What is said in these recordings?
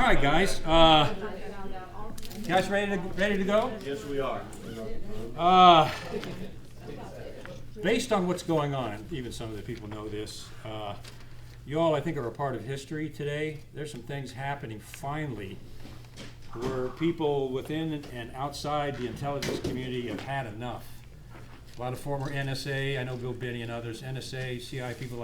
right, guys. Guys, ready to go? Yes, we are. Based on what's going on, and even some of the people know this, you all, I think, are a part of history today. There's some things happening finally where people within and outside the intelligence community have had enough. A lot of former NSA, I know Bill Binney and others, NSA, CIA people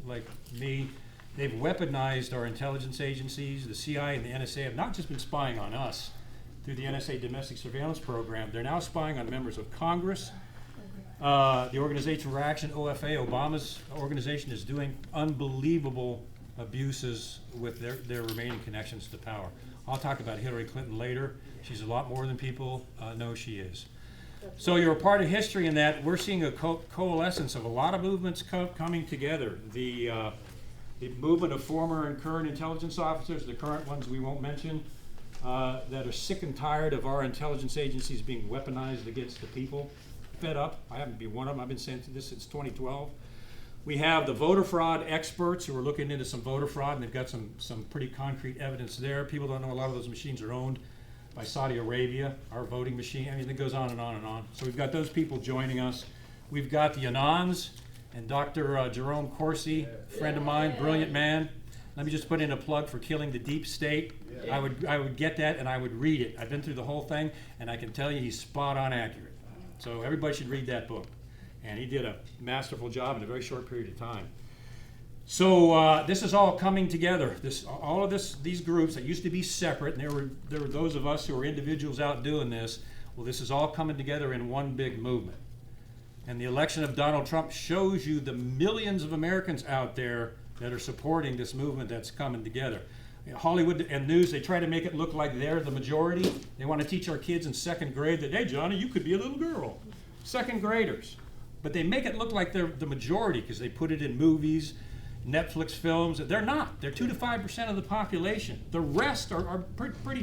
like me, they've weaponized our intelligence agencies. The CIA and the NSA have not just been spying on us through the NSA domestic surveillance program, they're now spying on members of Congress. The Organization for Action, OFA, Obama's organization, is doing unbelievable abuses with their remaining connections to power. I'll talk about Hillary Clinton later. She's a lot more than people know she is. So you're a part of history in that we're seeing a coalescence of a lot of movements coming together. The movement of former and current intelligence officers, the current ones we won't mention, that are sick and tired of our intelligence agencies being weaponized against the people. Fed up. I happen to be one of them. I've been saying this since 2012. We have the voter fraud experts who are looking into some voter fraud, and they've got some pretty concrete evidence there. People don't know a lot of those machines are owned by Saudi Arabia, our voting machine. I mean, it goes on and on and on. So we've got those people joining us. We've got the Anons and Dr. Jerome Corsi, friend of mine, brilliant man. Let me just put in a plug for Killing the Deep State. I would get that and I would read it. I've been through the whole thing, and I can tell you he's spot on accurate. So everybody should read that book. And he did a masterful job in a very short period of time. So this is all coming together. These groups that used to be separate, and there were those of us who were individuals out doing this. Well, this is all coming together in one big movement. And the election of Donald Trump shows you the millions of Americans out there that are supporting this movement that's coming together. Hollywood and news, they try to make it look like they're the majority. They want to teach our kids in second grade that, hey, Johnny, you could be a little girl. Second graders. But they make it look like they're the majority because they put it in movies, Netflix films. They're not. They're 2 to 5% of the population. The rest are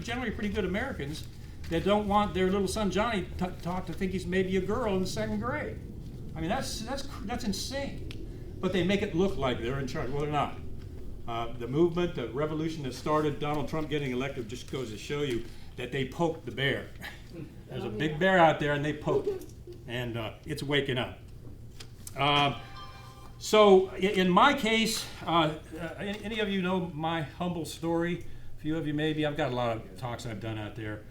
generally pretty good Americans that don't want their little son Johnny taught to think he's maybe a girl in the second grade. I mean, that's insane. But they make it look like they're in charge. Well, they're not. The movement, the revolution that started Donald Trump getting elected just goes to show you that they poked the bear. There's a big bear out there and they poked it. And it's waking up. So in my case, any of you know my humble story? A few of you maybe. I've got a lot of talks I've done out there.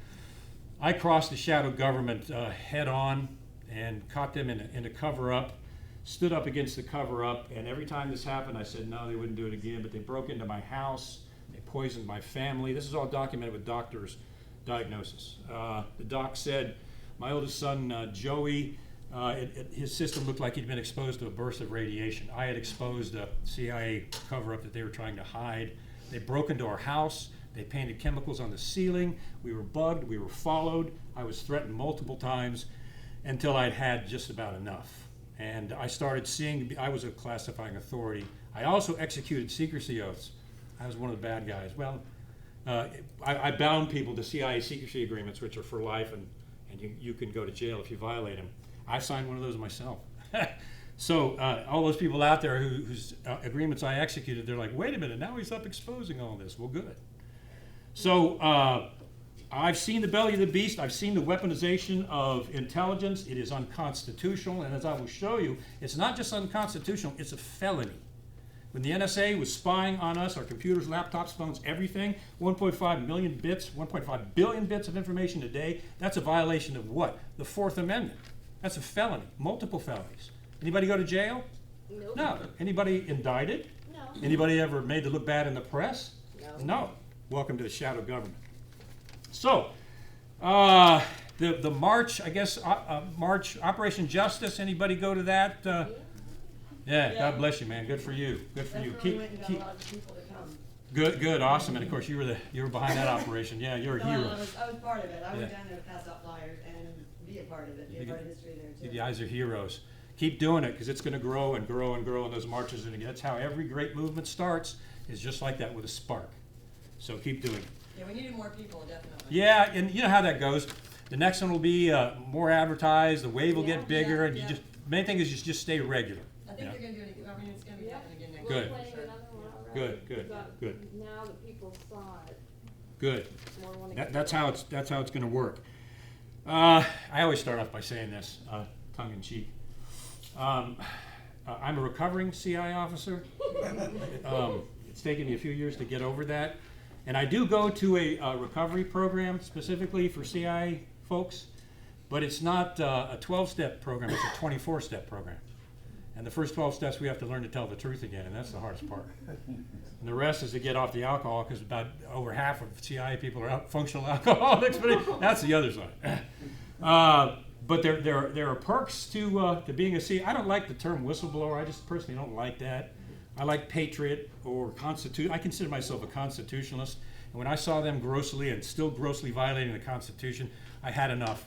I crossed the shadow government head on and caught them in a cover-up. Stood up against the cover-up, and every time this happened, I said, no, they wouldn't do it again, but they broke into my house, they poisoned my family. This is all documented with doctors' diagnosis. The doc said, my oldest son, Joey, his system looked like he'd been exposed to a burst of radiation. I had exposed a CIA cover-up that they were trying to hide. They broke into our house, they painted chemicals on the ceiling, we were bugged, we were followed, I was threatened multiple times until I'd had just about enough. And I started seeing, I was a classifying authority. I also executed secrecy oaths. I was one of the bad guys. Well, I bound people to CIA secrecy agreements, which are for life, and you can go to jail if you violate them. I signed one of those myself. So all those people out there whose agreements I executed, they're like, wait a minute, now he's up exposing all this. Well, good. So I've seen the belly of the beast. I've seen the weaponization of intelligence. It is unconstitutional, and as I will show you, it's not just unconstitutional, it's a felony. When the NSA was spying on us, our computers, laptops, phones, everything, 1.5 million bits, 1.5 billion bits of information a day, that's a violation of what? The Fourth Amendment. That's a felony, multiple felonies. Anybody go to jail? Nope. No. Anybody indicted? No. Anybody ever made to look bad in the press? No. Welcome to the shadow government. So, the march, I guess, March, Operation Justice, anybody go to that? Yeah, God bless you, man. Good for you. Good for you. Good, awesome. And of course, you were behind that operation. Yeah, you're a hero. I was part of it. I went down there to pass out flyers and be a part of it, be a part of history there too. You guys are heroes. Keep doing it because it's going to grow and grow and grow, and those marches are going to get. That's how every great movement starts. Is just like that with a spark. So keep doing it. Yeah, we needed more people, definitely. Yeah, and you know how that goes. The next one will be more advertised. The wave will get bigger, and you just. Main thing is just stay regular. I think they're going to do it again. I mean, it's going to be happening again next Good. year. For sure. Good. Now the people saw it. Good. More wanna get That's how it's going to work. I always start off by saying this, tongue in cheek. I'm a recovering CI officer. It's taken me a few years to get over that, and I do go to a recovery program specifically for CI folks, but it's not a 12-step program. It's a 24-step program. And the first 12 steps we have to learn to tell the truth again, and that's the hardest part. And the rest is to get off the alcohol, because about over half of CI people are functional alcoholics, but that's the other side. But there are perks to being a CI. I don't like the term whistleblower. I just personally don't like that. I like patriot or I consider myself a constitutionalist. And when I saw them grossly and still grossly violating the Constitution, I had enough,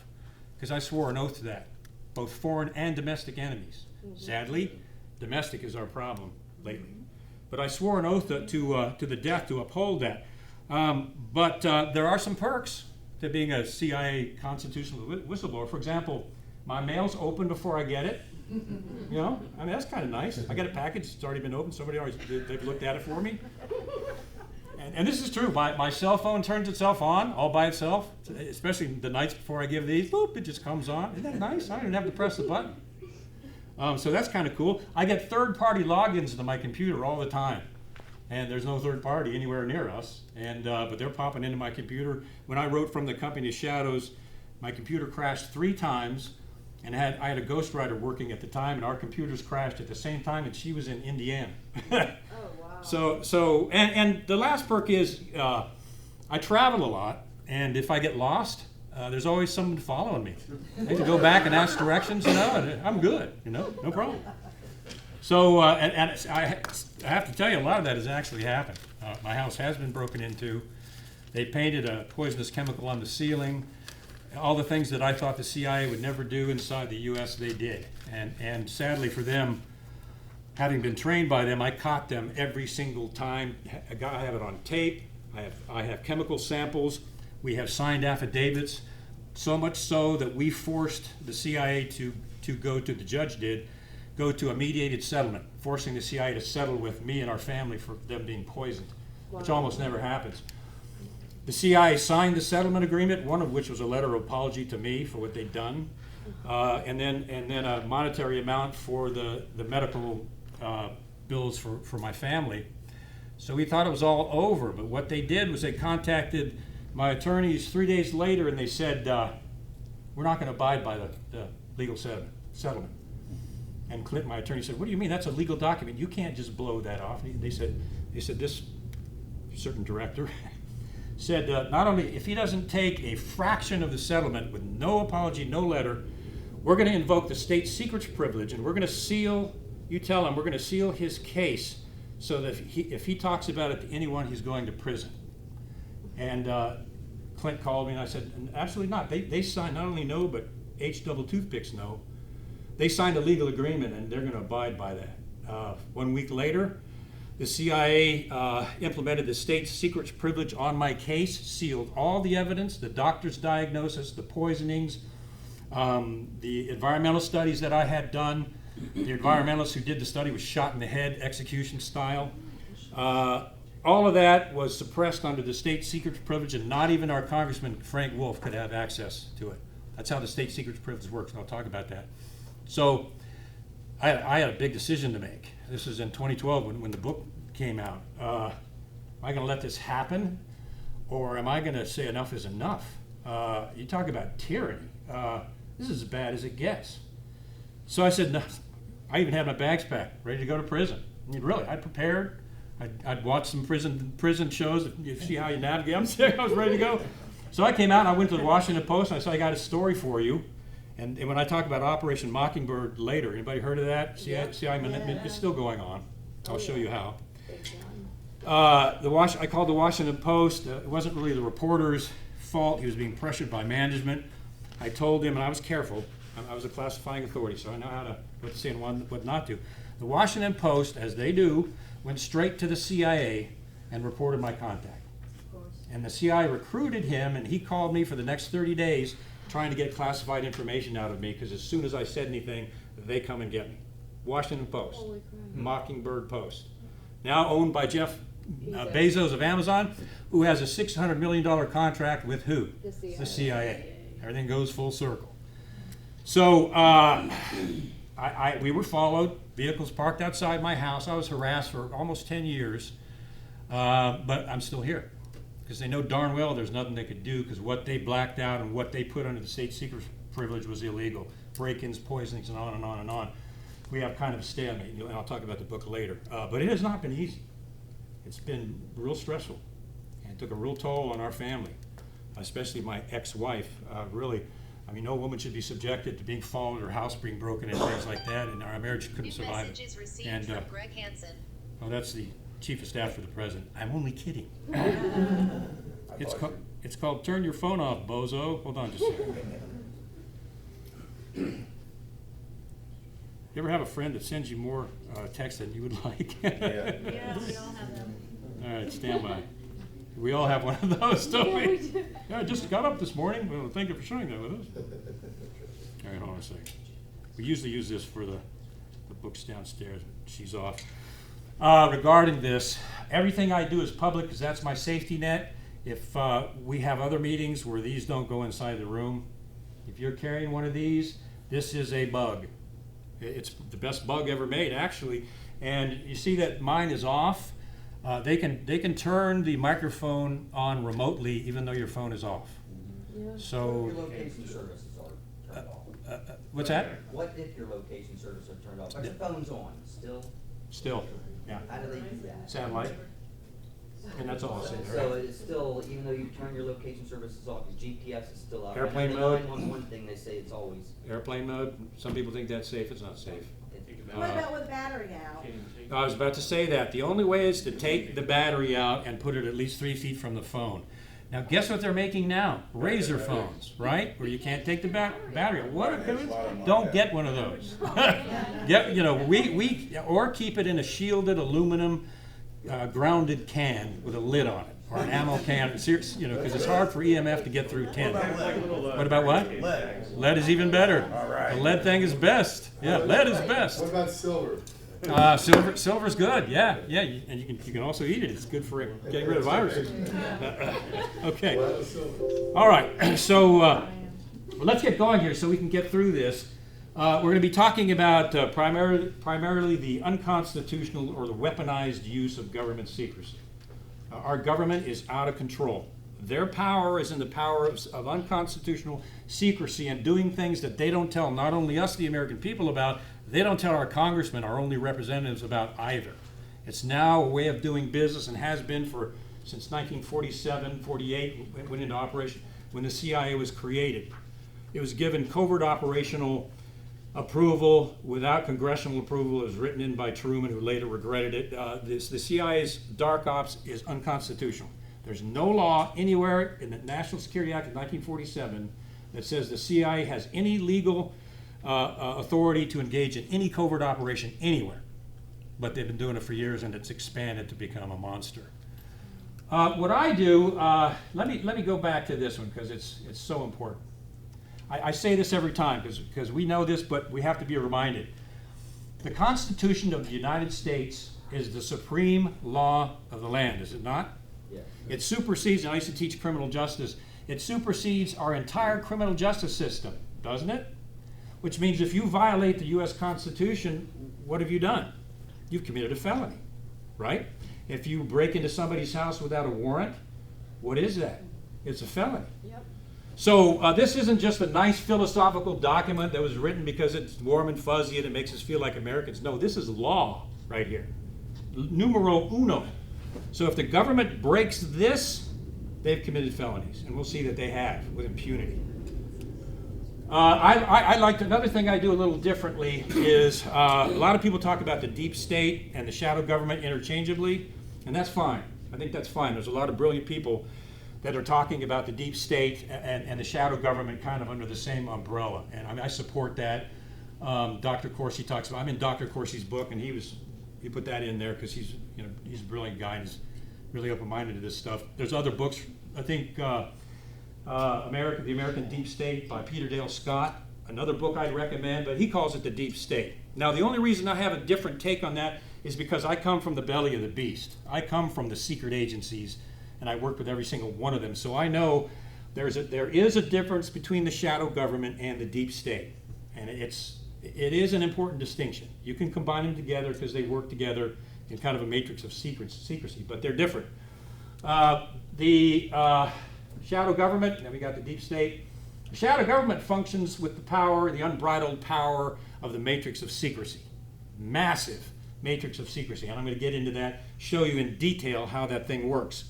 because I swore an oath to that, both foreign and domestic enemies. Sadly, domestic is our problem lately. But I swore an oath to the death to uphold that. But there are some perks to being a CIA constitutional whistleblower. For example, my mail's open before I get it. You know, I mean, that's kind of nice. I get a package, it's already been opened, they've looked at it for me. And this is true, my cell phone turns itself on all by itself, especially the nights before I give these, boop, it just comes on. Isn't that nice? I don't even have to press the button. So that's kind of cool. I get third-party logins into my computer all the time, and there's no third party anywhere near us. But they're popping into my computer. When I wrote From the Company of Shadows, my computer crashed 3 times, and I had a ghostwriter working at the time, and our computers crashed at the same time, and she was in Indiana. Oh, wow. So the last perk is I travel a lot, and if I get lost, there's always someone following me. I can go back and ask directions, and I'm good, no problem. So, and I have to tell you, a lot of that has actually happened. My house has been broken into. They painted a poisonous chemical on the ceiling. All the things that I thought the CIA would never do inside the U.S., they did. And sadly for them, having been trained by them, I caught them every single time. I have it on tape. I have chemical samples. We have signed affidavits, so much so that we forced the CIA to go to, the judge did, go to a mediated settlement, forcing the CIA to settle with me and our family for them being poisoned, which almost never happens. The CIA signed the settlement agreement, one of which was a letter of apology to me for what they'd done, and then a monetary amount for the medical bills for my family. So we thought it was all over, but what they did was they contacted my attorneys 3 days later, and they said, we're not going to abide by the legal settlement. And Clint, my attorney, said, what do you mean? That's a legal document. You can't just blow that off. And they said this certain director said, not only if he doesn't take a fraction of the settlement with no apology, no letter, we're going to invoke the state secrets privilege, and we're going to seal, you tell him, we're going to seal his case so that if he talks about it to anyone, he's going to prison. And Clint called me, and I said, absolutely not. They signed not only no, but H double toothpicks no. They signed a legal agreement, and they're going to abide by that. 1 week later, the CIA implemented the state secrets privilege on my case, sealed all the evidence, the doctor's diagnosis, the poisonings, the environmental studies that I had done. The environmentalist who did the study was shot in the head, execution style. All of that was suppressed under the state secrets privilege, and not even our Congressman Frank Wolf could have access to it. That's how the state secrets privilege works, and I'll talk about that. So I had a big decision to make. This was in 2012 when the book came out. Am I going to let this happen, or am I going to say enough is enough? You talk about tyranny. This is as bad as it gets. So I said, no. I even had my bags packed, ready to go to prison. I mean, really, I prepared. I'd watched some prison shows, you see how you navigate. I'm sick, I was ready to go. So I came out and I went to the Washington Post, and I said, I got a story for you. And when I talk about Operation Mockingbird later, anybody heard of that? It's still going on. I'll show you how. I called the Washington Post. It wasn't really the reporter's fault. He was being pressured by management. I told him, and I was careful. I was a classifying authority, so I know what to say and what not to. The Washington Post, as they do, went straight to the CIA and reported my contact. And the CIA recruited him, and he called me for the next 30 days trying to get classified information out of me, because as soon as I said anything, they come and get me. Washington Post, Mockingbird Post, now owned by Jeff Bezos of Amazon, who has a $600 million contract with who? The CIA. The CIA. Everything goes full circle. So we were followed, vehicles parked outside my house. I was harassed for almost 10 years, but I'm still here. Because they know darn well there's nothing they could do, because what they blacked out and what they put under the state secret privilege was illegal. Break-ins, poisonings, and on and on and on. We have kind of a stalemate, and I'll talk about the book later. But it has not been easy. It's been real stressful, and it took a real toll on our family, especially my ex-wife. Really, I mean, no woman should be subjected to being followed, her house being broken, and things like that, and our marriage couldn't survive it. Messages received And from Greg Hansen. well, that's the chief of staff for the president. I'm only kidding. It's called Turn Your Phone Off, bozo. Hold on just a second. You ever have a friend that sends you more text than you would like? Yeah, we all have them. All right, stand by. We all have one of those, don't Yeah, we? we do. Yeah, I just got up this morning. Well, thank you for sharing that with us. All right, hold on a second. We usually use this for the books downstairs, but she's off. Regarding this, everything I do is public because that's my safety net. If we have other meetings where these don't go inside the room, if you're carrying one of these, this is a bug. It's the best bug ever made, actually. And you see that mine is off. They can turn the microphone on remotely, even though your phone is off. Yeah. So, Your location services are turned off. what's that? What if your location services are turned off? But your phone's on still? Still, yeah. How do they do that? Satellite. And that's all I'll say. So it's still, even though you turn your location services off, your GPS is still out. Airplane And mode. The 911 thing, they say it's always. Airplane mode. Some people think that's safe. It's not safe. What about with battery out? I was about to say that. The only way is to take the battery out and put it at least 3 feet from the phone. Now, guess what they're making now? Razor phones, right? Where you can't take the battery out. What? Don't get one of those. Or keep it in a shielded aluminum grounded can with a lid on it, or an ammo can. Because it's hard for EMF to get through tin. What about what? Lead. Lead is even better. All right. The lead thing is best. Yeah, lead is best. What about silver? Silver's good, yeah, and you can also eat it. It's good for getting rid of viruses. Okay, all right. So well, let's get going here so we can get through this. We're going to be talking about primarily the unconstitutional or the weaponized use of government secrecy. Our government is out of control. Their power is in the power of unconstitutional secrecy and doing things that they don't tell not only us, the American people, about. They don't tell our congressmen, our only representatives, about either. It's now a way of doing business and has been since 1947, 48, went into operation when the CIA was created. It was given covert operational approval without congressional approval. It was written in by Truman, who later regretted it. The CIA's dark ops is unconstitutional. There's no law anywhere in the National Security Act of 1947 that says the CIA has any legal authority to engage in any covert operation anywhere. But they've been doing it for years, and it's expanded to become a monster. What I do, let me go back to this one because it's so important. I say this every time because we know this, but we have to be reminded. The Constitution of the United States is the supreme law of the land, is it not? Yes. It supersedes, and I used to teach criminal justice, it supersedes our entire criminal justice system, doesn't it? Which means if you violate the U.S. Constitution, what have you done? You've committed a felony, right? If you break into somebody's house without a warrant, what is that? It's a felony. Yep. So this isn't just a nice philosophical document that was written because it's warm and fuzzy and it makes us feel like Americans. No, this is law right here. Numero uno. So if the government breaks this, they've committed felonies. And we'll see that they have with impunity. I like another thing I do a little differently is a lot of people talk about the deep state and the shadow government interchangeably, and that's fine. I think that's fine. There's a lot of brilliant people that are talking about the deep state and the shadow government kind of under the same umbrella, and I support that. Dr. Corsi talks about. I'm in Dr. Corsi's book, and he put that in there because he's a brilliant guy and he's really open-minded to this stuff. There's other books. I think. The American Deep State by Peter Dale Scott, another book I'd recommend, but he calls it the deep state. Now, the only reason I have a different take on that is because I come from the belly of the beast. I come from the secret agencies and I worked with every single one of them. So I know there is a difference between the shadow government and the deep state, and it is an important distinction. You can combine them together because they work together in kind of a matrix of secrecy, but they're different. The shadow government, then we got the deep state. The shadow government functions with the power, the unbridled power of the matrix of secrecy. Massive matrix of secrecy, and I'm going to get into that, show you in detail how that thing works.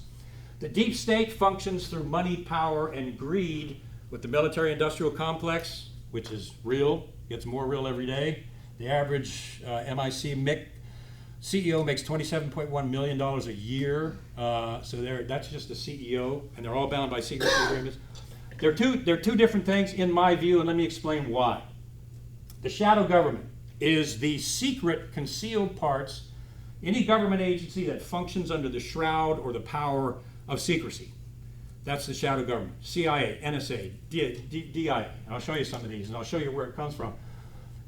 The deep state functions through money, power, and greed with the military-industrial complex, which is real, gets more real every day. The average MIC CEO makes $27.1 million a year, so that's just the CEO, and they're all bound by secrecy agreements. They're two different things in my view, and let me explain why. The shadow government is the secret, concealed parts, any government agency that functions under the shroud or the power of secrecy. That's the shadow government. CIA, NSA, DIA. And I'll show you some of these, and I'll show you where it comes from.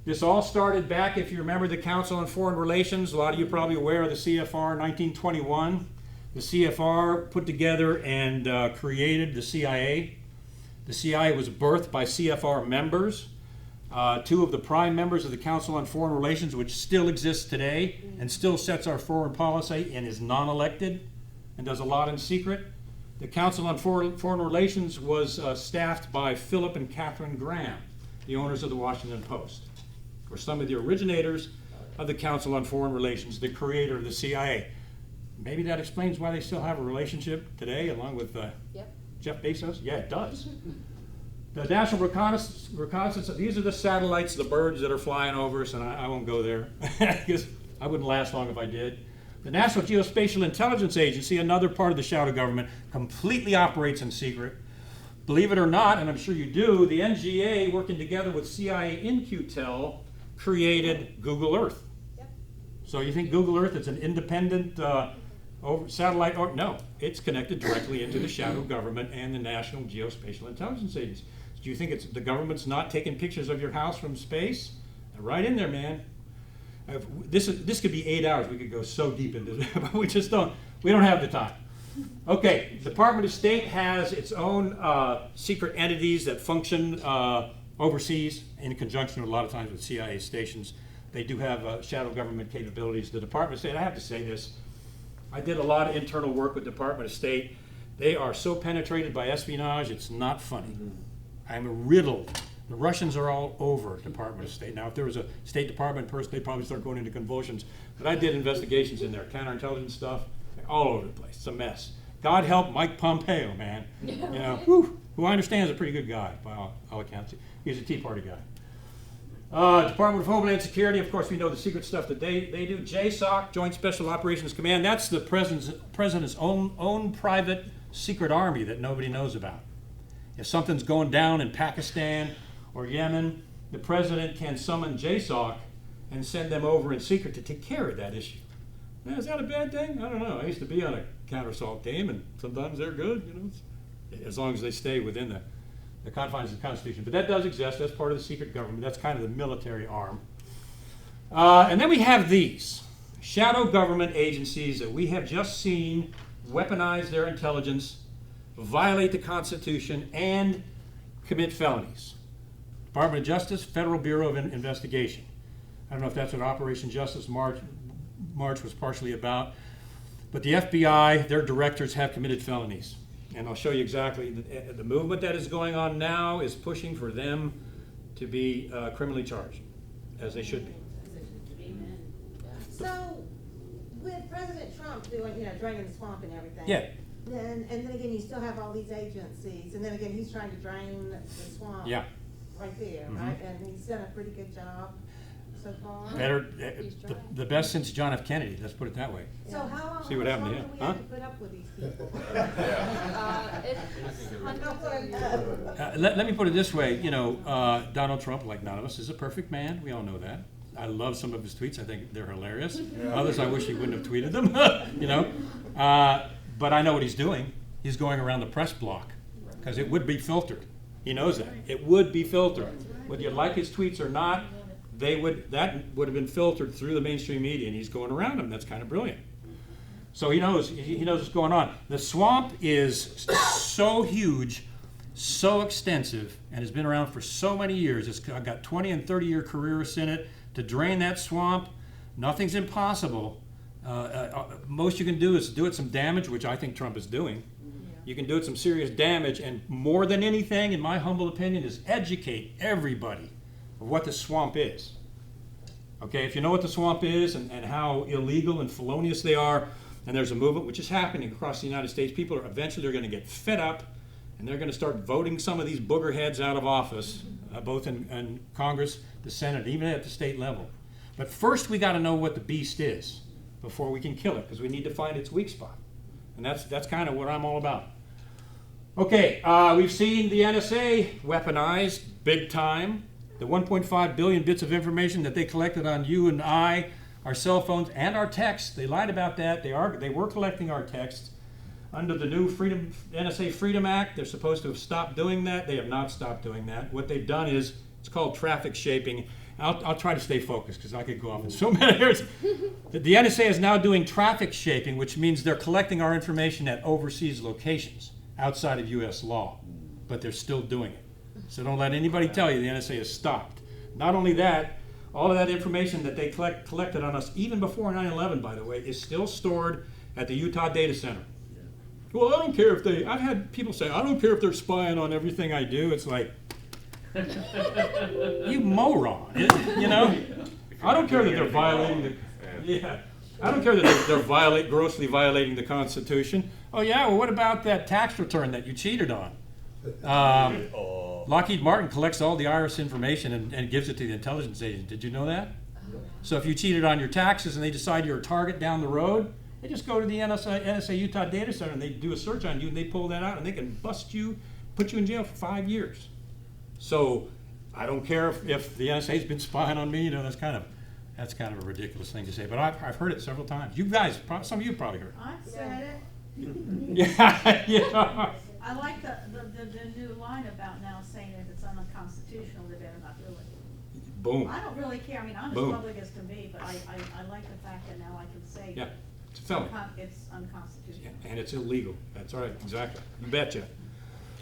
This all started back, if you remember, the Council on Foreign Relations. A lot of you are probably aware of the CFR 1921. The CFR put together and created the CIA. The CIA was birthed by CFR members. Two of the prime members of the Council on Foreign Relations, which still exists today and still sets our foreign policy and is non-elected and does a lot in secret. The Council on Foreign Relations was staffed by Philip and Catherine Graham, the owners of the Washington Post, or some of the originators of the Council on Foreign Relations, the creator of the CIA. Maybe that explains why they still have a relationship today along with Jeff Bezos. Yeah, it does. The National Reconnaissance, these are the satellites, the birds that are flying over us, and I won't go there because I wouldn't last long if I did. The National Geospatial Intelligence Agency, another part of the shadow government, completely operates in secret. Believe it or not, and I'm sure you do, the NGA, working together with CIA In-Q-Tel, created Google Earth. Yep. So you think Google Earth is an independent satellite? No, it's connected directly into the shadow government and the National Geospatial Intelligence Agency. Do you think the government's not taking pictures of your house from space? They're right in there, man. This could be 8 hours. We could go so deep into this, but we don't have the time. Okay, the Department of State has its own secret entities that function overseas in conjunction a lot of times with CIA stations. They do have shadow government capabilities. The Department of State, I have to say this, I did a lot of internal work with the Department of State. They are so penetrated by espionage, it's not funny. Mm-hmm. I'm riddled. The Russians are all over Department of State. Now, if there was a State Department person, they'd probably start going into convulsions. But I did investigations in there, counterintelligence stuff, all over the place. It's a mess. God help Mike Pompeo, man. You know, who I understand is a pretty good guy by all accounts. He's a Tea Party guy. Department of Homeland Security, of course, we know the secret stuff that they do. JSOC, Joint Special Operations Command, that's the president's own private secret army that nobody knows about. If something's going down in Pakistan or Yemen, the president can summon JSOC and send them over in secret to take care of that issue. Now, is that a bad thing? I don't know. I used to be on a counter-assault team, and sometimes they're good, you know, as long as they stay within the confines of the Constitution. But that does exist. That's part of the secret government. That's kind of the military arm. And then we have these shadow government agencies that we have just seen weaponize their intelligence, violate the Constitution, and commit felonies. Department of Justice, Federal Bureau of Investigation. I don't know if that's what Operation Justice March was partially about, but the FBI, their directors have committed felonies. And I'll show you exactly. The movement that is going on now is pushing for them to be criminally charged, as they should be. So, with President Trump doing, draining the swamp and everything. Yeah. And then again, you still have all these agencies, and then again, he's trying to drain the swamp. Yeah. Right there, right? And he's done a pretty good job so far. Better, the best since John F. Kennedy, let's put it that way. So how long, See what happened to him, do we have to put up with these people? Let me put it this way, Donald Trump, like none of us, is a perfect man. We all know that. I love some of his tweets. I think they're hilarious. Others, I wish he wouldn't have tweeted them, But I know what he's doing. He's going around the press block because it would be filtered. He knows that. It would be filtered. Whether you like his tweets or not, that would have been filtered through the mainstream media, and he's going around them. That's kind of brilliant. So he knows what's going on. The swamp is so huge, so extensive, and has been around for so many years. It's got 20 and 30-year careerists in it. To drain that swamp, nothing's impossible. Most you can do is do it some damage, which I think Trump is doing. You can do it some serious damage, and more than anything, in my humble opinion, is educate everybody of what the swamp is. Okay, if you know what the swamp is and how illegal and felonious they are, and there's a movement which is happening across the United States, people are eventually going to get fed up, and they're going to start voting some of these booger heads out of office, both in Congress, the Senate, even at the state level. But first, we got to know what the beast is before we can kill it, because we need to find its weak spot, and that's kind of what I'm all about. Okay, we've seen the NSA weaponized big time. The 1.5 billion bits of information that they collected on you and I, our cell phones, and our texts. They lied about that. They were collecting our texts. Under the new NSA Freedom Act, they're supposed to have stopped doing that. They have not stopped doing that. What they've done is, it's called traffic shaping. I'll try to stay focused because I could go off in so many areas. The NSA is now doing traffic shaping, which means they're collecting our information at overseas locations outside of U.S. law, but they're still doing it. So don't let anybody tell you the NSA has stopped. Not only that, all of that information that they collected on us, even before 9/11, by the way, is still stored at the Utah Data Center. Well, I don't care if I've had people say, I don't care if they're spying on everything I do. It's like, you moron, you know? I don't care that they're violating I don't care that they're grossly violating the Constitution. Oh yeah, well what about that tax return that you cheated on? Lockheed Martin collects all the IRS information and gives it to the intelligence agent. Did you know that? So if you cheated on your taxes and they decide you're a target down the road, they just go to the NSA Utah Data Center and they do a search on you and they pull that out and they can bust you, put you in jail for 5 years. So I don't care if the NSA's been spying on me. You know, that's kind of a ridiculous thing to say. But I've heard it several times. You guys, some of you probably heard it. I said it. Yeah. I like the new line about now saying if it's unconstitutional, they better not do it. Boom. I don't really care. I mean, I'm Boom. as public as can be, but I like the fact that now I can say Yeah, it's a felony. it's unconstitutional. And it's illegal. That's right, exactly. You betcha.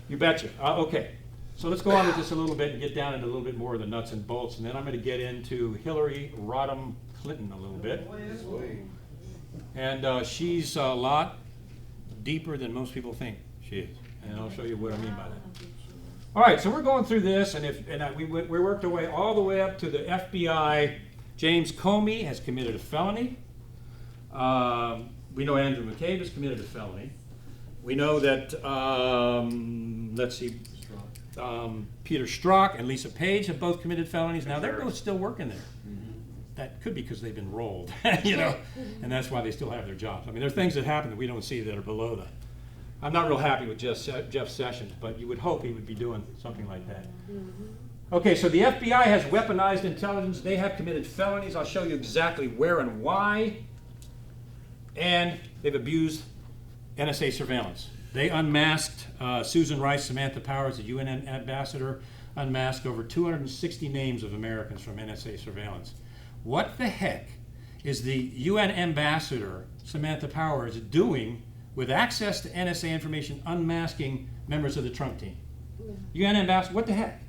You betcha. Okay, so let's go on with this a little bit and get down into a little bit more of the nuts and bolts, and then I'm going to get into Hillary Rodham Clinton a little bit. And she's a lot deeper than most people think she is, and I'll show you what I mean by that. All right, so we're going through this, and we worked our way all the way up to the FBI. James Comey has committed a felony. We know Andrew McCabe has committed a felony. We know that, Peter Strzok and Lisa Page have both committed felonies. Now, they're both still working there. That could be because they've been rolled, you know, and that's why they still have their jobs. I mean, there are things that happen that we don't see that are below that. I'm not real happy with Jeff Sessions, but you would hope he would be doing something like that. Okay, so the FBI has weaponized intelligence. They have committed felonies. I'll show you exactly where and why. And they've abused NSA surveillance. They unmasked Susan Rice, Samantha Powers, the UN ambassador, unmasked over 260 names of Americans from NSA surveillance. What the heck is the UN ambassador, Samantha Powers, doing with access to NSA information, unmasking members of the Trump team? UN ambassador, what the heck?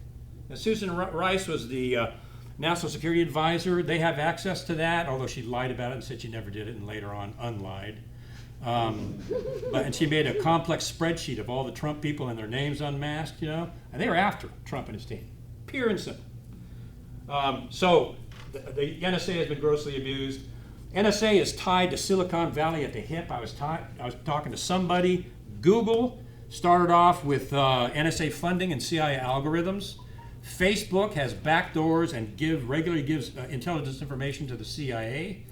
Now, Susan Rice was the National Security Advisor. They have access to that, although she lied about it and said she never did it, and later on unlied. And she made a complex spreadsheet of all the Trump people and their names unmasked, you know, and they were after Trump and his team, pure and simple. So the NSA has been grossly abused. NSA is tied to Silicon Valley at the hip. I was talking to somebody. Google started off with NSA funding and CIA algorithms. Facebook has backdoors and regularly gives intelligence information to the CIA.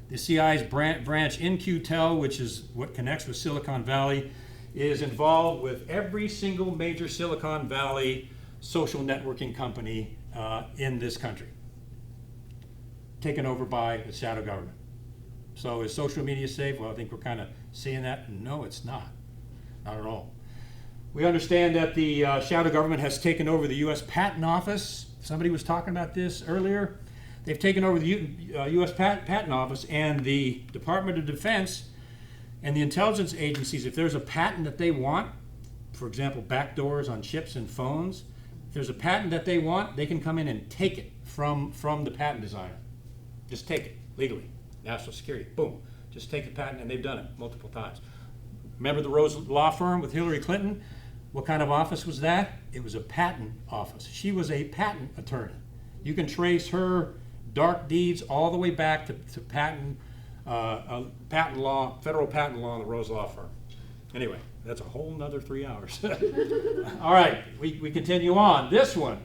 The CIA's branch In-Q-Tel, which is what connects with Silicon Valley, is involved with every single major Silicon Valley social networking company in this country, taken over by the shadow government. So is social media safe? Well, I think we're kind of seeing that. No, it's not. Not at all. We understand that the shadow government has taken over the U.S. Patent Office. Somebody was talking about this earlier. They've taken over the U.S. Patent Office, and the Department of Defense And the intelligence agencies, if there's a patent that they want, for example, backdoors on chips and phones, if there's a patent that they want, they can come in and take it from the patent designer. Just take it legally. National security, boom. Just take the patent, and they've done it multiple times. Remember the Rose Law Firm with Hillary Clinton? What kind of office was that? It was a patent office. She was a patent attorney. You can trace her dark deeds all the way back to patent law, federal patent law in the Rose Law Firm. Anyway, that's a whole nother 3 hours. All right, we continue on. This one,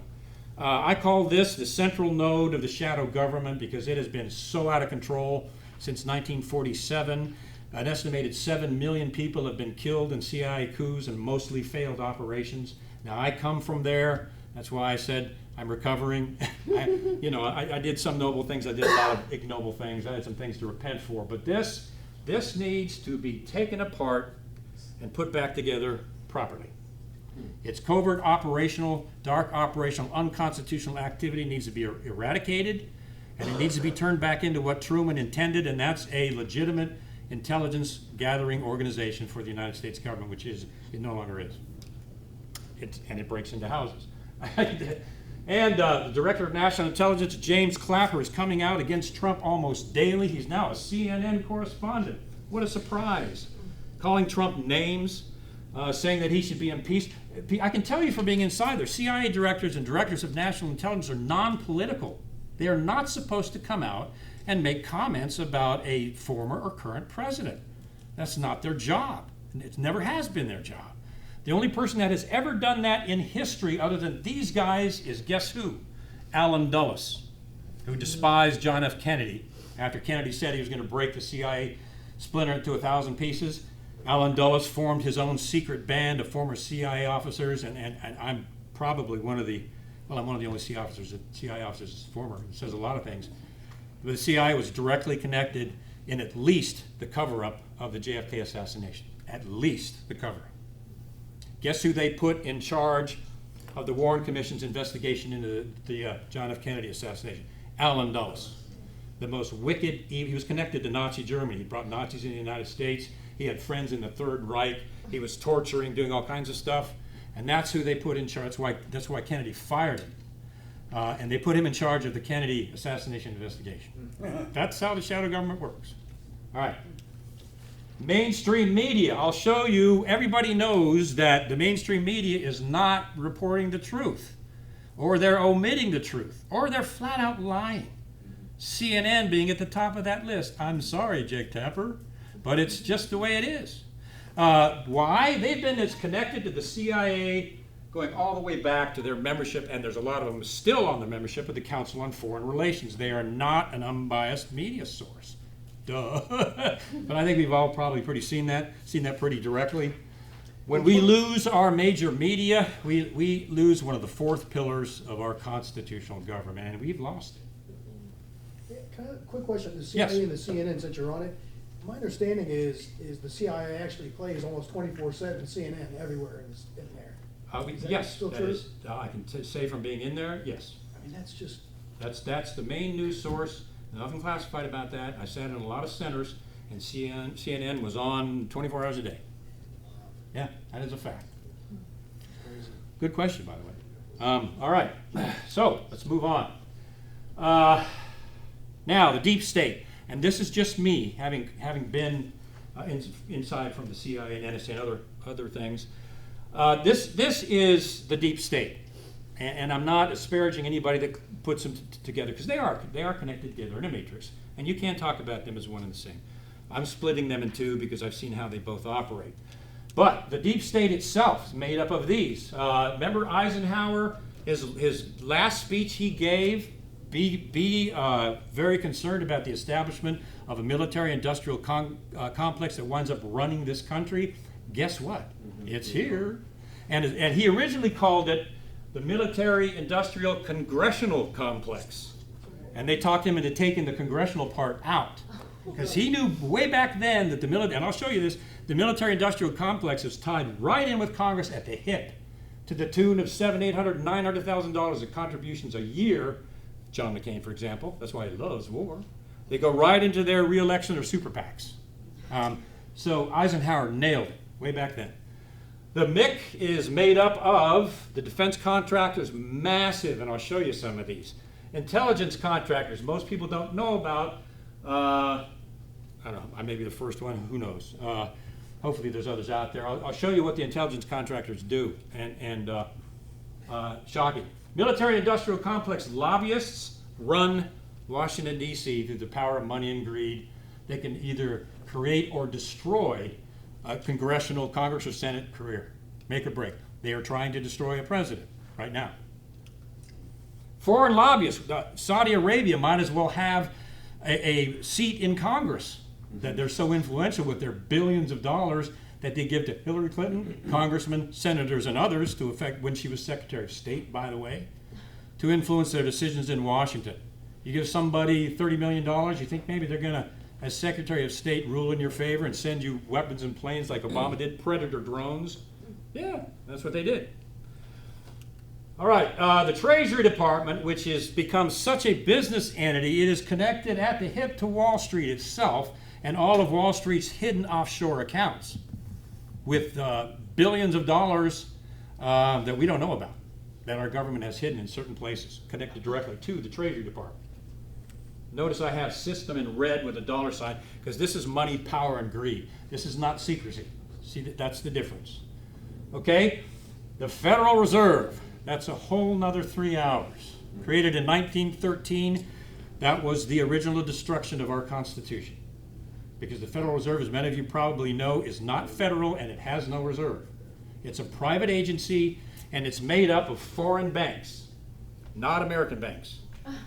I call this the central node of the shadow government because it has been so out of control since 1947. An estimated 7 million people have been killed in CIA coups and mostly failed operations. Now, I come from there. That's why I said I'm recovering. I did some noble things. I did a lot of ignoble things. I had some things to repent for. But this needs to be taken apart and put back together properly. It's covert operational, dark operational, unconstitutional activity needs to be eradicated, and it needs to be turned back into what Truman intended, and that's a legitimate intelligence gathering organization for the United States government, which it no longer is. And it breaks into houses. And the Director of National Intelligence, James Clapper, is coming out against Trump almost daily. He's now a CNN correspondent. What a surprise. Calling Trump names, saying that he should be impeached. I can tell you from being inside there, CIA directors and directors of national intelligence are non-political. They are not supposed to come out and make comments about a former or current president. That's not their job. It never has been their job. The only person that has ever done that in history other than these guys is, guess who? Allen Dulles, who despised John F. Kennedy after Kennedy said he was going to break the CIA, splinter into 1,000 pieces. Allen Dulles formed his own secret band of former CIA officers, and I'm probably I'm one of the only CIA officers that's former. It says a lot of things. But the CIA was directly connected in at least the cover-up of the JFK assassination. At least the cover-up. Guess who they put in charge of the Warren Commission's investigation into the John F. Kennedy assassination? Allen Dulles. The most wicked, he was connected to Nazi Germany. He brought Nazis in the United States. He had friends in the Third Reich. He was torturing, doing all kinds of stuff. And that's who they put in charge. That's why Kennedy fired him. And they put him in charge of the Kennedy assassination investigation. That's how the shadow government works. All right. Mainstream media. I'll show you. Everybody knows that the mainstream media is not reporting the truth, or they're omitting the truth, or they're flat out lying. CNN being at the top of that list. I'm sorry, Jake Tapper, but it's just the way it is. Why? They've been as connected to the CIA going all the way back to their membership, and there's a lot of them still on the membership of the Council on Foreign Relations. They are not an unbiased media source. Duh. But I think we've all probably seen that pretty directly. When we lose our major media, we lose one of the fourth pillars of our constitutional government, and we've lost it. Quick question, the CIA Yes. and the CNN, since you're on it, my understanding is the CIA actually plays almost 24/7 CNN everywhere in there. Is that Yes, still that true? is, I can say from being in there, yes. I mean, that's just, That's the main news source. Nothing classified about that. I sat in a lot of centers, and CNN was on 24 hours a day. Yeah, that is a fact. crazy. Good question, by the way. All right, so let's move on. Now, the deep state, and this is just me, having been inside from the CIA and NSA and other things. This is the deep state, and I'm not disparaging anybody that puts them together, because they are connected together in a matrix, and you can't talk about them as one and the same. I'm splitting them in two because I've seen how they both operate. But the deep state itself is made up of these. Remember Eisenhower, his last speech he gave, be very concerned about the establishment of a military-industrial complex that winds up running this country. Guess what? It's here. And he originally called it the military-industrial congressional complex. And they talked him into taking the congressional part out. Because he knew way back then that and I'll show you this, the military-industrial complex is tied right in with Congress at the hip, to the tune of $700,000, $800,000, $900,000 of contributions a year. John McCain, for example, that's why he loves war. They go right into their re-election or super PACs. So Eisenhower nailed it way back then. The MIC is made up of the defense contractors, massive, and I'll show you some of these. Intelligence contractors, most people don't know about. I don't know, I may be the first one, who knows. Hopefully there's others out there. I'll show you what the intelligence contractors do, and shocking. Military industrial complex lobbyists run Washington, D.C. through the power of money and greed. They can either create or destroy a congressional, Congress or Senate career, make or break. They are trying to destroy a president right now. Foreign lobbyists, Saudi Arabia might as well have a seat in Congress, that they're so influential with their billions of dollars that they give to Hillary Clinton, congressmen, senators, and others to affect, when she was Secretary of State, by the way, to influence their decisions in Washington. You give somebody $30 million, you think maybe they're going to, as Secretary of State, rule in your favor and send you weapons and planes like Obama did, Predator drones? Yeah, that's what they did. All right, the Treasury Department, which has become such a business entity, it is connected at the hip to Wall Street itself and all of Wall Street's hidden offshore accounts with billions of dollars that we don't know about, that our government has hidden in certain places, connected directly to the Treasury Department. Notice I have system in red with a dollar sign, because this is money, power, and greed. This is not secrecy. See, that's the difference. Okay? The Federal Reserve, that's a whole nother 3 hours. Created in 1913, that was the original destruction of our Constitution. Because the Federal Reserve, as many of you probably know, is not federal and it has no reserve. It's a private agency and it's made up of foreign banks, not American banks.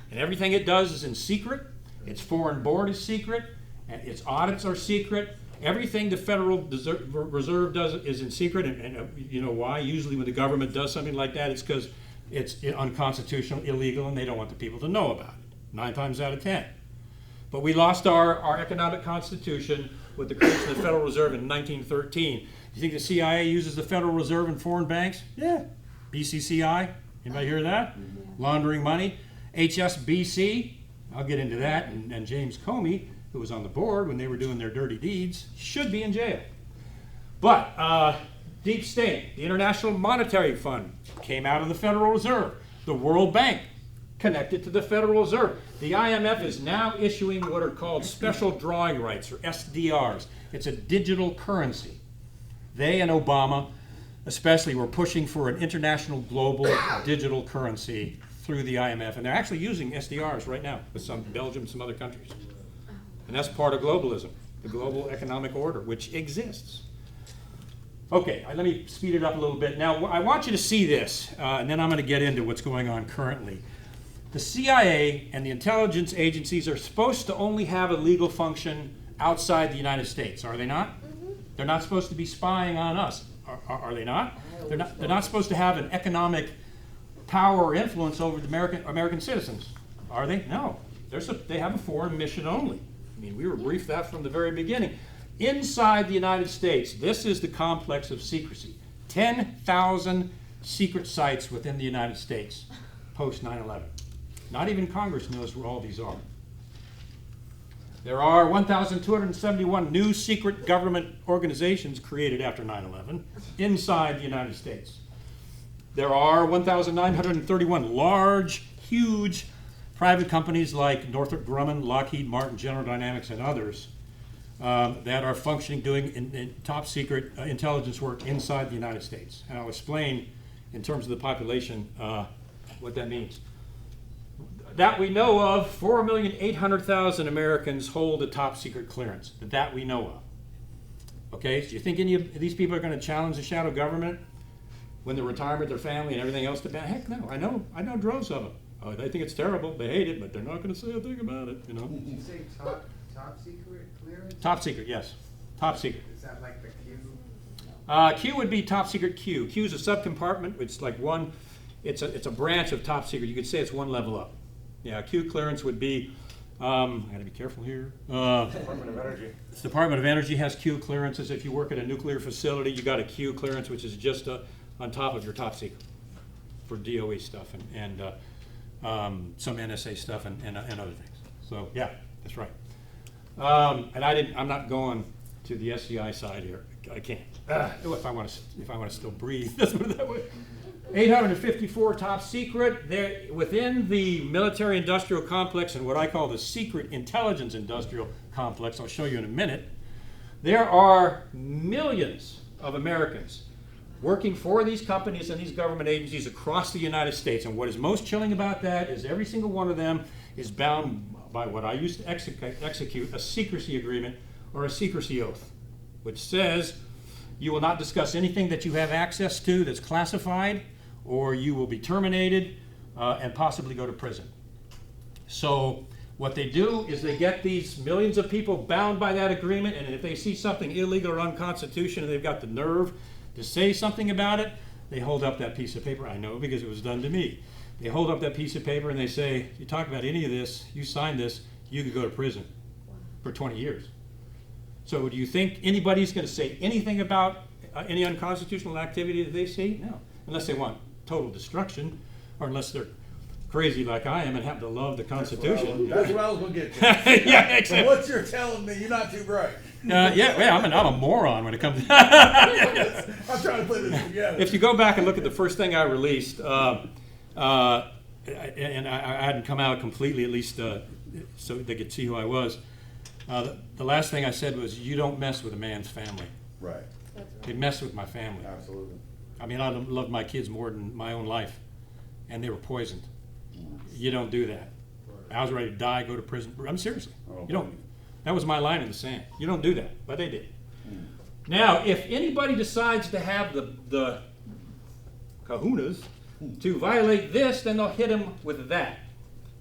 And everything it does is in secret. Its foreign board is secret. And its audits are secret. Everything the Federal Reserve does is in secret. And you know why? Usually when the government does something like that, it's because it's unconstitutional, illegal, and they don't want the people to know about it. 9 times out of 10. But we lost our economic constitution with the creation of the Federal Reserve in 1913. You think the CIA uses the Federal Reserve in foreign banks? Yeah. BCCI, anybody hear that? Laundering money. HSBC, I'll get into that, and James Comey, who was on the board when they were doing their dirty deeds, should be in jail. But Deep State, the International Monetary Fund, came out of the Federal Reserve. The World Bank, connected to the Federal Reserve. The IMF is now issuing what are called special drawing rights, or SDRs. It's a digital currency. They and Obama especially were pushing for an international global digital currency through the IMF, and they're actually using SDRs right now with some Belgium, some other countries. And that's part of globalism, the global economic order, which exists. Okay, let me speed it up a little bit. Now, I want you to see this, and then I'm going to get into what's going on currently. The CIA and the intelligence agencies are supposed to only have a legal function outside the United States, are they not? Mm-hmm. They're not supposed to be spying on us, are they not? They're not supposed to have an economic power or influence over the American citizens, are they? No. They have a foreign mission only. I mean, we were briefed that from the very beginning. Inside the United States, this is the complex of secrecy. 10,000 secret sites within the United States post 9/11. Not even Congress knows where all these are. There are 1,271 new secret government organizations created after 9/11 inside the United States. There are 1,931 large, huge private companies like Northrop Grumman, Lockheed Martin, General Dynamics, and others that are functioning, doing in top secret intelligence work inside the United States. And I'll explain in terms of the population what that means. That we know of, 4,800,000 Americans hold a top secret clearance. That we know of. Okay, so you think any of these people are going to challenge the shadow government when they're retirement, their family, and everything else? Heck no, I know droves of them. They think it's terrible, they hate it, but they're not going to say a thing about it, you know. Did you say top secret clearance? Top secret, yes. Top secret. Is that like the Q? Q would be top secret Q. Q is a subcompartment. It's like it's a branch of top secret. You could say it's one level up. Yeah, Q clearance would be, I gotta be careful here. Department of Energy. The Department of Energy has Q clearances. If you work at a nuclear facility, you got a Q clearance, which is just on top of your top secret for DOE stuff and some NSA stuff and other things. So yeah, that's right. And I'm not going to the SCI side here. I can't. If I want to still breathe, let's put it that way. 854 top secret. They're within the military-industrial complex and what I call the secret intelligence industrial complex. I'll show you in a minute. There are millions of Americans working for these companies and these government agencies across the United States. And what is most chilling about that is every single one of them is bound by what I used to execute a secrecy agreement or a secrecy oath, which says you will not discuss anything that you have access to that's classified, or you will be terminated and possibly go to prison. So what they do is they get these millions of people bound by that agreement, and if they see something illegal or unconstitutional and they've got the nerve to say something about it, they hold up that piece of paper. I know because it was done to me. They hold up that piece of paper and they say, you talk about any of this, you signed this, you could go to prison for 20 years. So do you think anybody's going to say anything about any unconstitutional activity that they see? No, unless they want total destruction, or unless they're crazy like I am and happen to love the Constitution. That's what I was going to get to. Yeah, exactly. So what you're telling me, you're not too bright. Yeah, I'm a moron when it comes to I'm trying to put this together. If you go back and look at the first thing I released, and I hadn't come out completely, at least so they could see who I was, the last thing I said was, you don't mess with a man's family. Right. They mess with my family. Absolutely. I mean, I loved my kids more than my own life, and they were poisoned. You don't do that. I was ready to die, go to prison. I'm seriously. You don't. That was my line in the sand. You don't do that, but they did. Now, if anybody decides to have the kahunas to violate this, then they'll hit him with that.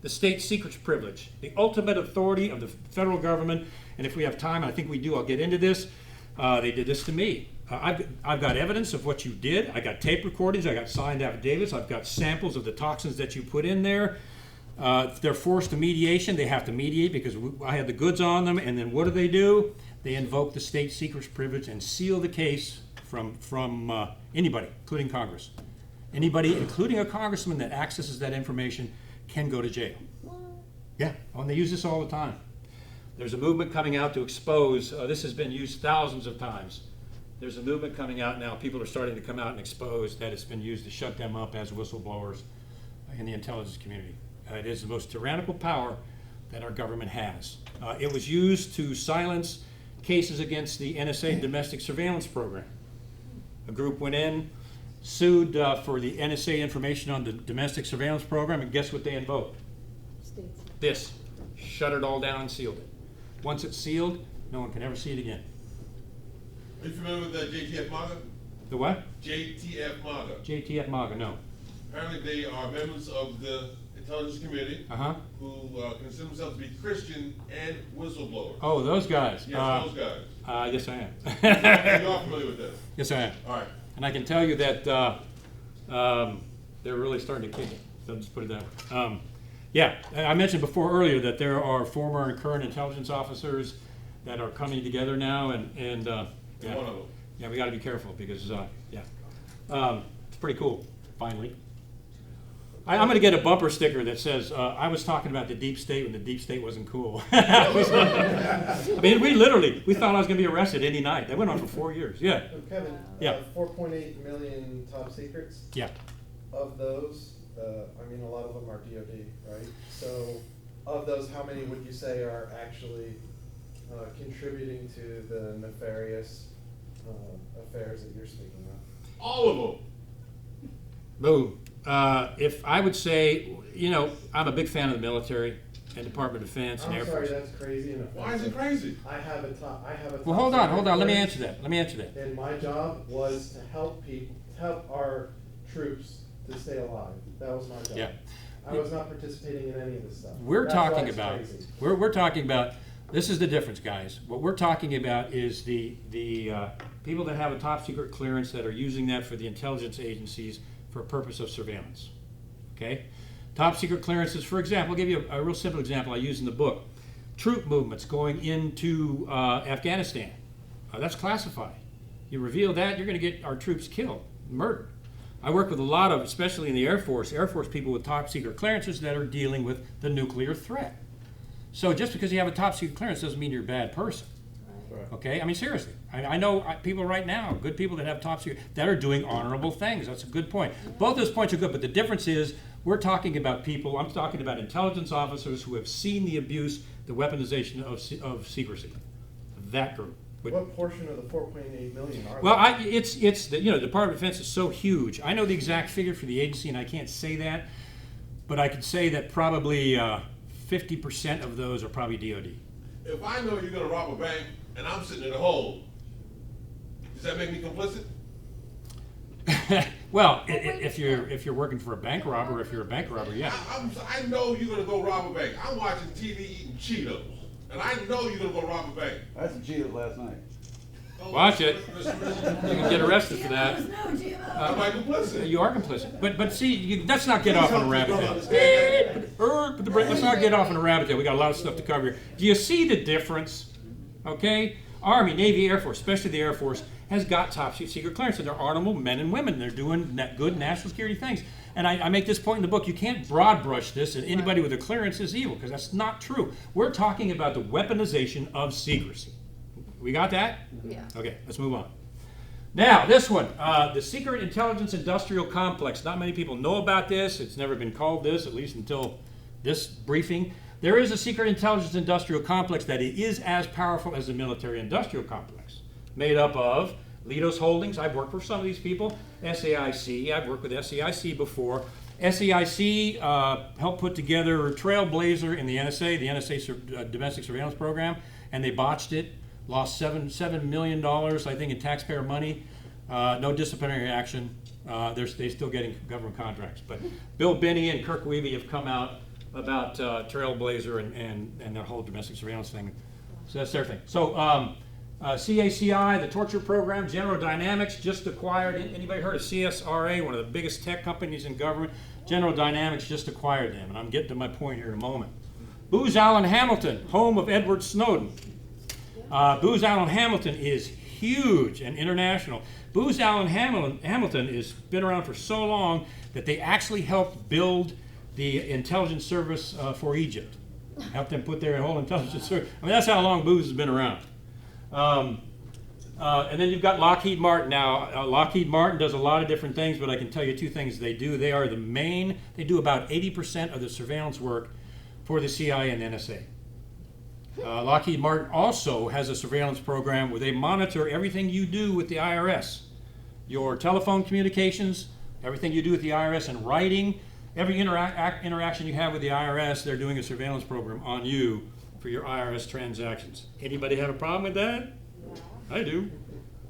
The state secrets privilege, the ultimate authority of the federal government. And if we have time, and I think we do, I'll get into this. They did this to me. I've got evidence of what you did. I got tape recordings. I got signed affidavits. I've got samples of the toxins that you put in there. If they're forced to mediation, they have to mediate because I had the goods on them. And then what do? They invoke the state secrets privilege and seal the case from anybody, including Congress. Anybody, including a congressman that accesses that information, can go to jail. Yeah, and they use this all the time. There's a movement coming out to expose, this has been used thousands of times. There's a movement coming out now, people are starting to come out and expose that it's been used to shut them up as whistleblowers in the intelligence community. It is the most tyrannical power that our government has. It was used to silence cases against the NSA domestic surveillance program. A group went in, sued for the NSA information on the domestic surveillance program, and guess what they invoked? This. Shut it all down and sealed it. Once it's sealed, no one can ever see it again. Are you familiar with the JTF MAGA? The what? JTF MAGA. JTF MAGA, no. Apparently they are members of the Intelligence Committee who consider themselves to be Christian and whistleblowers. Oh, those guys. Yes, those guys. Yes, I am. You are familiar with them? Yes, I am. All right. And I can tell you that they're really starting to kick it. So I'll just put it that way. Yeah, I mentioned before earlier that there are former and current intelligence officers that are coming together now, and yeah, One of them. Yeah, we got to be careful because it's pretty cool. Finally, I'm going to get a bumper sticker that says I was talking about the deep state when the deep state wasn't cool. I mean, we thought I was going to be arrested any night. That went on for 4 years. Yeah. So Kevin, Yeah. 4.8 million top secrets. Yeah. Of those, I mean, a lot of them are DoD, right? So, of those, how many would you say are actually contributing to the nefarious affairs that you're speaking of? All of them. Boom. If I would say, I'm a big fan of the military and Department of Defense and Air Force. I'm sorry, that's crazy and Why is it crazy? I have a top. Well, hold on. secret Let me clearance, answer that. And my job was to help our troops to stay alive. That was my job. Yeah. I was not participating in any of this stuff. We're That's why talking it's about. crazy. We're talking about. This is the difference, guys. What we're talking about is the people that have a top secret clearance that are using that for the intelligence agencies for a purpose of surveillance. Okay? Top secret clearances, for example, I'll give you a real simple example I use in the book. Troop movements going into Afghanistan. That's classified. You reveal that, you're going to get our troops killed, murdered. I work with a lot of, especially in the Air Force people with top secret clearances that are dealing with the nuclear threat. So just because you have a top secret clearance doesn't mean you're a bad person. right. Okay, I mean, seriously, I know people right now, good people that have top secret, that are doing honorable things. That's a good point. Both those points are good, but the difference is, we're talking about people, I'm talking about intelligence officers who have seen the abuse, the weaponization of secrecy. That group. What portion of the 4.8 million are Well, they? it's the, the Department of Defense is so huge. I know the exact figure for the agency, and I can't say that, but I could say that probably 50% of those are probably DoD. If I know you're gonna rob a bank and I'm sitting in the hole, does that make me complicit? Well, if you're working for a bank robber, if you're a bank robber, yeah. I know you're gonna go rob a bank. I'm watching TV eating Cheetos, and I know you're gonna go rob a bank. I had some Cheetos last night. Watch it. You can get arrested for that. Am I complicit? You are complicit. But see, let's not get off on a rabbit tail. Let's not get off on a rabbit tail. We got a lot of stuff to cover here. Do you see the difference? Okay? Army, Navy, Air Force, especially the Air Force, has got top secret clearance, and they're honorable men and women. They're doing good national security things. And I make this point in the book, you can't broad brush this, and anybody with a clearance is evil, because that's not true. We're talking about the weaponization of secrecy. We got that? Yeah. Okay, let's move on. Now, this one, the Secret Intelligence Industrial Complex. Not many people know about this. It's never been called this, at least until this briefing. There is a Secret Intelligence Industrial Complex that is as powerful as the military industrial complex, made up of Leidos Holdings. I've worked for some of these people. SAIC. I've worked with SAIC before. SAIC helped put together Trailblazer in the NSA domestic surveillance program, and they botched it. Lost $7 million, I think, in taxpayer money. No disciplinary action. They're still getting government contracts. But Bill Binney and Kirk Weavy have come out about Trailblazer and their whole domestic surveillance thing. So that's their thing. So CACI, the torture program, General Dynamics just acquired. Anybody heard of CSRA, one of the biggest tech companies in government? General Dynamics just acquired them, and I'm getting to my point here in a moment. Booz Allen Hamilton, home of Edward Snowden. Booz Allen Hamilton is huge and international. Booz Allen Hamilton has been around for so long that they actually helped build the intelligence service for Egypt. Helped them put their whole intelligence service. I mean, that's how long Booz has been around. And then you've got Lockheed Martin. Now, Lockheed Martin does a lot of different things, but I can tell you two things they do. They are they do about 80% of the surveillance work for the CIA and NSA. Lockheed Martin also has a surveillance program where they monitor everything you do with the IRS. Your telephone communications, everything you do with the IRS in writing, every interaction you have with the IRS, they're doing a surveillance program on you for your IRS transactions. Anybody have a problem with that? I do.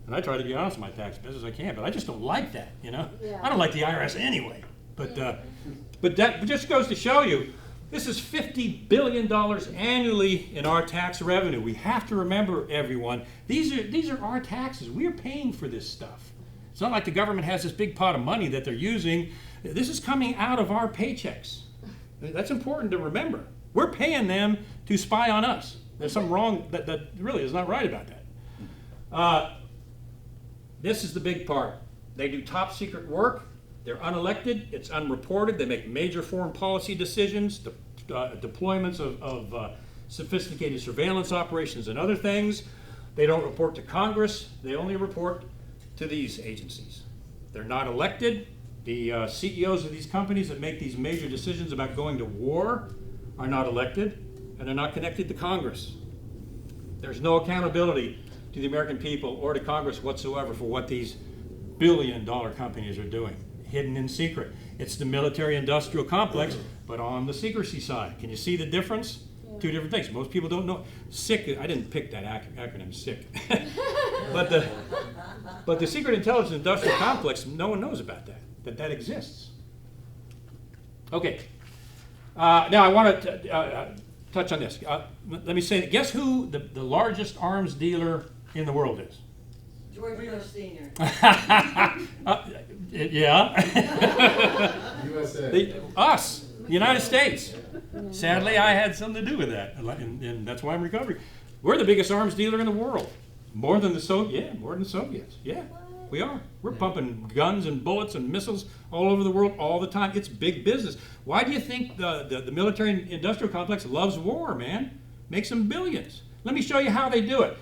And I try to be honest with my tax business as I can, but I just don't like that, you know? Yeah. I don't like the IRS anyway. But that just goes to show you, this is $50 billion annually in our tax revenue. We have to remember, everyone, these are our taxes. We are paying for this stuff. It's not like the government has this big pot of money that they're using. This is coming out of our paychecks. That's important to remember. We're paying them to spy on us. There's something wrong that really is not right about that. This is the big part. They do top secret work. They're unelected, it's unreported, they make major foreign policy decisions, deployments of sophisticated surveillance operations and other things. They don't report to Congress, they only report to these agencies. They're not elected. The CEOs of these companies that make these major decisions about going to war are not elected, and they're not connected to Congress. There's no accountability to the American people or to Congress whatsoever for what these billion-dollar companies are doing. Hidden in secret. It's the military-industrial complex, but on the secrecy side. Can you see the difference? Yeah. Two different things. Most people don't know. SIC, I didn't pick that acronym, SIC. but the Secret Intelligence Industrial Complex, no one knows about that exists. Okay. Now I want to touch on this. Let me say, guess who the largest arms dealer in the world is? George Bush Sr. Yeah. USA. Us, the United States. Sadly, I had something to do with that, and that's why I'm recovering. We're the biggest arms dealer in the world. More than the Soviets. Yeah, we are. We're pumping guns and bullets and missiles all over the world all the time. It's big business. Why do you think the military industrial complex loves war, man? Makes them billions. Let me show you how they do it.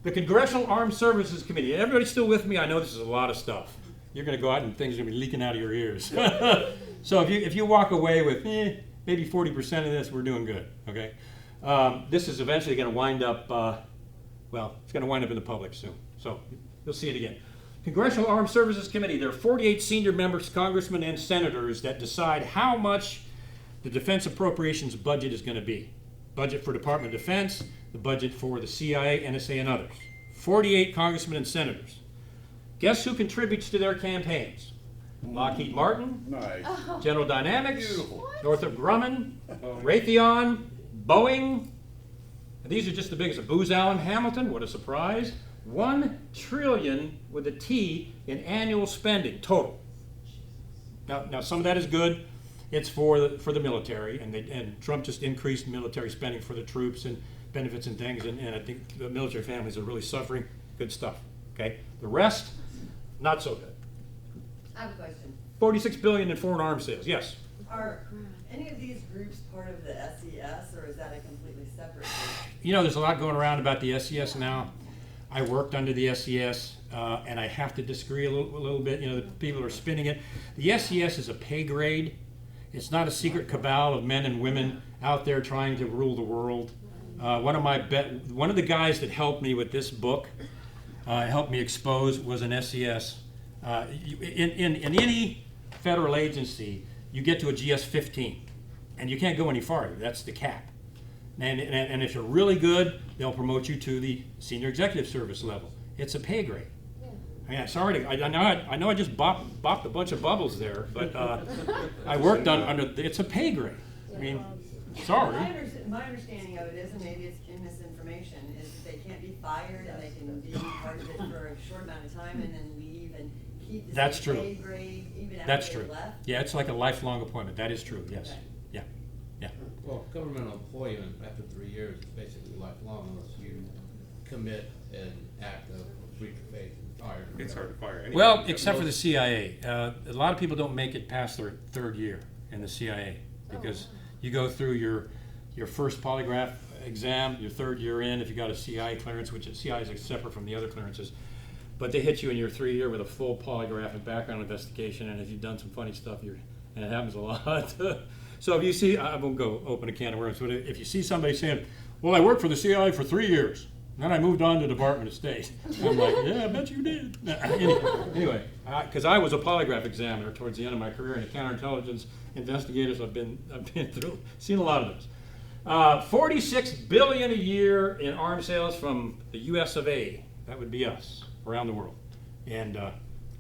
The Congressional Armed Services Committee. Everybody still with me? I know this is a lot of stuff. You're going to go out and things are going to be leaking out of your ears. So if you walk away with maybe 40% of this, we're doing good. Okay. This is eventually going to wind up. It's going to wind up in the public soon. So you'll see it again. Congressional Armed Services Committee. There are 48 senior members, congressmen, and senators that decide how much the defense appropriations budget is going to be. Budget for Department of Defense, the budget for the CIA, NSA, and others. 48 congressmen and senators. Guess who contributes to their campaigns? Lockheed Martin, Nice. General Dynamics, Beautiful. Northrop Grumman, Raytheon, Boeing. And these are just the biggest. Booz Allen Hamilton, what a surprise. 1 trillion with a T in annual spending total. Now some of that is good. It's for the military, and Trump just increased military spending for the troops and benefits and things, and I think the military families are really suffering. Good stuff. Okay, the rest, not so good. I have a question. 46 billion in foreign arms sales. Yes. Are any of these groups part of the SES, or is that a completely separate group? You know, there's a lot going around about the SES now. I worked under the SES, and I have to disagree a little bit. You know, the people are spinning it. The SES is a pay grade. It's not a secret cabal of men and women out there trying to rule the world. One of the guys that helped me with this book, helped me expose, was an SES. In any federal agency, you get to a GS-15, and you can't go any farther. That's the cap. And if you're really good, they'll promote you to the senior executive service level. It's a pay grade. Yeah, sorry, I know I just bopped a bunch of bubbles there, but I worked under. It's a pay grade. I mean, sorry. My understanding of it is, and maybe it's in misinformation, is that they can't be fired and they can be part of it for a short amount of time and then leave and keep the That's same true. pay grade even That's after true. they left. Yeah, it's like a lifelong appointment. That is true. Yes. Okay. Yeah. Well, governmental employment after 3 years is basically lifelong unless you commit an act of breach of faith and fire. It's hard to fire anybody. Well, except for the CIA. A lot of people don't make it past their third year in the CIA because you go through your first polygraph exam, your third year in, if you got a CIA clearance, which CIA is separate from the other clearances. But they hit you in your 3 year with a full polygraph and background investigation, and if you've done some funny stuff, and it happens a lot. So if you see, I won't go open a can of worms, but if you see somebody saying, well, I worked for the CIA for 3 years, and then I moved on to Department of State. I'm like, yeah, I bet you did. Anyway, because I was a polygraph examiner towards the end of my career, and counterintelligence investigators, I've been through, seen a lot of those. 46 billion a year in arms sales from the U.S. of A. That would be us around the world. And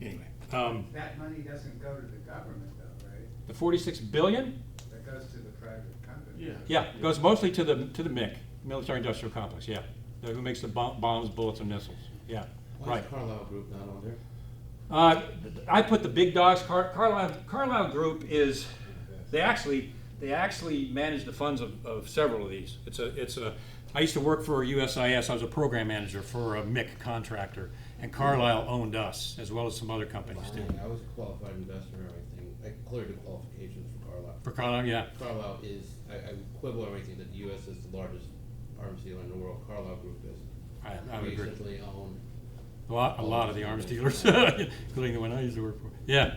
anyway, That money doesn't go to the government though, right? the 46 billion. That goes to the private company. Yeah, it goes mostly to the MIC, military industrial complex. Yeah, who makes the bombs, bullets, and missiles. Yeah, Why right. is Carlyle Group not on there? I put the big dogs. Carlyle Group is they actually manage the funds of several of these. I used to work for USIS. I was a program manager for a MIC contractor, and Carlyle owned us as well as some other companies too. I was a qualified investor and everything. I cleared the qualifications for Carlyle. For Carlyle, yeah. Carlyle is, I quibble everything that the U.S. is the largest arms dealer in the world. Carlyle Group is. I would We agree. essentially own. A lot of the arms dealers, including the one I used to work for. Yeah.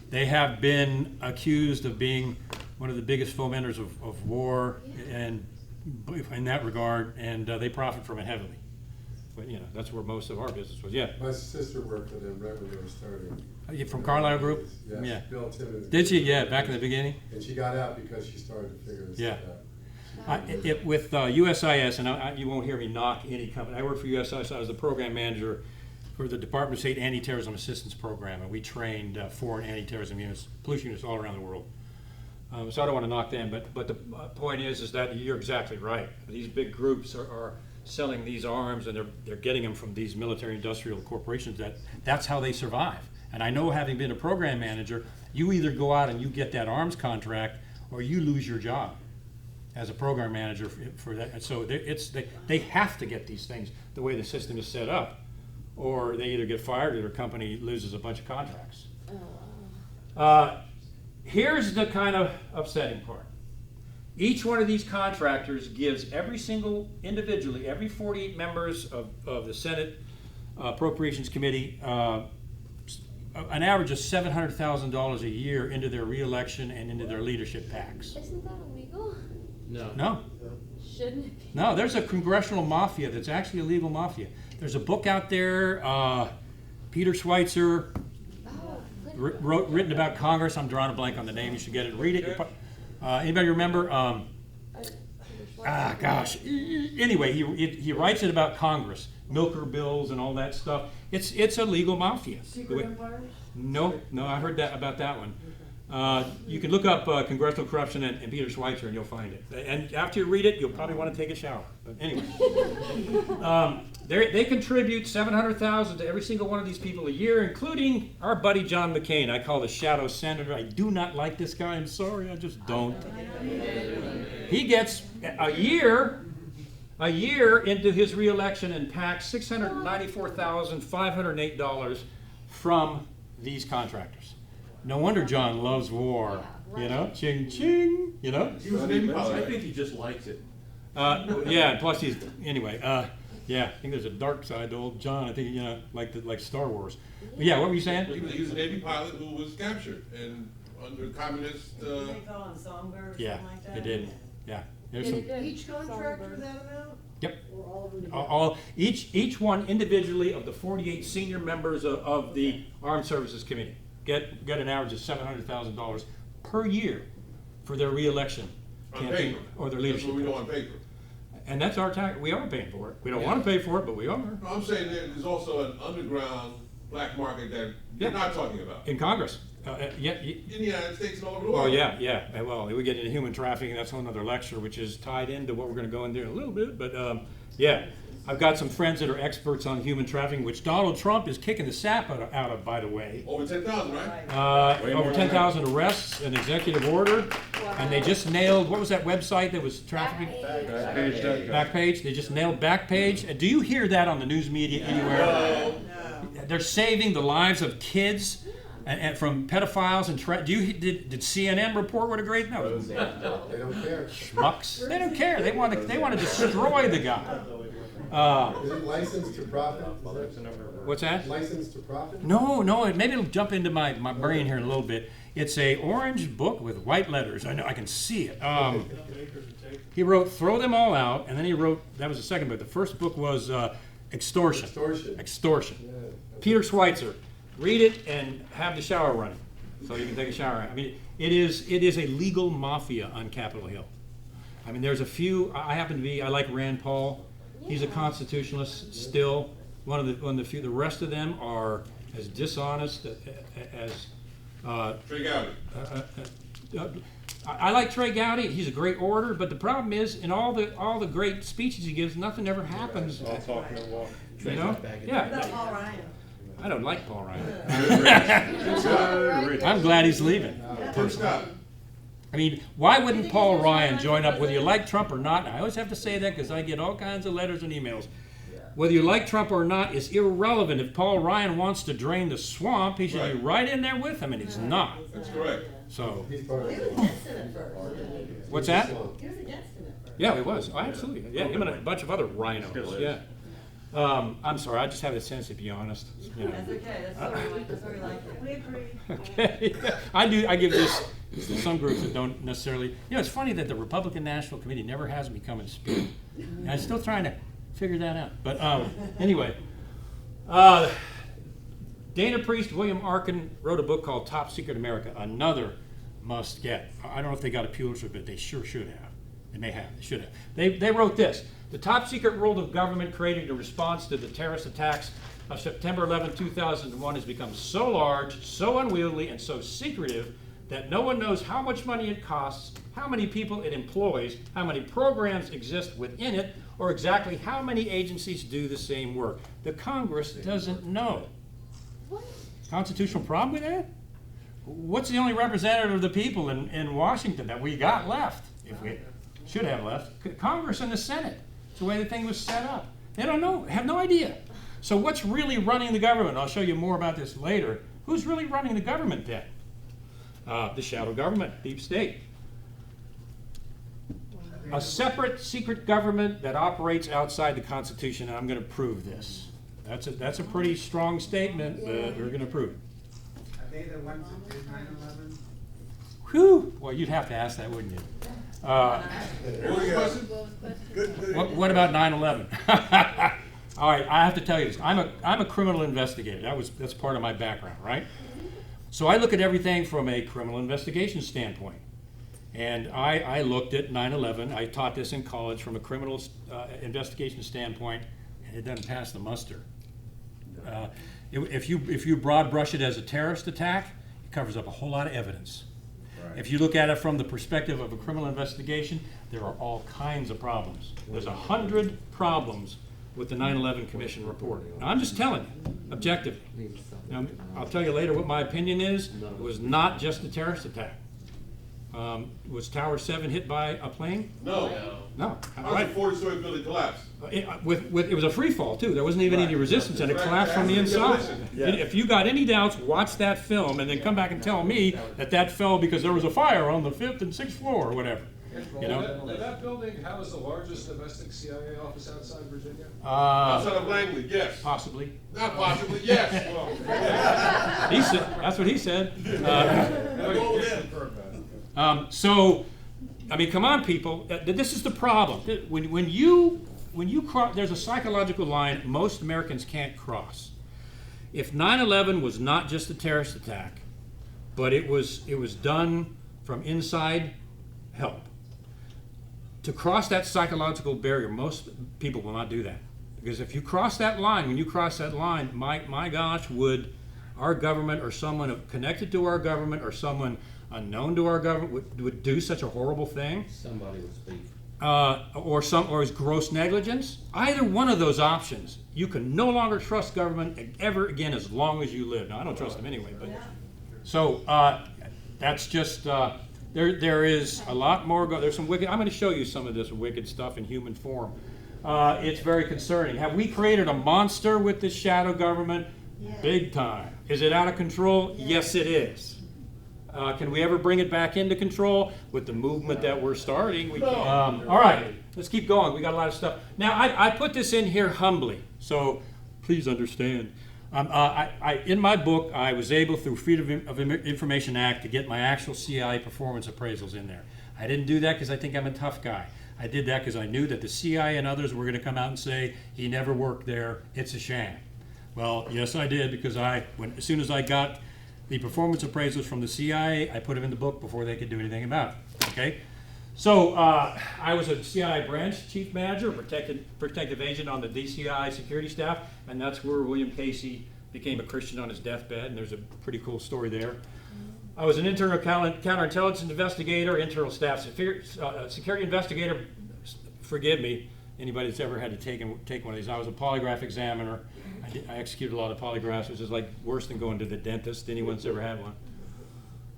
They have been accused of being one of the biggest fomenters of war, and in that regard, and they profit from it heavily. But that's where most of our business was. Yeah. My sister worked for them right when they were starting. You from Carlyle Group? Yes, Yeah. Bill Timmons. Did she? Yeah, back in the beginning. And she got out because she started to figure this Yeah. out. With USIS, and you won't hear me knock any company. I worked for USIS. I was the program manager for the Department of State Anti-Terrorism Assistance Program, and we trained foreign anti-terrorism units, police units all around the world. So I don't want to knock them, but the point is that you're exactly right. These big groups are selling these arms, and they're getting them from these military-industrial corporations. That's how they survive. And I know, having been a program manager, you either go out and you get that arms contract, or you lose your job as a program manager for that. So they have to get these things the way the system is set up, or they either get fired or their company loses a bunch of contracts. Here's the kind of upsetting part. Each one of these contractors gives every single, individually, every 48 members of the Senate Appropriations Committee an average of $700,000 a year into their reelection and into their leadership PACs. Isn't that illegal? No. No. Shouldn't it be? No, there's a congressional mafia that's actually a legal mafia. There's a book out there, Peter Schweitzer, written about Congress. I'm drawing a blank on the name. You should get it. Read it. Anybody remember? Gosh. Anyway, he writes it about Congress, milker bills and all that stuff. It's a legal mafia. Secret empires? No, I heard that about that one. You can look up congressional corruption and Peter Schweitzer and you'll find it. And after you read it, you'll probably want to take a shower. But anyway, they contribute $700,000 to every single one of these people a year, including our buddy John McCain. I call the shadow senator. I do not like this guy. I'm sorry, I just don't. He gets a year into his reelection and PAC $694,508 from these contractors. No wonder John loves war. You know, ching ching. You know. He was a Navy pilot. I think he just likes it. Yeah. Plus he's anyway. Yeah. I think there's a dark side to old John. I think like Star Wars. But yeah. What were you saying? He was a Navy pilot who was captured and under communist. Did they call him Songbird or Yeah, something like that? it did. Yeah. There's And some. each contractor that amount? Yep. Or all of them together? Each one individually of the 48 senior members of the Armed Services Committee get an average of $700,000 per year for their reelection On campaign paper. or their That's leadership. what we know on paper. And that's our tax. We are paying for it. We don't want to pay for it, but we are. No, I'm saying there's also an underground black market that you're not talking about. In Congress. In the United States and all over the world. Oh, yeah. Well, we get into human trafficking. That's another lecture, which is tied into what we're going to go into in a little bit. But yeah, I've got some friends that are experts on human trafficking, which Donald Trump is kicking the sap out of, by the way. Over 10,000, right? Over 10,000 arrests, an executive order, and they just nailed, what was that website that was trafficking? Backpage. They just nailed Backpage. Do you hear that on the news media anywhere? No. They're saving the lives of kids and from pedophiles and did CNN report what a great no? They don't care. Schmucks. They don't care. They want to destroy the guy. Is it licensed to profit? What's that? Licensed to profit? No. Maybe it'll jump into my brain here in a little bit. It's a orange book with white letters. I know. I can see it. He wrote "Throw Them All Out," and then he wrote. That was the second book. The first book was Extortion. Extortion. Yeah. Peter Schweitzer. Read it and have the shower running, so you can take a shower. I mean, it is a legal mafia on Capitol Hill. I mean, there's a few. I like Rand Paul. He's a constitutionalist still. One of the few. The rest of them are as dishonest as. Trey Gowdy. I like Trey Gowdy. He's a great orator, but the problem is, in all the great speeches he gives, nothing ever happens. All talk, no walk. You know? What about Yeah. Paul Ryan? I don't like Paul Ryan. I'm glad he's leaving. First up. I mean, why wouldn't Paul Ryan join up, whether you like Trump or not? I always have to say that because I get all kinds of letters and emails. Whether you like Trump or not is irrelevant. If Paul Ryan wants to drain the swamp, he should be right in there with him, and he's not. That's correct. So, He's part of He was it. against it at first. what's that? He was against it at first. Yeah, he was. Oh, absolutely. Yeah, him and a bunch of other rhinos. Yeah. I'm sorry. I just have a sense to be honest. You know. That's okay, that's what we like it. We agree. Okay. I give this to some groups that don't necessarily. You know, it's funny that the Republican National Committee never has me come and speak. And I'm still trying to figure that out. But anyway, Dana Priest, William Arkin wrote a book called Top Secret America, another must get. I don't know if they got a Pulitzer, but they sure should have. They may have. They should have. They wrote this. The top secret world of government created in response to the terrorist attacks of September 11, 2001 has become so large, so unwieldy, and so secretive that no one knows how much money it costs, how many people it employs, how many programs exist within it, or exactly how many agencies do the same work. The Congress doesn't know. Constitutional problem with that? What's the only representative of the people in Washington that we got left, if we should have left? Congress and the Senate. It's the way the thing was set up. They don't know, have no idea. So what's really running the government? I'll show you more about this later. Who's really running the government then? The shadow government, deep state. a separate secret government that operates outside the Constitution, and I'm going to prove this. That's a pretty strong statement, but we're going to prove it. Are they the ones that did 9/11? Whew! Well, you'd have to ask that, wouldn't you? What about 9/11? All right, I have to tell you this. I'm a criminal investigator. That's part of my background, right? So I look at everything from a criminal investigation standpoint. And I looked at 9/11. I taught this in college from a criminal investigation standpoint, and it doesn't pass the muster. If you broad brush it as a terrorist attack, it covers up a whole lot of evidence. If you look at it from the perspective of a criminal investigation, there are all kinds of problems. There's 100 problems with the 9/11 Commission report. Now, I'm just telling you, objectively. Now, I'll tell you later what my opinion is. It was not just a terrorist attack. Was Tower 7 hit by a plane? No. No. How did a 40-story building collapse? It was a free fall too. There wasn't even any resistance, and it collapsed from the inside. If you got any doubts, watch that film, and then come back and tell me that fell because there was a fire on the 5th and 6th floor or whatever. You know? Did that building house the largest domestic CIA office outside Virginia? Outside of Langley, yes. Possibly. Not possibly, yes. Well, He said. That's what he said. go with him. So, I mean, come on, people. This is the problem. When you cross, there's a psychological line most Americans can't cross. If 9/11 was not just a terrorist attack, but it was done from inside help, to cross that psychological barrier, most people will not do that. Because if you cross that line, when you cross that line, my gosh, would our government or someone connected to our government or someone unknown to our government would do such a horrible thing? Somebody would speak. Or is gross negligence? Either one of those options, you can no longer trust government ever again as long as you live. Now, I don't trust them anyway, but so that's just there is a lot more. There's some wicked. I'm going to show you some of this wicked stuff in human form. It's very concerning. Have we created a monster with this shadow government? Yeah. Big time. Is it out of control? Yes, it is. Can we ever bring it back into control with the movement that we're starting? We all right, let's keep going. We got a lot of stuff. Now, I put this in here humbly, so please understand. In my book, I was able, through Freedom of Information Act, to get my actual CIA performance appraisals in there. I didn't do that because I think I'm a tough guy. I did that because I knew that the CIA and others were going to come out and say, he never worked there, it's a sham. Well, yes, I did, because as soon as I got the performance appraisals from the CIA, I put them in the book before they could do anything about it, okay? So I was a CIA branch chief manager, protective agent on the DCI security staff, and that's where William Casey became a Christian on his deathbed, and there's a pretty cool story there. I was an internal counterintelligence investigator, internal staff security investigator. Forgive me, anybody that's ever had to take one of these. I was a polygraph examiner. I executed a lot of polygraphs, which is like worse than going to the dentist. Anyone's ever had one.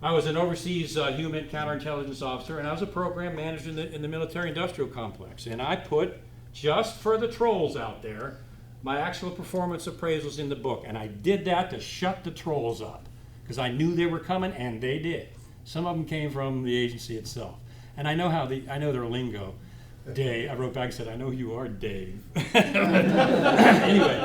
I was an overseas human counterintelligence officer, and I was a program manager in the military-industrial complex. And I put, just for the trolls out there, my actual performance appraisals in the book. And I did that to shut the trolls up, because I knew they were coming, and they did. Some of them came from the agency itself. And I know I know their lingo. Dave, I wrote back and said, I know who you are, Dave. Anyway,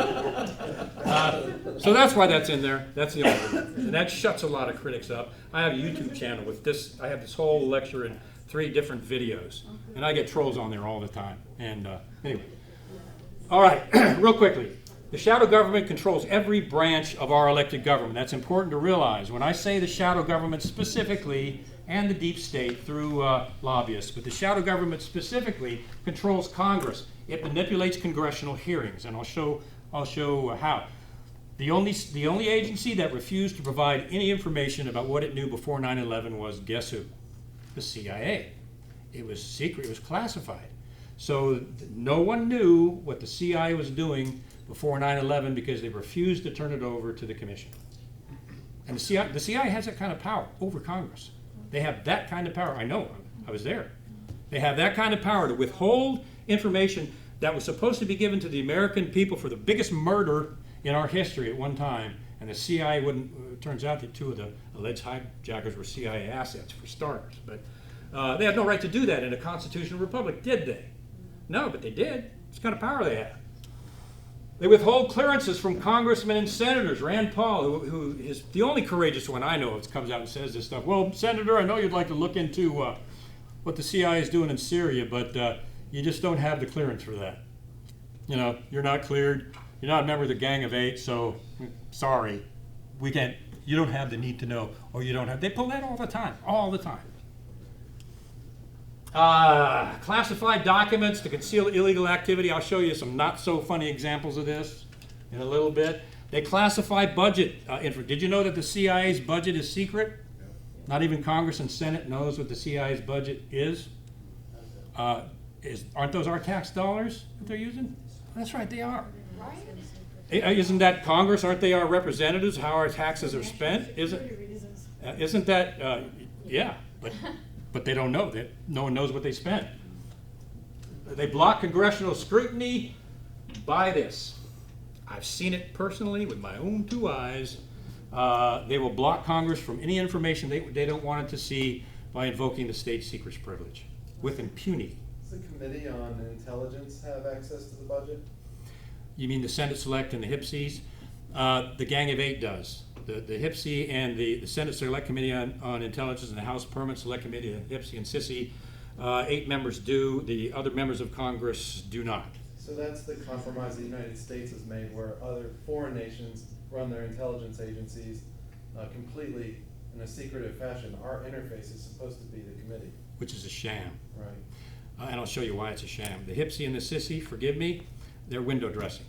so that's why that's in there. That's the only reason. And that shuts a lot of critics up. I have a YouTube channel with this. I have this whole lecture in 3 different videos. And I get trolls on there all the time. And anyway. All right, real quickly. The shadow government controls every branch of our elected government. That's important to realize. When I say the shadow government specifically, and the deep state through lobbyists, but the shadow government specifically controls Congress. It manipulates congressional hearings, and I'll show how. The only agency that refused to provide any information about what it knew before 9/11 was, guess who? The CIA. It was secret. It was classified. So no one knew what the CIA was doing before 9/11 because they refused to turn it over to the commission. And the CIA has that kind of power over Congress. They have that kind of power. I know, I was there. They have that kind of power to withhold information that was supposed to be given to the American people for the biggest murder in our history at one time. And the CIA wouldn't, it turns out that 2 of the alleged hijackers were CIA assets, for starters. But They had no right to do that in a constitutional republic, did they? No, but they did. It's the kind of power they have. They withhold clearances from congressmen and senators. Rand Paul, who is the only courageous one I know of, comes out and says this stuff. Well, Senator, I know you'd like to look into what the CIA is doing in Syria, but you just don't have the clearance for that. You know, you're not cleared. You're not a member of the Gang of Eight, so sorry, we can't. You don't have the need to know, or you don't have. They pull that all the time, all the time. Classified documents to conceal illegal activity. I'll show you some not so funny examples of this in a little bit. They classify budget info. Did you know that the CIA's budget is secret? Not even Congress and Senate knows what the CIA's budget is. Aren't those our tax dollars that they're using? That's right, they are. Isn't that Congress? Aren't they our representatives? How our taxes are spent? Isn't that? Yeah, but they don't know that. No one knows what they spent. They block congressional scrutiny by this. I've seen it personally with my own 2 eyes. They will block Congress from any information they don't want it to see by invoking the state secrets privilege with impunity. Does the Committee on Intelligence have access to the budget? You mean the Senate Select and the HIPSEs? The Gang of Eight does. The HIPSE and the Senate Select Committee on Intelligence and the House Permanent Select Committee, the HIPSE and SISI, 8 members do. The other members of Congress do not. So that's the compromise the United States has made, where other foreign nations run their intelligence agencies completely in a secretive fashion. Our interface is supposed to be the committee. Which is a sham. Right. And I'll show you why it's a sham. The HIPSE and the SISI, forgive me, they're window dressing.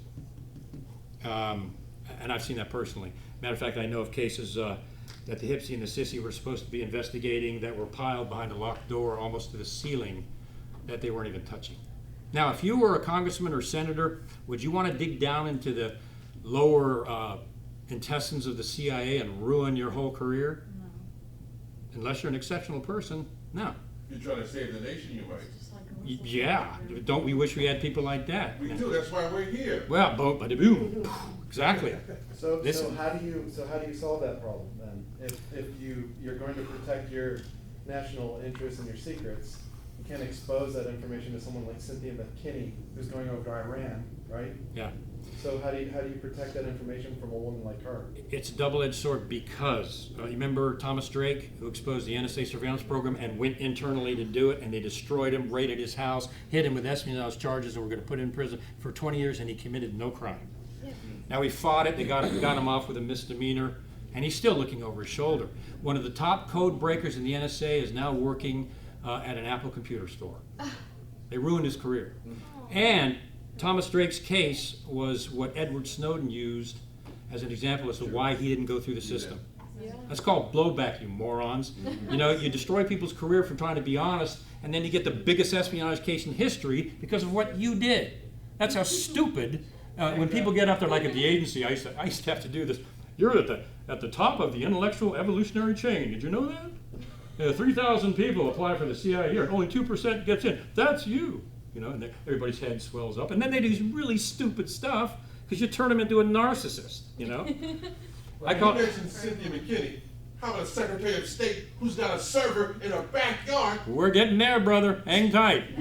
And I've seen that personally. Matter of fact, I know of cases that the HIPSE and the SISI were supposed to be investigating that were piled behind a locked door almost to the ceiling that they weren't even touching. Now, if you were a congressman or senator, would you want to dig down into the lower intestines of the CIA and ruin your whole career? No. Unless you're an exceptional person, no. You're trying to save the nation, you might. Just like a whistleblower. Yeah, don't we wish we had people like that? We do, that's why we're here. Well, boom, exactly. So how do you solve that problem then? If you're going to protect your national interests and your secrets, you can't expose that information to someone like Cynthia McKinney, who's going over to Iran, right? Yeah. So how do you protect that information from a woman like her? It's a double-edged sword because you remember Thomas Drake, who exposed the NSA surveillance program and went internally to do it, and they destroyed him, raided his house, hit him with espionage charges, and were going to put him in prison for 20 years, and he committed no crime. Yeah. Now he fought it. They got him off with a misdemeanor, and he's still looking over his shoulder. One of the top code breakers in the NSA is now working at an Apple computer store. They ruined his career. And Thomas Drake's case was what Edward Snowden used as an example as to why he didn't go through the system. Yeah. That's called blowback, you morons. You know, you destroy people's career from trying to be honest, and then you get the biggest espionage case in history because of what you did. That's how stupid. When people get up there, like at the agency, I used to have to do this. You're at the top of the intellectual evolutionary chain. Did you know that? 3,000 people apply for the CIA here, and only 2% gets in. That's you. You know, and everybody's head swells up. And then they do really stupid stuff because you turn them into a narcissist, you know? Well, you mentioned Cynthia McKinney. How about a Secretary of State who's got a server in her backyard? We're getting there, brother. Hang tight.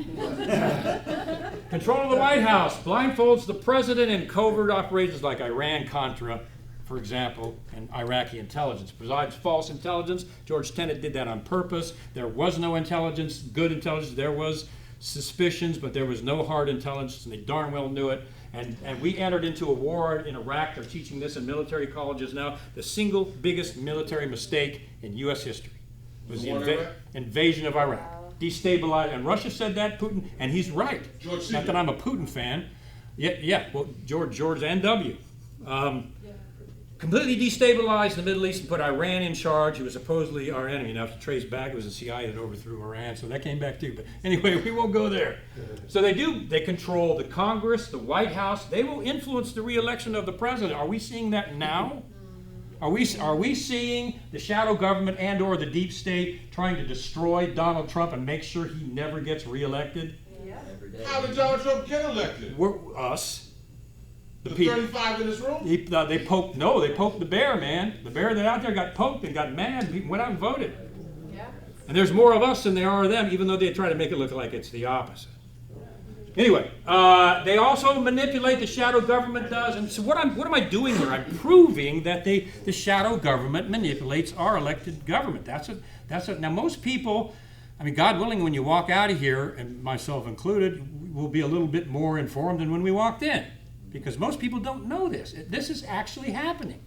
Control of the White House blindfolds the president in covert operations like Iran-Contra, for example, and Iraqi intelligence. Provides false intelligence. George Tenet did that on purpose. There was no intelligence, good intelligence. There was suspicions, but there was no hard intelligence, and they darn well knew it. And we entered into a war in Iraq. They're teaching this in military colleges now. The single biggest military mistake in U.S. history was the invasion of Iraq. Destabilized, and Russia said that, Putin, and he's right. Not that I'm a Putin fan. Yeah, well, George and W. Completely destabilized the Middle East and put Iran in charge, who was supposedly our enemy. Now, if you trace back, it was the CIA that overthrew Iran, so that came back too. But anyway, we won't go there. So they control the Congress, the White House. They will influence the re-election of the president. Are we seeing that now? Are we seeing the shadow government and or the deep state trying to destroy Donald Trump and make sure he never gets re-elected? Yeah. How did Donald Trump get elected? Us. The 35 in this room? They poked the bear, man. The bear that out there got poked and got mad and went out and voted. Yeah. And there's more of us than there are of them, even though they try to make it look like it's the opposite. Anyway, they also manipulate, the shadow government does. And so what am I doing here? I'm proving that the shadow government manipulates our elected government. That's it. Now, most people, I mean, God willing, when you walk out of here, and myself included, will be a little bit more informed than when we walked in. Because most people don't know this. This is actually happening.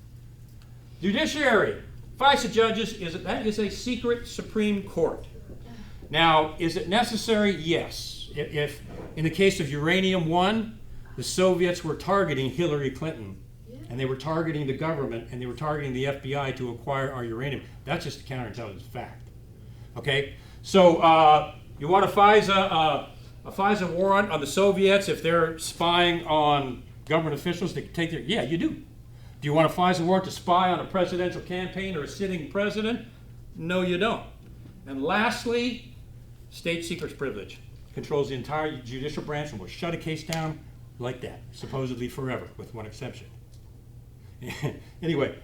Judiciary. FISA judges, that is a secret Supreme Court. Now, is it necessary? Yes. If in the case of Uranium One, the Soviets were targeting Hillary Clinton, and they were targeting the government, and they were targeting the FBI to acquire our uranium. That's just a counterintelligence fact. Okay? So you want a FISA warrant on the Soviets if they're spying on government officials to take their... Yeah, you do. Do you want a FISA warrant to spy on a presidential campaign or a sitting president? No, you don't. And lastly, state secrets privilege. Controls the entire judicial branch and will shut a case down like that, supposedly forever, with one exception. Anyway,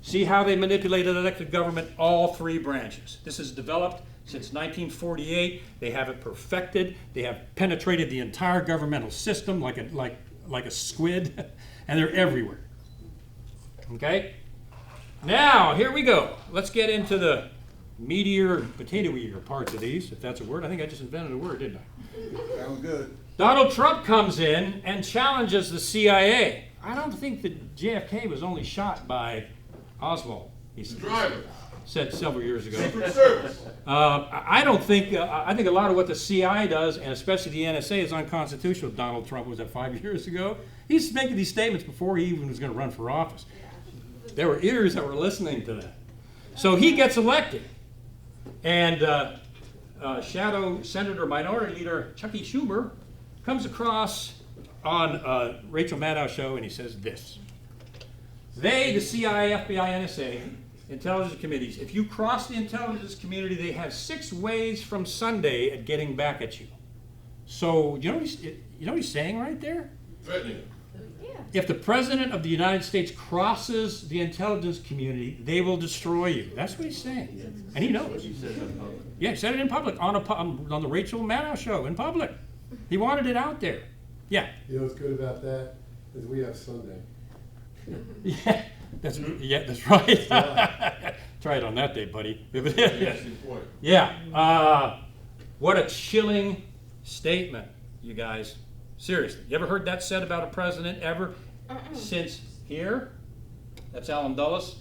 see how they manipulated elected government? All three branches. This is developed since 1948. They have it perfected. They have penetrated the entire governmental system like a squid, and they're everywhere. Okay? Now, here we go. Let's get into the meatier, potato-eater parts of these, if that's a word. I think I just invented a word, didn't I? Sounds good. Donald Trump comes in and challenges the CIA. I don't think that JFK was only shot by Oswald. He said several years ago. Secret Service. I don't think, I think a lot of what the CIA does, and especially the NSA, is unconstitutional. Donald Trump was that 5 years ago. He's making these statements before he even was going to run for office. There were ears that were listening to that. So he gets elected. And Shadow Senator Minority Leader Chucky Schumer comes across on Rachel Maddow's show, and he says this. They, the CIA, FBI, NSA, intelligence committees, if you cross the intelligence community, they have 6 ways from Sunday at getting back at you. So, you know what he's saying right there? Threatening. If the President of the United States crosses the intelligence community, they will destroy you. That's what he's saying. And he knows. Yeah, he said it in public, on the Rachel Maddow show, in public. He wanted it out there. Yeah. You know what's good about that? Is we have Sunday. Yeah, that's right. Try it on that day, buddy. Yeah. What a chilling statement, you guys. Seriously, you ever heard that said about a president ever since here? That's Alan Dulles.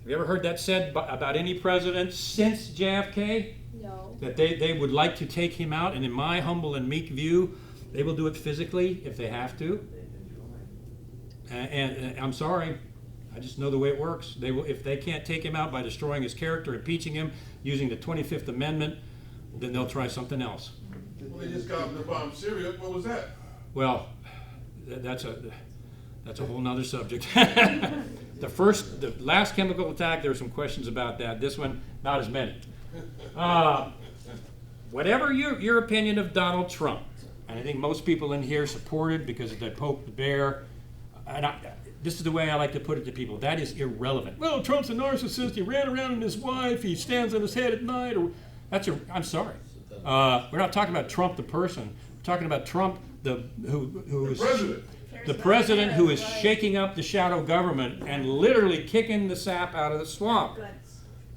Have you ever heard that said about any president since JFK? No. That they would like to take him out, and in my humble and meek view, they will do it physically if they have to. And I'm sorry, I just know the way it works. They will, if they can't take him out by destroying his character, impeaching him, using the 25th Amendment, then they'll try something else. Well, they just got up to bomb Syria. What was that? Well, that's a whole nother subject. The last chemical attack, there were some questions about that. This one, not as many. Whatever your opinion of Donald Trump, and I think most people in here supported because they poked the bear. And this is the way I like to put it to people. That is irrelevant. Well, Trump's a narcissist. He ran around with his wife. He stands on his head at night. I'm sorry. We're not talking about Trump the person. We're talking about Trump who is the president who is shaking up the shadow government and literally kicking the sap out of the swamp.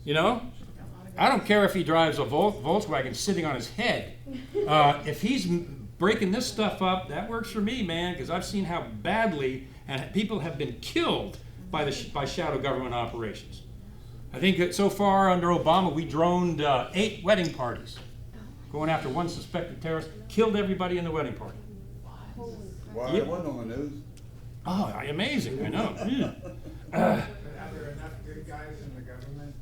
You know? I don't care if he drives a Volkswagen sitting on his head. If he's breaking this stuff up, that works for me, man, because I've seen how badly and people have been killed by shadow government operations. I think that so far under Obama, we droned 8 wedding parties, going after one suspected terrorist, killed everybody in the wedding party. Why? It wasn't on the news. Oh, amazing! I know. Are there enough good guys in the government?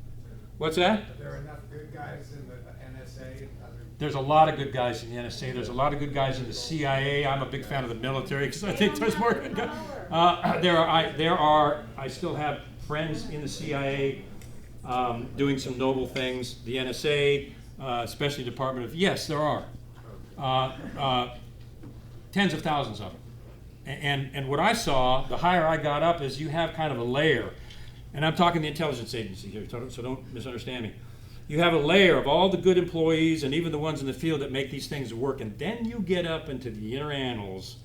What's that? Are there enough good guys in the NSA? There's a lot of good guys in the NSA. There's a lot of good guys in the CIA. I'm a big fan of the military because I think there's more good guys. I still have friends in the CIA doing some noble things. The NSA, especially Department of... Yes, there are. Tens of thousands of them. And what I saw, the higher I got up, is you have kind of a layer. And I'm talking the intelligence agency here, so don't misunderstand me. you have a layer of all the good employees and even the ones in the field that make these things work, and then you get up into the inner annals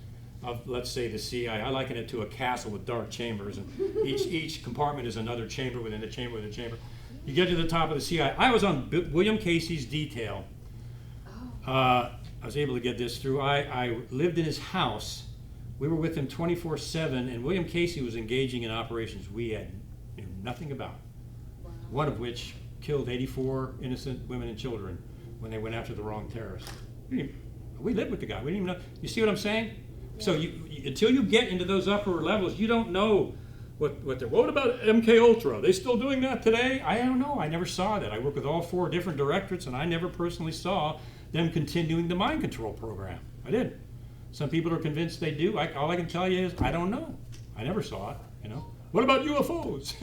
of, let's say, the CIA. I liken it to a castle with dark chambers, and each compartment is another chamber within a chamber within a chamber. You get to the top of the CIA. I was on William Casey's detail. I was able to get this through. I lived in his house. We were with him 24/7, and William Casey was engaging in operations we knew nothing about. Wow. One of which killed 84 innocent women and children when they went after the wrong terrorists. We lived with the guy. We didn't even know. You see what I'm saying? Yeah. So until you get into those upper levels, you don't know what they're. What about MK Ultra? Are they still doing that today? I don't know. I never saw that. I work with all 4 different directorates, and I never personally saw them continuing the mind control program. I did. Some people are convinced they do. All I can tell you is I don't know. I never saw it. What about UFOs?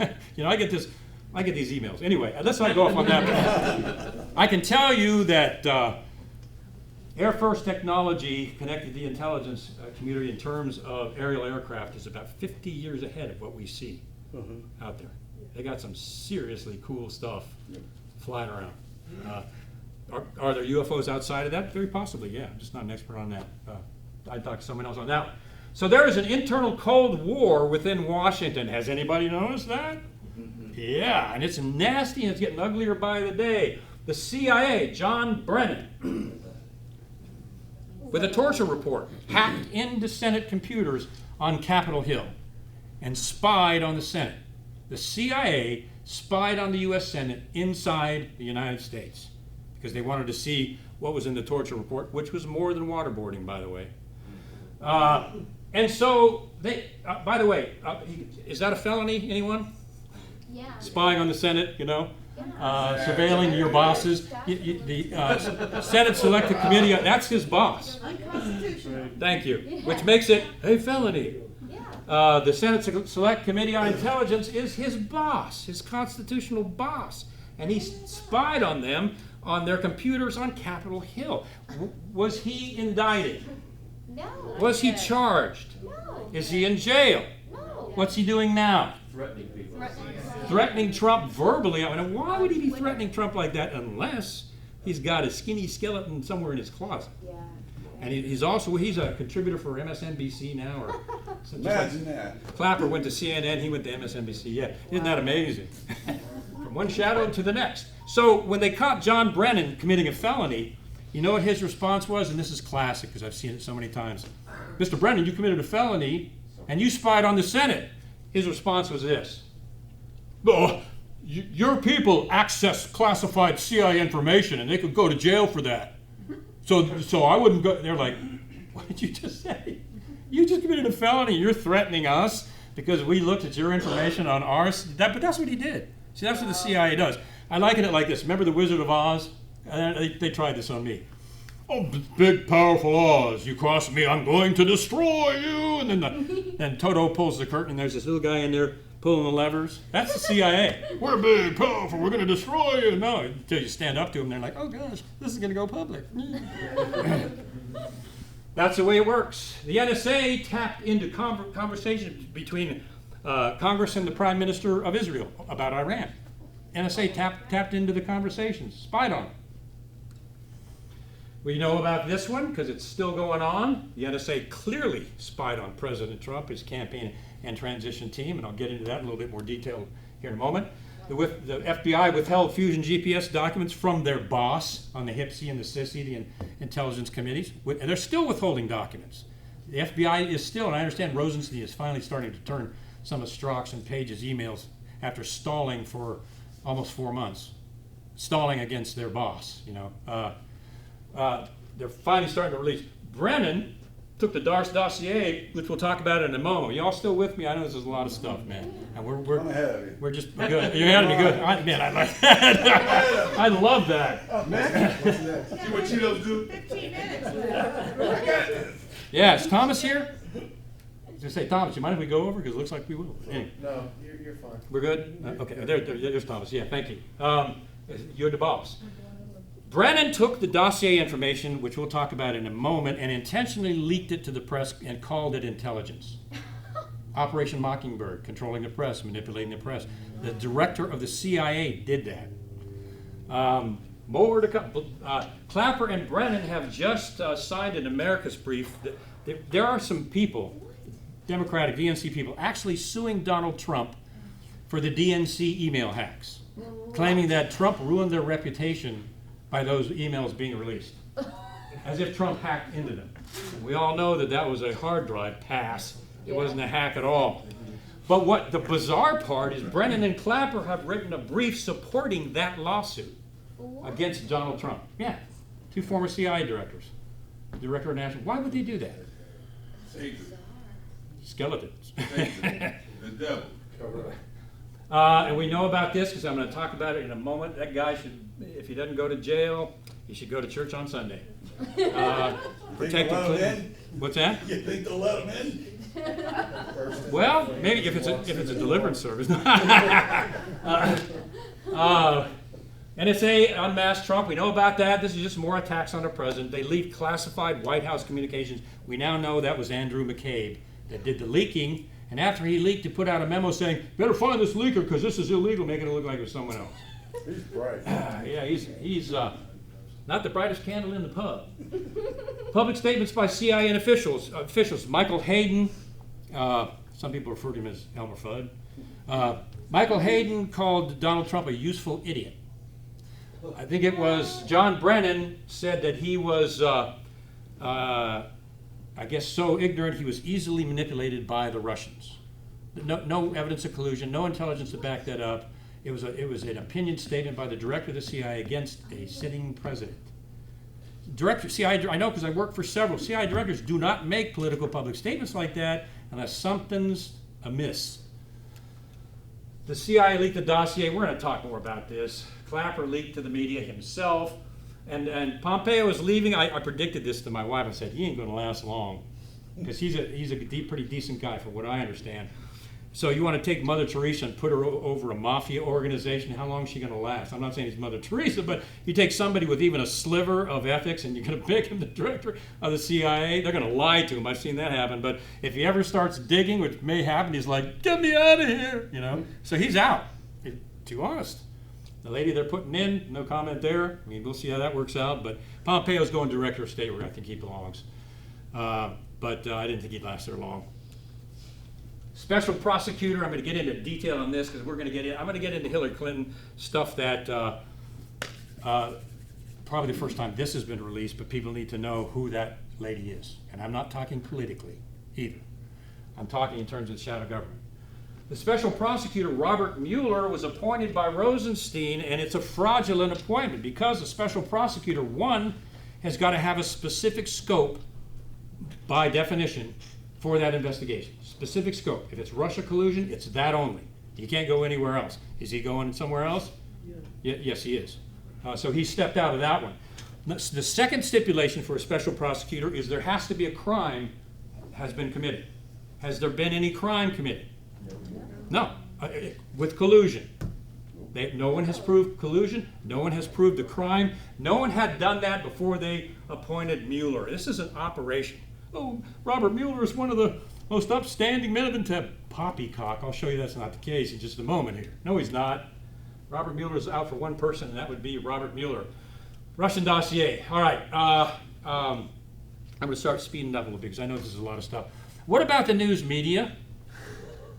I get these emails. Anyway, let's not go off on that. I can tell you that Air Force technology connected to the intelligence community in terms of aerial aircraft is about 50 years ahead of what we see out there. They got some seriously cool stuff flying around. Are there UFOs outside of that? Very possibly, yeah. I'm just not an expert on that. I'd talk to someone else on that one. So there is an internal Cold War within Washington. Has anybody noticed that? Yeah, and it's nasty and it's getting uglier by the day. The CIA, John Brennan, with a torture report, hacked into Senate computers on Capitol Hill and spied on the Senate. The CIA spied on the U.S. Senate inside the United States because they wanted to see what was in the torture report, which was more than waterboarding, by the way. And so, by the way, is that a felony, anyone? Yeah. Spying on the Senate, surveilling your bosses. The Senate Selected Committee, that's his boss. Unconstitutional. Thank you. Which makes it a felony. Yeah. The Senate Select Committee on Intelligence is his boss, his constitutional boss. And he spied on them on their computers on Capitol Hill. Was he indicted? No. Was he charged? No. Is he in jail? No. What's he doing now? Threatening people. Threatening Trump verbally. I mean, why would he be threatening Trump like that unless he's got a skinny skeleton somewhere in his closet? Yeah. And he's a contributor for MSNBC now. Or Imagine that. Clapper went to CNN, he went to MSNBC. Yeah, isn't that amazing? From one shadow to the next. So when they caught John Brennan committing a felony, you know what his response was? And this is classic because I've seen it so many times. Mr. Brennan, you committed a felony and you spied on the Senate. His response was this. Oh, your people access classified CIA information and they could go to jail for that. So I wouldn't go. They're like, what did you just say? You just committed a felony. You're threatening us because we looked at your information on ours. But that's what he did. See, that's what the CIA does. I liken it like this. Remember the Wizard of Oz? They tried this on me. Oh, big, powerful Oz, you cross me, I'm going to destroy you. And then Toto pulls the curtain, and there's this little guy in there pulling the levers. That's the CIA. We're big, powerful, we're going to destroy you. No, until you stand up to them, they're like, oh gosh, this is going to go public. That's the way it works. The NSA tapped into conversations between Congress and the Prime Minister of Israel about Iran. NSA tapped into the conversations, spied on them. We know about this one because it's still going on. The NSA clearly spied on President Trump, his campaign and transition team, and I'll get into that in a little bit more detail here in a moment. The FBI withheld Fusion GPS documents from their boss on the HIPSI and the SISI, the intelligence committees, and they're still withholding documents. The FBI is still, and I understand Rosenstein is finally starting to turn some of Strzok's and Page's emails after stalling for almost 4 months, stalling against their boss, they're finally starting to release. Brennan took the Dossier, which we'll talk about in a moment. Are y'all still with me? I know this is a lot of stuff, man. And I'm ahead of you. We're just good. You're ahead of me, good. I like that. I love that. Oh, man. What's next? See what Cheetos do? 15 minutes. I got this. Yeah, is Thomas here? I was going to say, Thomas, you mind if we go over? Because it looks like we will. Anyway. No, you're fine. We're good? Okay, there's Thomas. Yeah, thank you. You're the boss. Brennan took the dossier information, which we'll talk about in a moment, and intentionally leaked it to the press and called it intelligence. Operation Mockingbird, controlling the press, manipulating the press. The director of the CIA did that. More to come. Clapper and Brennan have just signed an America's brief. There are some people, Democratic DNC people, actually suing Donald Trump for the DNC email hacks, claiming that Trump ruined their reputation by those emails being released, as if Trump hacked into them. We all know that that was a hard drive pass. It wasn't a hack at all. But what the bizarre part is, Brennan and Clapper have written a brief supporting that lawsuit against Donald Trump. Yeah, two former CIA directors, director of national. Why would they do that? Satan. Skeletons. Satan. The devil. And we know about this because I'm going to talk about it in a moment. That guy should, if he doesn't go to jail, he should go to church on Sunday. Protect the Clinton. What's that? You think they'll let him in? Well, maybe if it's a deliverance service. NSA unmasked Trump. We know about that. This is just more attacks on the president. They leaked classified White House communications. We now know that was Andrew McCabe that did the leaking. And after he leaked, he put out a memo saying, "Better find this leaker because this is illegal," making it look like it was someone else. He's bright. Yeah, he's not the brightest candle in the pub. Public statements by CIA officials. Michael Hayden. Some people refer to him as Elmer Fudd. Michael Hayden called Donald Trump a useful idiot. I think it was John Brennan said that he was, I guess, so ignorant he was easily manipulated by the Russians. No evidence of collusion, no intelligence to back that up. It was an opinion statement by the director of the CIA against a sitting president. CIA, I know because I work for several. CIA directors do not make political public statements like that unless something's amiss. The CIA leaked the dossier. We're going to talk more about this. Clapper leaked to the media himself. And Pompeo is leaving. I predicted this to my wife. I said, he ain't going to last long because he's a pretty decent guy from what I understand. So you want to take Mother Teresa and put her over a mafia organization, how long is she going to last? I'm not saying he's Mother Teresa, but you take somebody with even a sliver of ethics and you're going to pick him the director of the CIA, they're going to lie to him. I've seen that happen. But if he ever starts digging, which may happen, he's like, "Get me out of here," you know? So he's out. Too honest. The lady they're putting in, no comment there. I mean, we'll see how that works out. But Pompeo's going director of state where I think he belongs. But I didn't think he'd last there long. Special prosecutor, I'm going to get into detail on this because I'm going to get into Hillary Clinton stuff that probably the first time this has been released, but people need to know who that lady is. And I'm not talking politically either. I'm talking in terms of shadow government. The special prosecutor, Robert Mueller, was appointed by Rosenstein, and it's a fraudulent appointment because the special prosecutor, one, has got to have a specific scope by definition for that investigation. Specific scope. If it's Russia collusion, it's that only. You can't go anywhere else. Is he going somewhere else? Yeah. Yes, he is. So he stepped out of that one. The second stipulation for a special prosecutor is there has to be a crime has been committed. Has there been any crime committed? No. With collusion. No one has proved collusion. No one has proved a crime. No one had done that before they appointed Mueller. This is an operation. Oh, Robert Mueller is one of the most upstanding men of intent. Poppycock. I'll show you that's not the case in just a moment here. No, he's not. Robert Mueller is out for one person, and that would be Robert Mueller. Russian Dossier. All right. I'm going to start speeding up a little bit because I know this is a lot of stuff. What about the news media?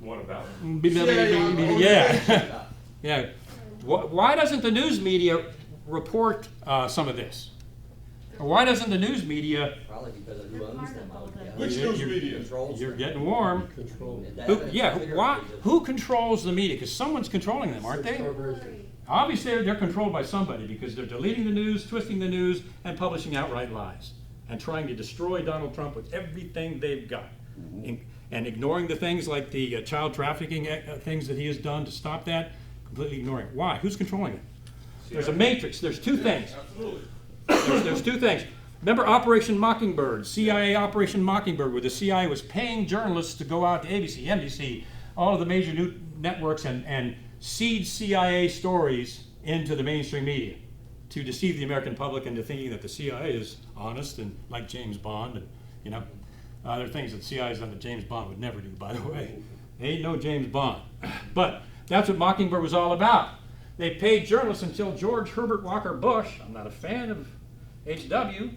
What about it? Yeah. Yeah. Why doesn't the news media report some of this? Or why doesn't the news media? Probably because of who owns them. Which news media? You're getting warm. Who controls the media? Because someone's controlling them, aren't they? Obviously, they're controlled by somebody because they're deleting the news, twisting the news, and publishing outright lies, and trying to destroy Donald Trump with everything they've got, and ignoring the things like the child trafficking things that he has done to stop that, completely ignoring it. Why? Who's controlling it? There's a matrix. There's two things. Absolutely. There's two things. Remember Operation Mockingbird, CIA Operation Mockingbird, where the CIA was paying journalists to go out to ABC, NBC, all of the major new networks and seed CIA stories into the mainstream media to deceive the American public into thinking that the CIA is honest and like James Bond. And, you know, there are things that the CIA has done that James Bond would never do, by the way. Ain't no James Bond. But that's what Mockingbird was all about. They paid journalists until George Herbert Walker Bush. I'm not a fan of H.W.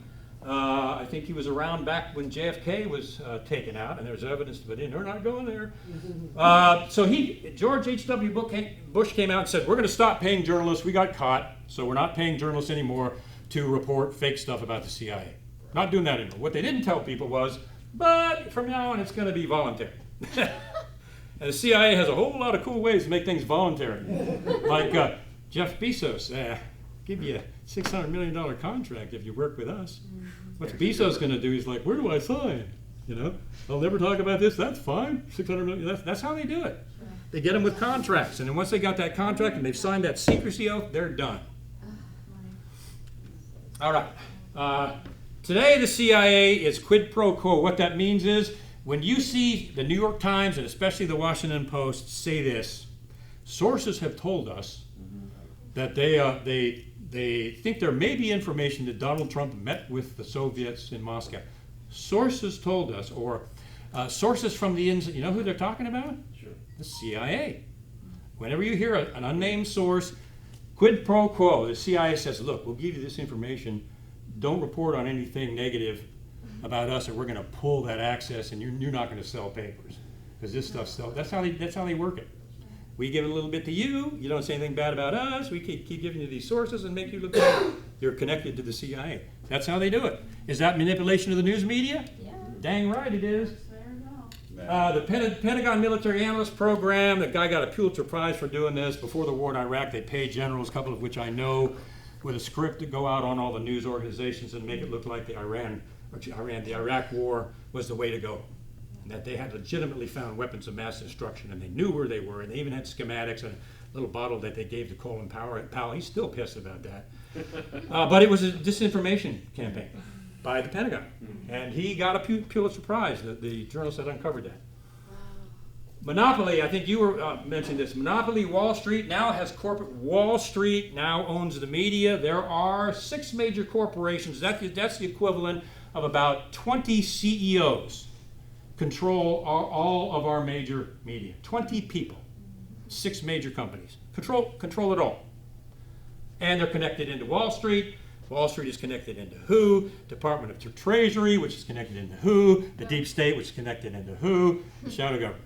I think he was around back when JFK was taken out, and there's evidence, but they're not going there. So George H.W. Bush came out and said, we're going to stop paying journalists. We got caught, so we're not paying journalists anymore to report fake stuff about the CIA. Not doing that anymore. What they didn't tell people was, but from now on it's going to be voluntary. And the CIA has a whole lot of cool ways to make things voluntary. Like Jeff Bezos, give you a $600 million contract if you work with us. What's Bezos going to do? He's like, where do I sign? You know, I'll never talk about this. That's fine. $600 million. That's how they do it. They get them with contracts, and then once they got that contract and they've signed that secrecy oath, they're done. All right. Today the CIA is quid pro quo. What that means is, when you see the New York Times and especially the Washington Post say this, sources have told us that they think there may be information that Donald Trump met with the Soviets in Moscow. Sources told us, or sources from the inside. You know who they're talking about? Sure. The CIA. Whenever you hear an unnamed source, quid pro quo, the CIA says, look, we'll give you this information. Don't report on anything negative about us, or we're going to pull that access, and you're not going to sell papers because this stuff sells. That's how they work it. We give a little bit to you. You don't say anything bad about us. We keep giving you these sources and make you look like you're connected to the CIA. That's how they do it. Is that manipulation of the news media? Yeah. Dang right it is. There you go. The Pentagon Military Analyst Program, the guy got a Pulitzer Prize for doing this. Before the war in Iraq, they paid generals, a couple of which I know, with a script to go out on all the news organizations and make it look like the Iraq war was the way to go. And that they had legitimately found weapons of mass destruction, and they knew where they were, and they even had schematics and a little bottle that they gave to Colin Powell. He's still pissed about that. But it was a disinformation campaign by the Pentagon. And he got a Pulitzer Prize, the journalist that uncovered that. Monopoly, I think you were mentioning this. Monopoly Wall Street now has corporate. Wall Street now owns the media. There are 6 major corporations. That's the equivalent of about 20 CEOs control all of our major media. 20 people, 6 major companies. Control it all. And they're connected into Wall Street. Wall Street is connected into WHO, Department of Treasury, which is connected into WHO, the Deep State, which is connected into WHO, the shadow government.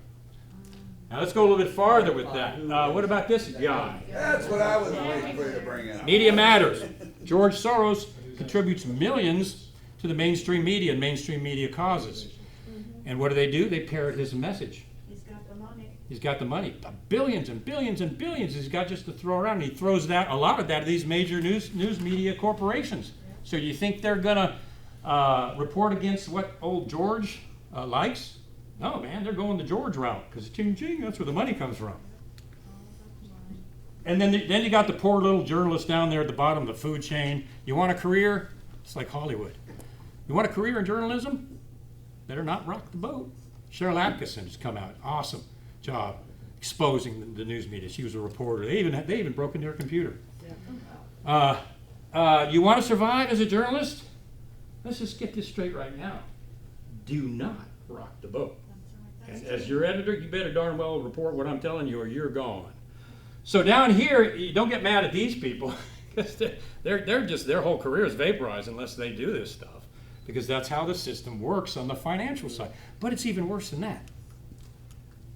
Now let's go a little bit farther with that. What about this guy? That's what I was waiting for you to bring out. Media Matters. George Soros contributes millions to the mainstream media and mainstream media causes. And what do? They parrot his message. He's got the money. He's got the money. Billions and billions and billions he's got just to throw around. And he throws a lot of that to these major news media corporations. So you think they're going to report against what old George likes? No, man, they're going the George route because ching, that's where the money comes from. And then you got the poor little journalist down there at the bottom of the food chain. You want a career? It's like Hollywood. You want a career in journalism? Better not rock the boat. Cheryl Atkinson has come out. Awesome job exposing the news media. She was a reporter. They even broke into her computer. You want to survive as a journalist? Let's just get this straight right now. Do not rock the boat. As your editor, you better darn well report what I'm telling you or you're gone. So down here, you don't get mad at these people because their whole career is vaporized unless they do this stuff, because that's how the system works on the financial side. But it's even worse than that.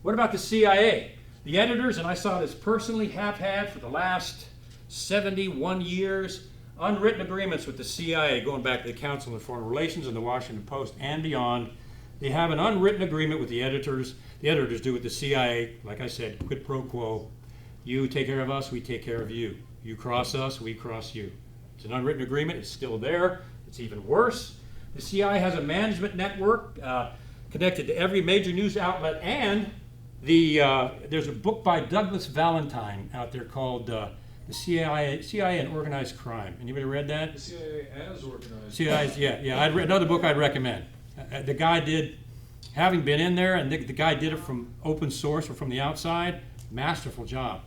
What about the CIA? The editors, and I saw this personally, have had for the last 71 years unwritten agreements with the CIA, going back to the Council on Foreign Relations and the Washington Post and beyond. They have an unwritten agreement with the editors. The editors do with the CIA, like I said, quid pro quo. You take care of us, we take care of you. You cross us, we cross you. It's an unwritten agreement. It's still there. It's even worse. The CIA has a management network connected to every major news outlet, and there's a book by Douglas Valentine out there called The CIA and Organized Crime. Anybody read that? The CIA as organized. CIA, yeah. I'd read another book I'd recommend. The guy did, having been in there, and the guy did it from open source or from the outside, masterful job.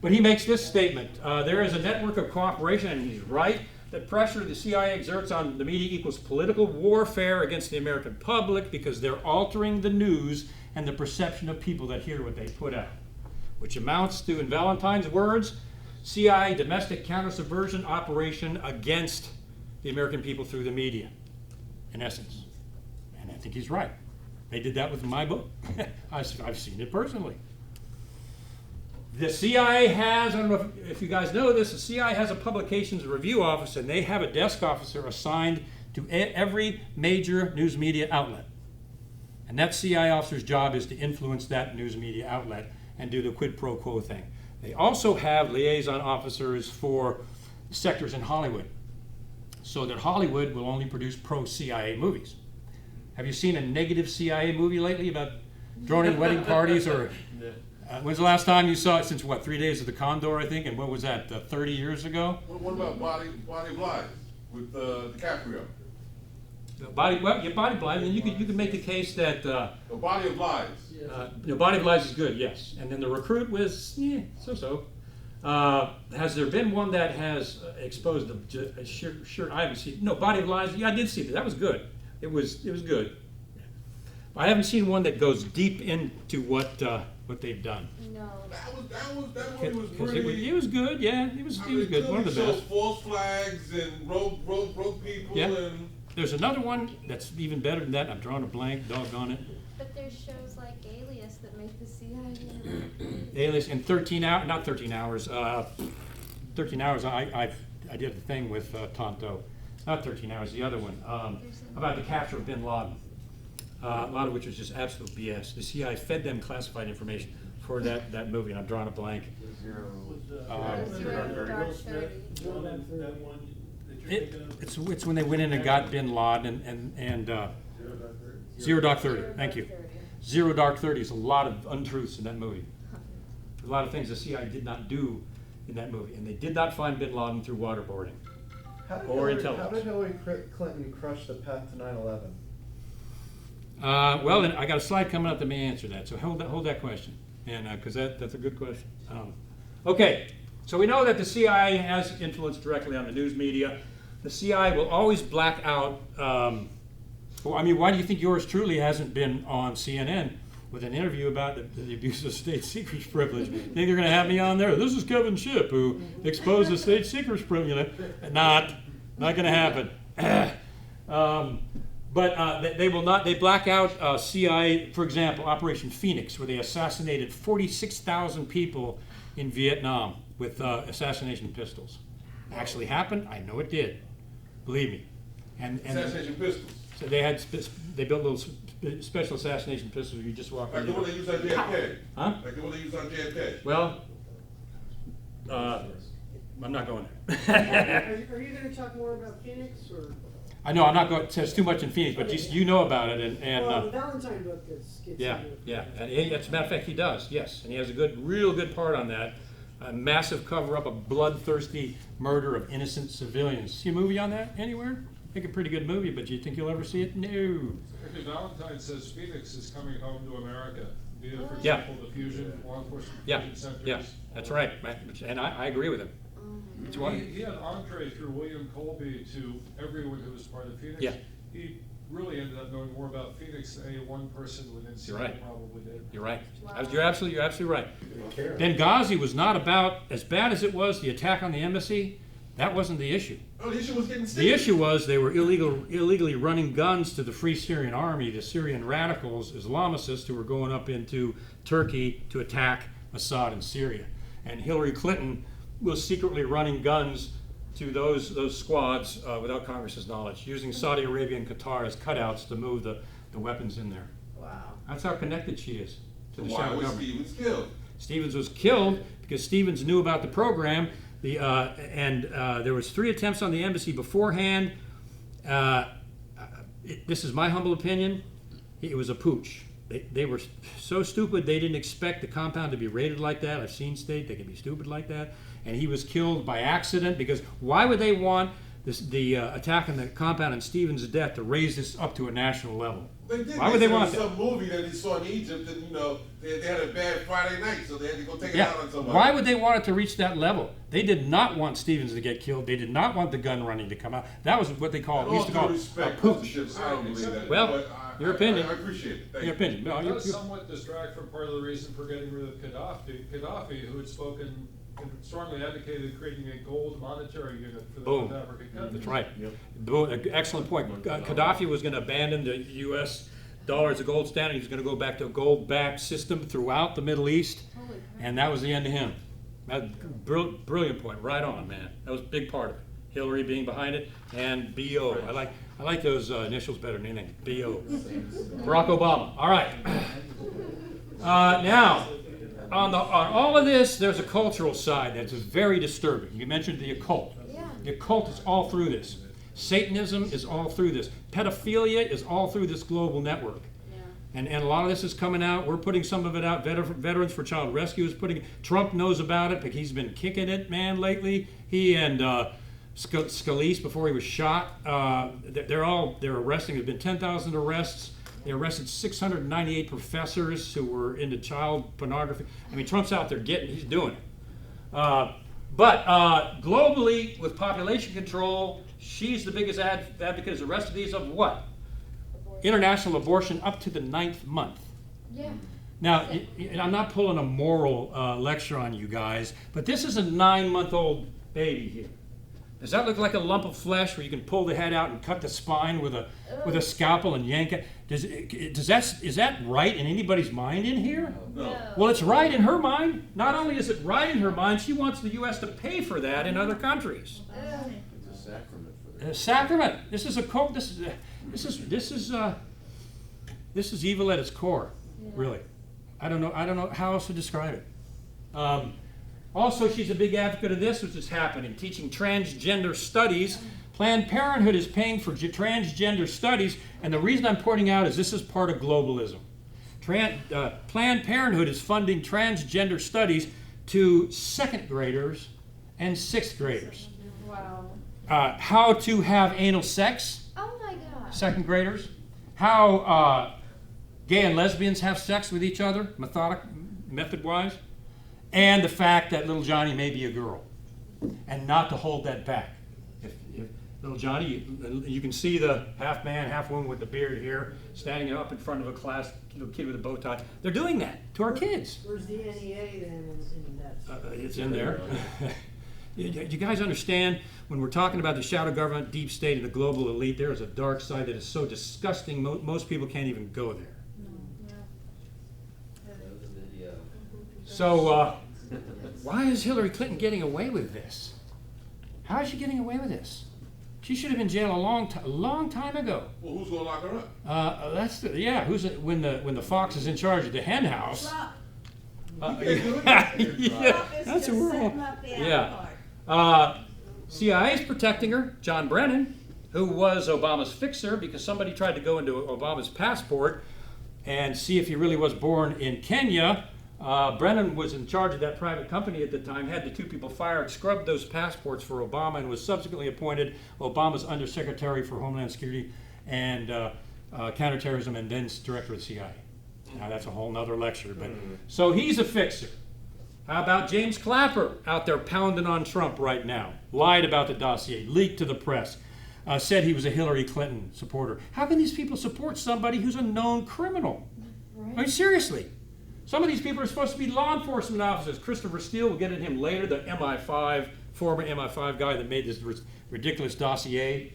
But he makes this statement, there is a network of cooperation, and he's right, that pressure the CIA exerts on the media equals political warfare against the American public because they're altering the news and the perception of people that hear what they put out. Which amounts to, in Valentine's words, CIA domestic counter-subversion operation against the American people through the media, in essence. And I think he's right. They did that with my book. I've seen it personally. The CIA has, I don't know if you guys know this, the CIA has a publications review office, and they have a desk officer assigned to every major news media outlet. And that CIA officer's job is to influence that news media outlet and do the quid pro quo thing. They also have liaison officers for sectors in Hollywood, so that Hollywood will only produce pro-CIA movies. Have you seen a negative CIA movie lately about droning wedding parties? Or when's the last time you saw it? Since what, 3 Days of the Condor, I think? And what was that, 30 years ago? What about Body Blind with DiCaprio? Body Blind, and you could make the case that The Body of Lies. Body of Lies is good, yes. And then The Recruit was so-so. Has there been one that has exposed a shirt? I haven't seen. No, Body of Lies. Yeah, I did see that. That was good. It was good. I haven't seen one that goes deep into what they've done. No. That movie was pretty. It was good. Yeah, it was good. One of the shows best. false flags and rogue people Yeah. and. There's another one that's even better than that. I'm drawing a blank. Doggone it. But there's shows like Alias that make the CIA. Alias in 13 hours, not 13 hours. 13 hours. I did the thing with Tonto. Not 13 hours. The other one about the capture of Bin Laden. A lot of which was just absolute BS. The CIA fed them classified information for that movie, and I'm drawing a blank. It's when they went in and got Bin Laden and Zero Dark 30. Thank you. Zero Dark 30 is a lot of untruths in that movie. A lot of things the CIA did not do in that movie, and they did not find Bin Laden through waterboarding or intelligence. How did Hillary Clinton crush the path to 9/11? Well, then I got a slide coming up that may answer that. So hold that question, and because that's a good question. Okay, so we know that the CIA has influence directly on the news media. The CIA will always black out. Well, I mean, why do you think yours truly hasn't been on CNN with an interview about the abuse of state secrets privilege? Think they're going to have me on there? This is Kevin Shipp, who exposed the state secrets privilege. Not going to happen. But they will not. They black out CIA, for example, Operation Phoenix, where they assassinated 46,000 people in Vietnam with assassination pistols. Actually happened? I know it did. Believe me. And Assassination pistols. So they built little special assassination pistols. You just walk. Like the one they used on JFK. Huh? Like the one they used on JFK. Well, I'm not going there. Are you going to talk more about Phoenix or? I know I'm not going. It says too much in Phoenix, but you know about it, and well, the Valentine book gets yeah. And as a matter of fact, he does. Yes, and he has a real good part on that. A massive cover-up, a bloodthirsty murder of innocent civilians. See a movie on that anywhere? I think a pretty good movie, but do you think you'll ever see it? No. Secretary Valentine says Phoenix is coming home to America via, for Yeah. example, the fusion, law enforcement Yeah, fusion centers. yeah, that's right. And I agree with him. That's why. He had entree through William Colby to everyone who was part of Phoenix. Yeah. He really ended up knowing more about Phoenix than any one person within CIA You're right. probably did. You're right. You're absolutely right. Benghazi was not about, as bad as it was, the attack on the embassy. That wasn't the issue. Oh, the issue was getting sick. The issue was they were illegally running guns to the Free Syrian Army, the Syrian radicals, Islamicists who were going up into Turkey to attack Assad in Syria. And Hillary Clinton was secretly running guns to those squads without Congress's knowledge, using Saudi Arabia and Qatar as cutouts to move the weapons in there. Wow. That's how connected she is to the Why shadow was government. Stevens killed? Stevens was killed because Stevens knew about the program. There was 3 attempts on the embassy beforehand. This is my humble opinion. It was a pooch. They were so stupid they didn't expect the compound to be raided like that. I've seen state they can be stupid like that. And he was killed by accident because why would they want the attack on the compound and Stevens' death to raise this up to a national level? They did. Why would they said want it was that? some movie that they saw in Egypt, and they had a bad Friday night, so they had to go take it out on somebody. Why would they want it to reach that level? They did not want Stevens to get killed. They did not want the gun running to come out. That was what they we used to call a pooch. I don't believe that. Well, but your opinion. I appreciate it. Thank Your opinion. No, It you- does somewhat distract from part of the reason for getting rid of Gaddafi, who had spoken strongly advocated creating a gold monetary unit for the Boom. North African countries. That's right. Excellent point. Gaddafi was going to abandon the U.S. dollar as a gold standard. He was going to go back to a gold-backed system throughout the Middle East, and that was the end of him. Brilliant point. Right on, man. That was a big part of it. Hillary being behind it, and B.O. I like those initials better than anything. B.O. Barack Obama. All right. Now, on all of this, there's a cultural side that's very disturbing. You mentioned the occult. Yeah. The occult is all through this. Satanism is all through this. Pedophilia is all through this global network. Yeah. And a lot of this is coming out. We're putting some of it out. Veterans for Child Rescue is putting it. Trump knows about it because he's been kicking it, man, lately. He and Scalise, before he was shot, they're arresting. There's been 10,000 arrests. They arrested 698 professors who were into child pornography. I mean, Trump's out there he's doing it. But globally, with population control, she's the biggest advocate as the rest of these of what? International abortion up to the 9th month. Yeah. Now, I'm not pulling a moral lecture on you guys, but this is a 9-month-old baby here. Does that look like a lump of flesh where you can pull the head out and cut the spine with a scalpel and yank it? Is that right in anybody's mind in here? No. Well, it's right in her mind. Not only is it right in her mind, she wants the U.S. to pay for that in other countries. It's a sacrament for them. A sacrament. This is a cult. This is evil at its core. Yeah. Really. I don't know how else to describe it. Also, she's a big advocate of this, which is happening, teaching transgender studies. Planned Parenthood is paying for transgender studies, and the reason I'm pointing out is this is part of globalism. Planned Parenthood is funding transgender studies to 2nd graders and 6th graders. Wow. How to have anal sex, Oh my God. 2nd graders. How gay and lesbians have sex with each other, method-wise. And the fact that little Johnny may be a girl, and not to hold that back. If little Johnny, you can see the half man, half woman with the beard here, standing up in front of a class, little kid with a bow tie. They're doing that to our kids. Where's the NEA then in that? It's in there. You guys understand, when we're talking about the shadow government, deep state, and the global elite, there is a dark side that is so disgusting, most people can't even go there. So, why is Hillary Clinton getting away with this? How is she getting away with this? She should have been in jail a long time ago. Well, who's gonna lock her up? Who's when the fox is in charge of the hen house? That's a world. Yeah. CIA's protecting her. John Brennan, who was Obama's fixer, because somebody tried to go into Obama's passport and see if he really was born in Kenya. Brennan was in charge of that private company at the time, had the 2 people fired, scrubbed those passports for Obama, and was subsequently appointed Obama's Undersecretary for Homeland Security and Counterterrorism, and then Director of the CIA. Now that's a whole nother lecture, but so he's a fixer. How about James Clapper out there pounding on Trump right now? Lied about the dossier, leaked to the press, said he was a Hillary Clinton supporter. How can these people support somebody who's a known criminal? Right. I mean, seriously. Some of these people are supposed to be law enforcement officers. Christopher Steele, we'll get at him later, the former MI5 guy that made this ridiculous dossier.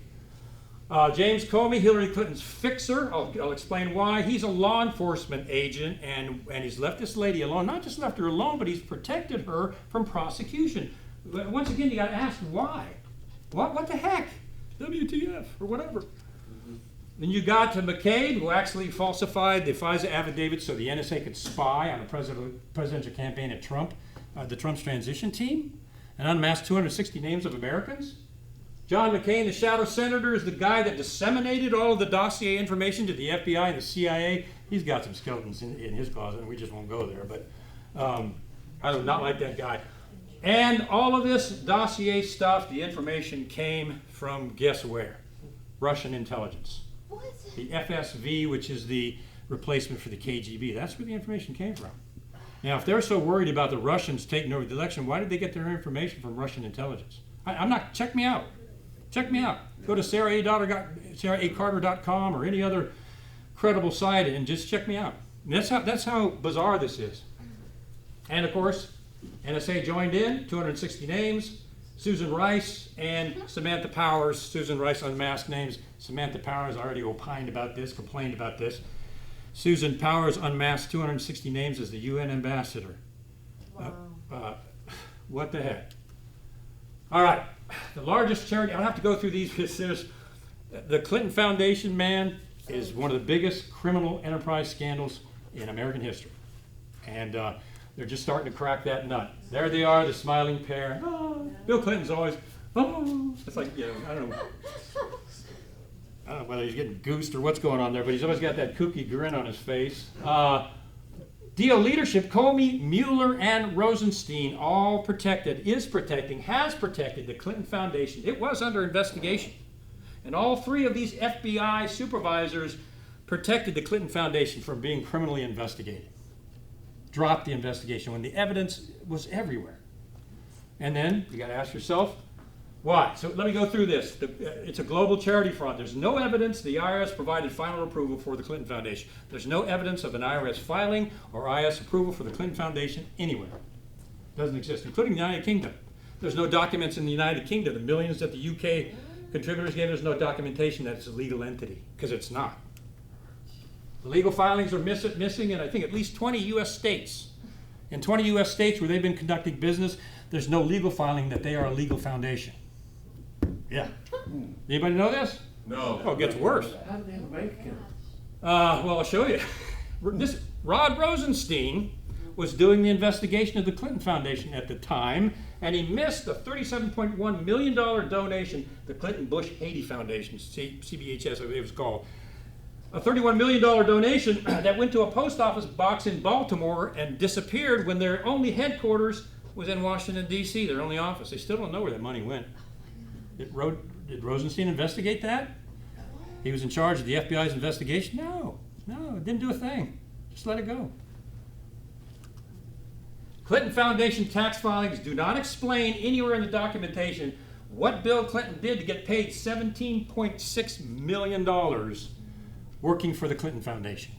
James Comey, Hillary Clinton's fixer. I'll explain why. He's a law enforcement agent, and he's left this lady alone. Not just left her alone, but he's protected her from prosecution. Once again, you got to ask why. What the heck? WTF or whatever. Then you got to McCabe, who actually falsified the FISA affidavit so the NSA could spy on a presidential campaign at Trump, the Trump's transition team, and unmasked 260 names of Americans. John McCain, the shadow senator, is the guy that disseminated all of the dossier information to the FBI and the CIA. He's got some skeletons in his closet, and we just won't go there, but I do not like that guy. And all of this dossier stuff, the information came from, guess where? Russian intelligence. What? The FSV, which is the replacement for the KGB. That's where the information came from. Now, if they're so worried about the Russians taking over the election, why did they get their information from Russian intelligence? Check me out. Check me out. Go to SarahACarter.com or any other credible site and just check me out. And that's how bizarre this is. And of course, NSA joined in, 260 names. Susan Rice and Samantha Powers. Susan Rice unmasked names. Samantha Powers already opined about this, complained about this. Susan Powers unmasked 260 names as the UN ambassador. Wow. What the heck? All right, the largest charity, I don't have to go through these because there's, the Clinton Foundation, man, is one of the biggest criminal enterprise scandals in American history. And they're just starting to crack that nut. There they are, the smiling pair. Oh, Bill Clinton's always, oh, it's like, you know, I don't know whether he's getting goosed or what's going on there, but he's always got that kooky grin on his face. DO leadership, Comey, Mueller, and Rosenstein all protected, has protected the Clinton Foundation. It was under investigation. And all three of these FBI supervisors protected the Clinton Foundation from being criminally investigated. Dropped the investigation when the evidence was everywhere. And then you got to ask yourself, why? So let me go through this. It's a global charity fraud. There's no evidence the IRS provided final approval for the Clinton Foundation. There's no evidence of an IRS filing or IRS approval for the Clinton Foundation anywhere. Doesn't exist, including the United Kingdom. There's no documents in the United Kingdom. The millions that the UK contributors gave, there's no documentation that it's a legal entity, because it's not. The legal filings are missing in, I think, at least 20 U.S. states. In 20 U.S. states where they've been conducting business, there's no legal filing that they are a legal foundation. Yeah. Anybody know this? No. Oh, it gets worse. How do they have a bank account? Well, I'll show you. This Rod Rosenstein was doing the investigation of the Clinton Foundation at the time, and he missed a $37.1 million donation, the Clinton Bush Haiti Foundation, CBHS, it was called. A $31 million donation that went to a post office box in Baltimore and disappeared when their only headquarters was in Washington, D.C., their only office. They still don't know where that money went. Did Rosenstein investigate that? He was in charge of the FBI's investigation? No, it didn't do a thing. Just let it go. Clinton Foundation tax filings do not explain anywhere in the documentation what Bill Clinton did to get paid $17.6 million working for the Clinton Foundation.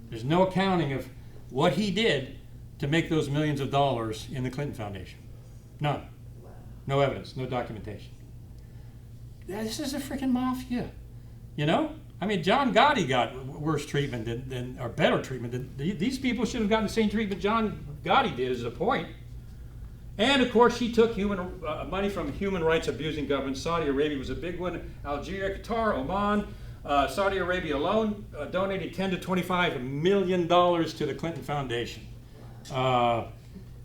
There's no accounting of what he did to make those millions of dollars in the Clinton Foundation. None. No evidence, no documentation. This is a freaking mafia, you know? I mean, John Gotti got worse treatment or better treatment than these people should have gotten the same treatment John Gotti did, is the point. And of course, he took money from human rights abusing governments. Saudi Arabia was a big one. Algeria, Qatar, Oman. Saudi Arabia alone donated $10 to $25 million to the Clinton Foundation.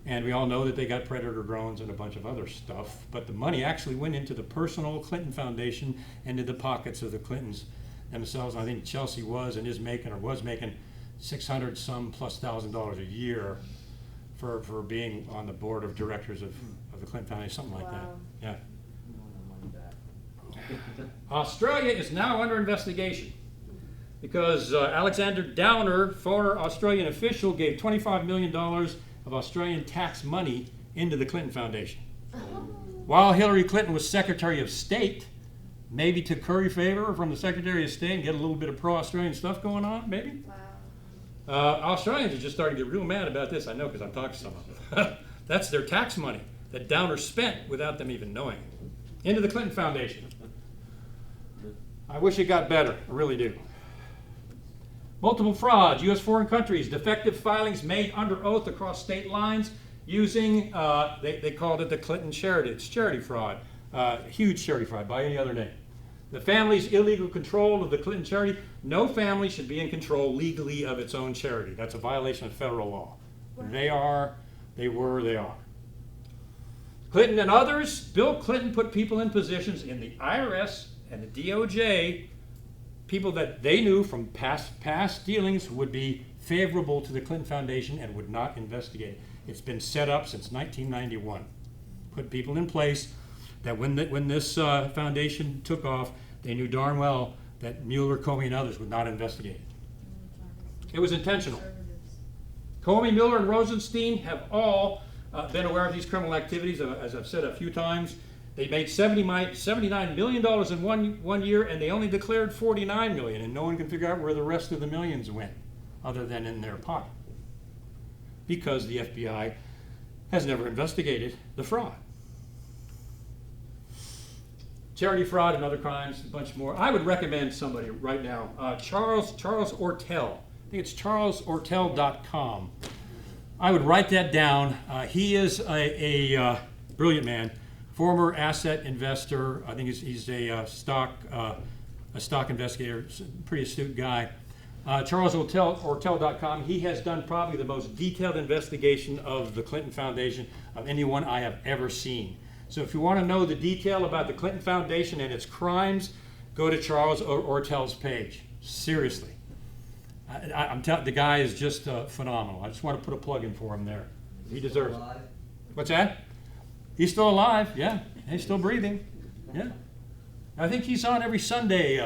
And we all know that they got Predator drones and a bunch of other stuff, but the money actually went into the personal Clinton Foundation and into the pockets of the Clintons themselves. And I think Chelsea was making $600 some plus $1,000 a year for being on the board of directors of the Clinton Foundation, something like that. Yeah. Australia is now under investigation because Alexander Downer, former Australian official, gave $25 million of Australian tax money into the Clinton Foundation. While Hillary Clinton was Secretary of State, maybe to curry favor from the Secretary of State and get a little bit of pro-Australian stuff going on, maybe? Wow. Australians are just starting to get real mad about this, I know, because I've talked to some of them. That's their tax money that Downer spent without them even knowing it. Into the Clinton Foundation. I wish it got better, I really do. Multiple frauds, U.S. foreign countries, defective filings made under oath across state lines using, they called it the Clinton charity. It's charity fraud, huge charity fraud by any other name. The family's illegal control of the Clinton charity. No family should be in control legally of its own charity. That's a violation of federal law. They are. Clinton and others, Bill Clinton put people in positions in the IRS and the DOJ, people that they knew from past dealings would be favorable to the Clinton Foundation and would not investigate. It's been set up since 1991. Put people in place that when this foundation took off, they knew darn well that Mueller, Comey, and others would not investigate it. It was intentional. Comey, Mueller, and Rosenstein have all been aware of these criminal activities, as I've said a few times. They made $79 million in one year, and they only declared $49 million, and no one can figure out where the rest of the millions went, other than in their pocket. Because the FBI has never investigated the fraud. Charity fraud and other crimes, a bunch more. I would recommend somebody right now, Charles Ortel. I think it's charlesortel.com. I would write that down. He is a brilliant man, former asset investor. I think he's a stock investigator, pretty astute guy. charlesortel.com. He has done probably the most detailed investigation of the Clinton Foundation of anyone I have ever seen. So if you want to know the detail about the Clinton Foundation and its crimes, go to Charles Ortel's page. Seriously. I'm telling the guy is just phenomenal. I just want to put a plug in for him there. He deserves it. What's that? He's still alive, yeah. He's still breathing, yeah. I think he's on every Sunday.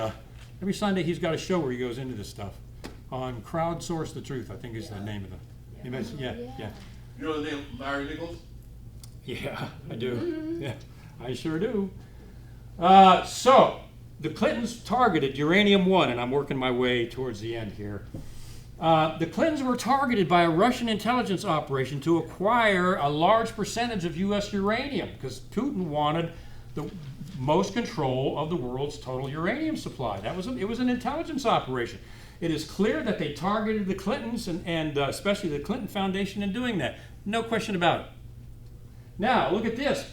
Every Sunday he's got a show where he goes into this stuff. On Crowdsource the Truth, I think is the name of the. Yeah. You know the name Larry Nichols? Yeah, I do. Yeah, I sure do. So, the Clintons targeted uranium-1, and I'm working my way towards the end here. The Clintons were targeted by a Russian intelligence operation to acquire a large percentage of U.S. uranium because Putin wanted the most control of the world's total uranium supply. It was an intelligence operation. It is clear that they targeted the Clintons and especially the Clinton Foundation in doing that. No question about it. Now, look at this.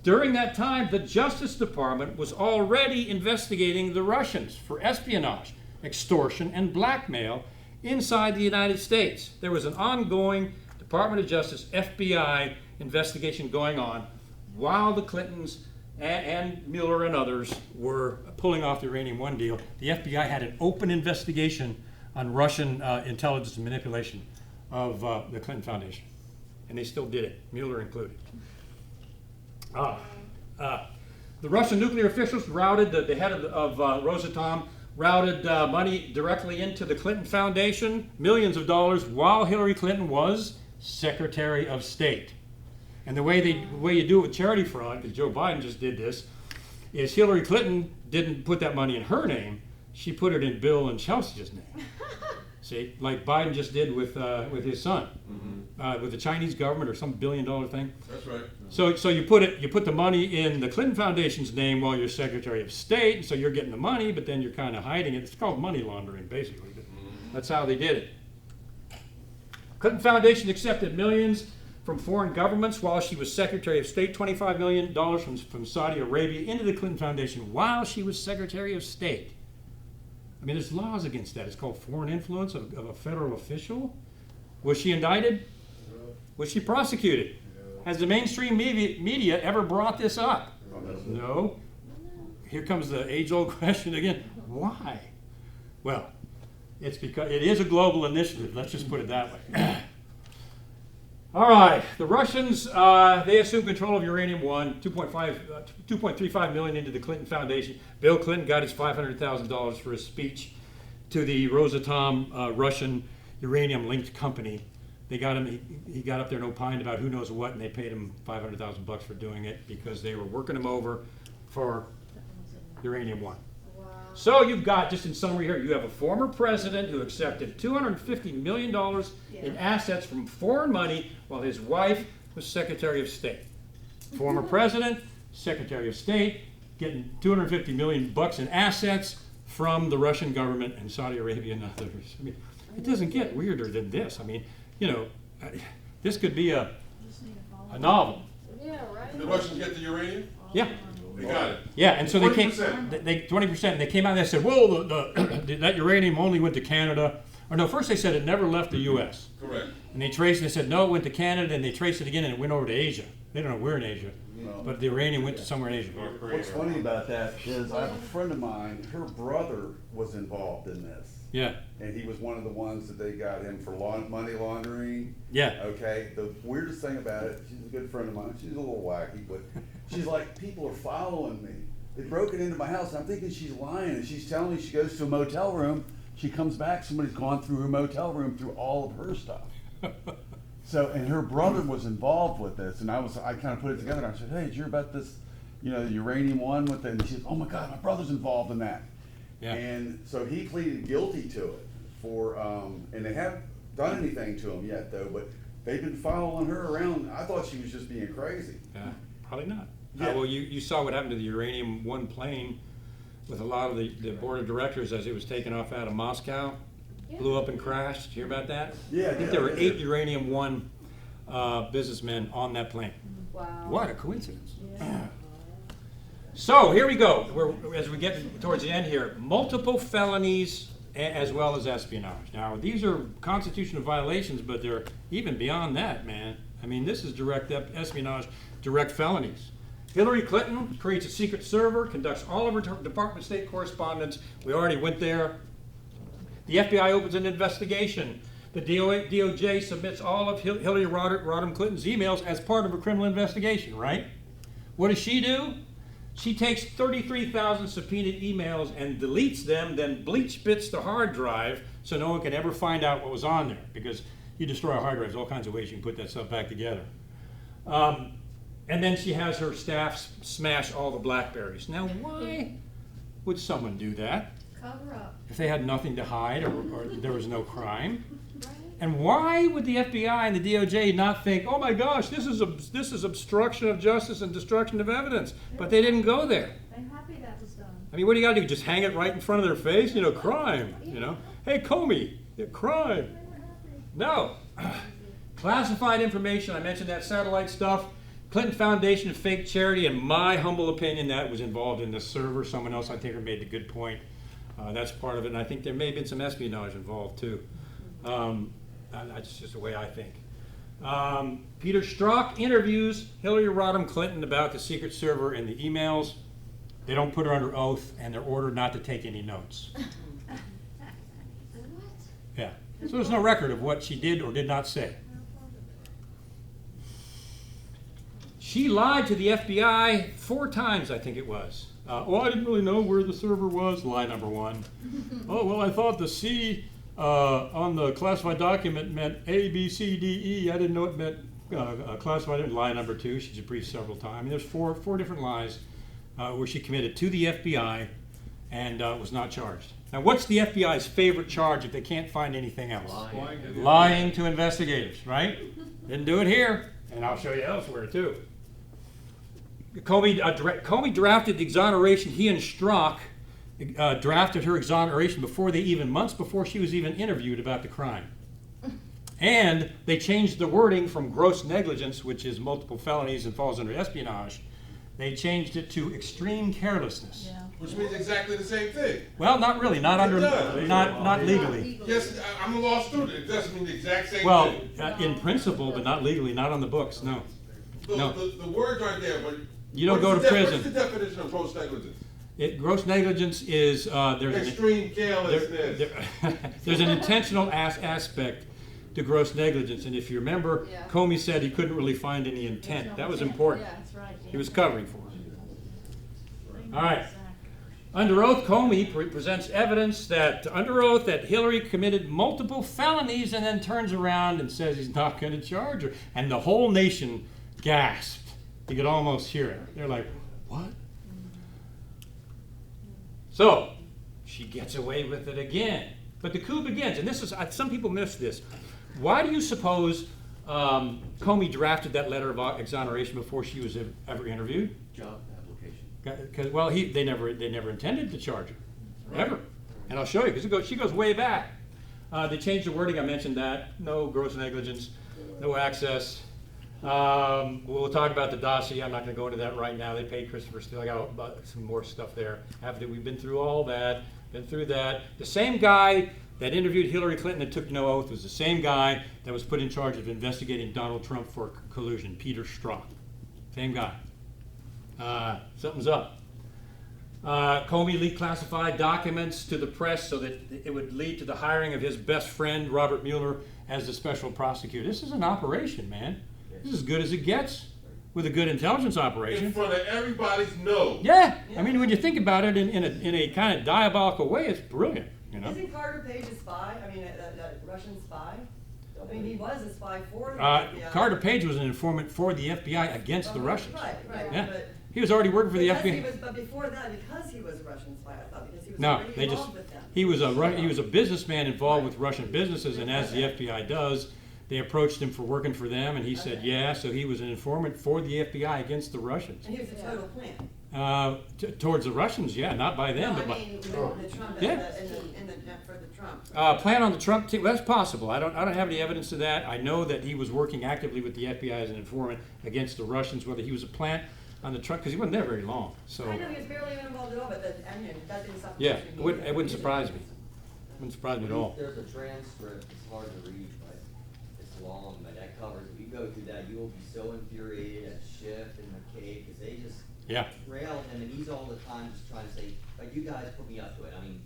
During that time, the Justice Department was already investigating the Russians for espionage, extortion, and blackmail inside the United States. There was an ongoing Department of Justice, FBI investigation going on while the Clintons and Mueller and others were pulling off the Uranium-1 deal. The FBI had an open investigation on Russian intelligence and manipulation of the Clinton Foundation. And they still did it, Mueller included. The Russian nuclear officials routed, the head of Rosatom, routed money directly into the Clinton Foundation, millions of dollars, while Hillary Clinton was Secretary of State. And the way you do it with charity fraud, because Joe Biden just did this, is Hillary Clinton didn't put that money in her name, she put it in Bill and Chelsea's name. See, like Biden just did with his son, with the Chinese government or some $1 billion thing. That's right. So you put the money in the Clinton Foundation's name while you're Secretary of State, so you're getting the money, but then you're kind of hiding it. It's called money laundering, basically. That's how they did it. Clinton Foundation accepted millions from foreign governments while she was Secretary of State, $25 million from Saudi Arabia into the Clinton Foundation while she was Secretary of State. I mean, there's laws against that. It's called foreign influence of a federal official. Was she indicted? Was she prosecuted? Has the mainstream media ever brought this up? No. Here comes the age-old question again. Why? Well, it's because it is a global initiative. Let's just put it that way. All right, the Russians, they assumed control of Uranium-1, $2.35 million into the Clinton Foundation. Bill Clinton got his $500,000 for his speech to the Rosatom Russian uranium-linked company. They got him, he got up there and opined about who knows what, and they paid him $500,000 for doing it because they were working him over for Uranium-1. So you've got, just in summary here, you have a former president who accepted $250 million in assets from foreign money while his wife was Secretary of State. Former president, Secretary of State, getting $250 million in assets from the Russian government and Saudi Arabia and others. I mean, it doesn't get weirder than this. I mean, you know, this could be a novel. Yeah, right. Did the Russians get the uranium? Yeah. They got it. Yeah, and so 20%. they 20%, and they came out and they said, well, that uranium only went to Canada. Or no, first they said it never left the U.S. Correct. And they traced, and they said, no, it went to Canada, and they traced it again, and it went over to Asia. They don't know where in Asia, but the uranium went to somewhere in Asia. What's funny about that is I have a friend of mine, her brother was involved in this. Yeah. And he was one of the ones that they got him for money laundering. Yeah. Okay, the weirdest thing about it, she's a good friend of mine, she's a little wacky, but she's like, people are following me. They broke it into my house, and I'm thinking she's lying, and she's telling me she goes to a motel room, she comes back, somebody's gone through her motel room through all of her stuff. So, and her brother was involved with this, and I kind of put it together, and I said, hey, did you hear about this, you know, the Uranium-1 with it? And she said, oh my God, my brother's involved in that. Yeah. And so he pleaded guilty to it for, and they haven't done anything to him yet though, but they've been following her around. I thought she was just being crazy. Probably not. Yeah. Well, you saw what happened to the Uranium One plane with a lot of the board of directors as it was taken off out of Moscow. Blew up and crashed. Did you hear about that? Yeah, I think there were 8 Uranium One businessmen on that plane. Wow. What a coincidence. So here we go. As we get towards the end here, multiple felonies as well as espionage. Now, these are constitutional violations, but they're even beyond that, man. I mean, this is direct espionage, direct felonies. Hillary Clinton creates a secret server, conducts all of her Department of State correspondence. We already went there. The FBI opens an investigation. The DOJ submits all of Hillary Rodham Clinton's emails as part of a criminal investigation, right? What does she do? She takes 33,000 subpoenaed emails and deletes them, then bleach bits the hard drive so no one can ever find out what was on there. Because you destroy a hard drive, there's all kinds of ways you can put that stuff back together. And then she has her staff smash all the BlackBerries. Now, why would someone do that? Cover up. If they had nothing to hide or there was no crime? And why would the FBI and the DOJ not think, oh my gosh, this is obstruction of justice and destruction of evidence? But they didn't go there. They're happy that was done. I mean, what do you got to do? Just hang it right in front of their face? You know, crime. You know, hey, Comey, crime. No. Classified information. I mentioned that satellite stuff. Clinton Foundation, fake charity. In my humble opinion, that was involved in the server. Someone else, I think, made a good point. That's part of it. And I think there may have been some espionage involved, too. That's just the way I think. Peter Strzok interviews Hillary Rodham Clinton about the secret server and the emails. They don't put her under oath, and they're ordered not to take any notes. Yeah. So there's no record of what she did or did not say. She lied to the FBI 4 times, I think it was. I didn't really know where the server was. Lie number 1. Oh, well, I thought the C on the classified document meant A, B, C, D, E. I didn't know it meant classified. Lie number 2. She's briefed several times. I mean, there's four different lies where she committed to the FBI and was not charged. Now, what's the FBI's favorite charge if they can't find anything else? Lying to investigators, right? Didn't do it here, and I'll show you elsewhere, too. Comey drafted the exoneration. He and Strzok drafted her exoneration months before she was even interviewed about the crime. And they changed the wording from gross negligence, which is multiple felonies and falls under espionage. They changed it to extreme carelessness. Yeah. Which means exactly the same thing. Well, not really, not legally. Yes, I'm a law student. It doesn't mean the exact same Well, thing. in principle, but not legally, not on the books, no. The words aren't there, but you don't go to prison. What's the definition of gross negligence? Gross negligence is extreme carelessness. There's an intentional aspect to gross negligence, and if you remember, Comey said he couldn't really find any intent. That was important. Yeah, that's right. He was covering for it. All right. Under oath, Comey presents evidence that Hillary committed multiple felonies, and then turns around and says he's not going to charge her, and the whole nation gasped. You could almost hear it. They're like, what? So, she gets away with it again. But the coup begins, and this is, some people miss this. Why do you suppose Comey drafted that letter of exoneration before she was ever interviewed? Job application. Because, well, they never intended to charge her, ever. And I'll show you, because she goes way back. They changed the wording, I mentioned that. No gross negligence, no access. We'll talk about the dossier. I'm not going to go into that right now. They paid Christopher Steele. I got some more stuff there. We've been through all that, been through that. The same guy that interviewed Hillary Clinton and took no oath was the same guy that was put in charge of investigating Donald Trump for collusion, Peter Strzok. Same guy. Something's up. Comey leaked classified documents to the press so that it would lead to the hiring of his best friend, Robert Mueller, as the special prosecutor. This is an operation, man. This is as good as it gets with a good intelligence operation. In front of everybody's nose. Yeah. I mean, when you think about it in a kind of diabolical way, it's brilliant. You know? Isn't Carter Page a spy? I mean, a Russian spy? I mean, he was a spy for the FBI. Carter Page was an informant for the FBI against the Russians. Right. Yeah. But he was already working for the FBI. But before that, because he was a Russian spy, I thought, because he was No, already involved with them. he was a businessman involved with Russian businesses, and as the FBI does, They approached him for working for them, and he said, yeah, so he was an informant for the FBI against the Russians. And he was a total plant. Towards the Russians, yeah, not by them, No, but I by... mean, the Trump, Yeah. for the Trump. Plan on the Trump team, that's possible. I don't have any evidence of that. I know that he was working actively with the FBI as an informant against the Russians, whether he was a plant on the Trump, because he wasn't there very long, so... I know he was barely involved at all, but that didn't stop. Yeah, it wouldn't surprise me. Wouldn't surprise me at all. There's a transcript, it's hard to read, but it's long, but that covers, if you go through that, you will be so infuriated at Shipp and McKay, because they just rail him, and he's all the time just trying to say, like, you guys put me up to it. I mean,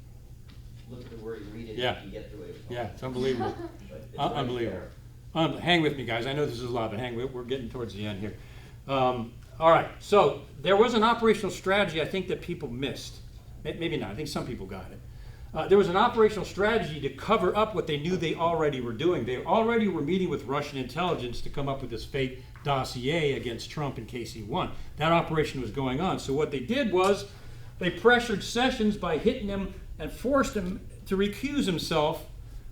look at the word, read it, and you get through it. Yeah, it's unbelievable. It's Unbelievable. Hang with me, guys. I know this is a lot, but we're getting towards the end here. All right, so there was an operational strategy I think that people missed. Maybe not. I think some people got it. There was an operational strategy to cover up what they knew they already were doing. They already were meeting with Russian intelligence to come up with this fake dossier against Trump in case he won. That operation was going on. So what they did was they pressured Sessions by hitting him and forced him to recuse himself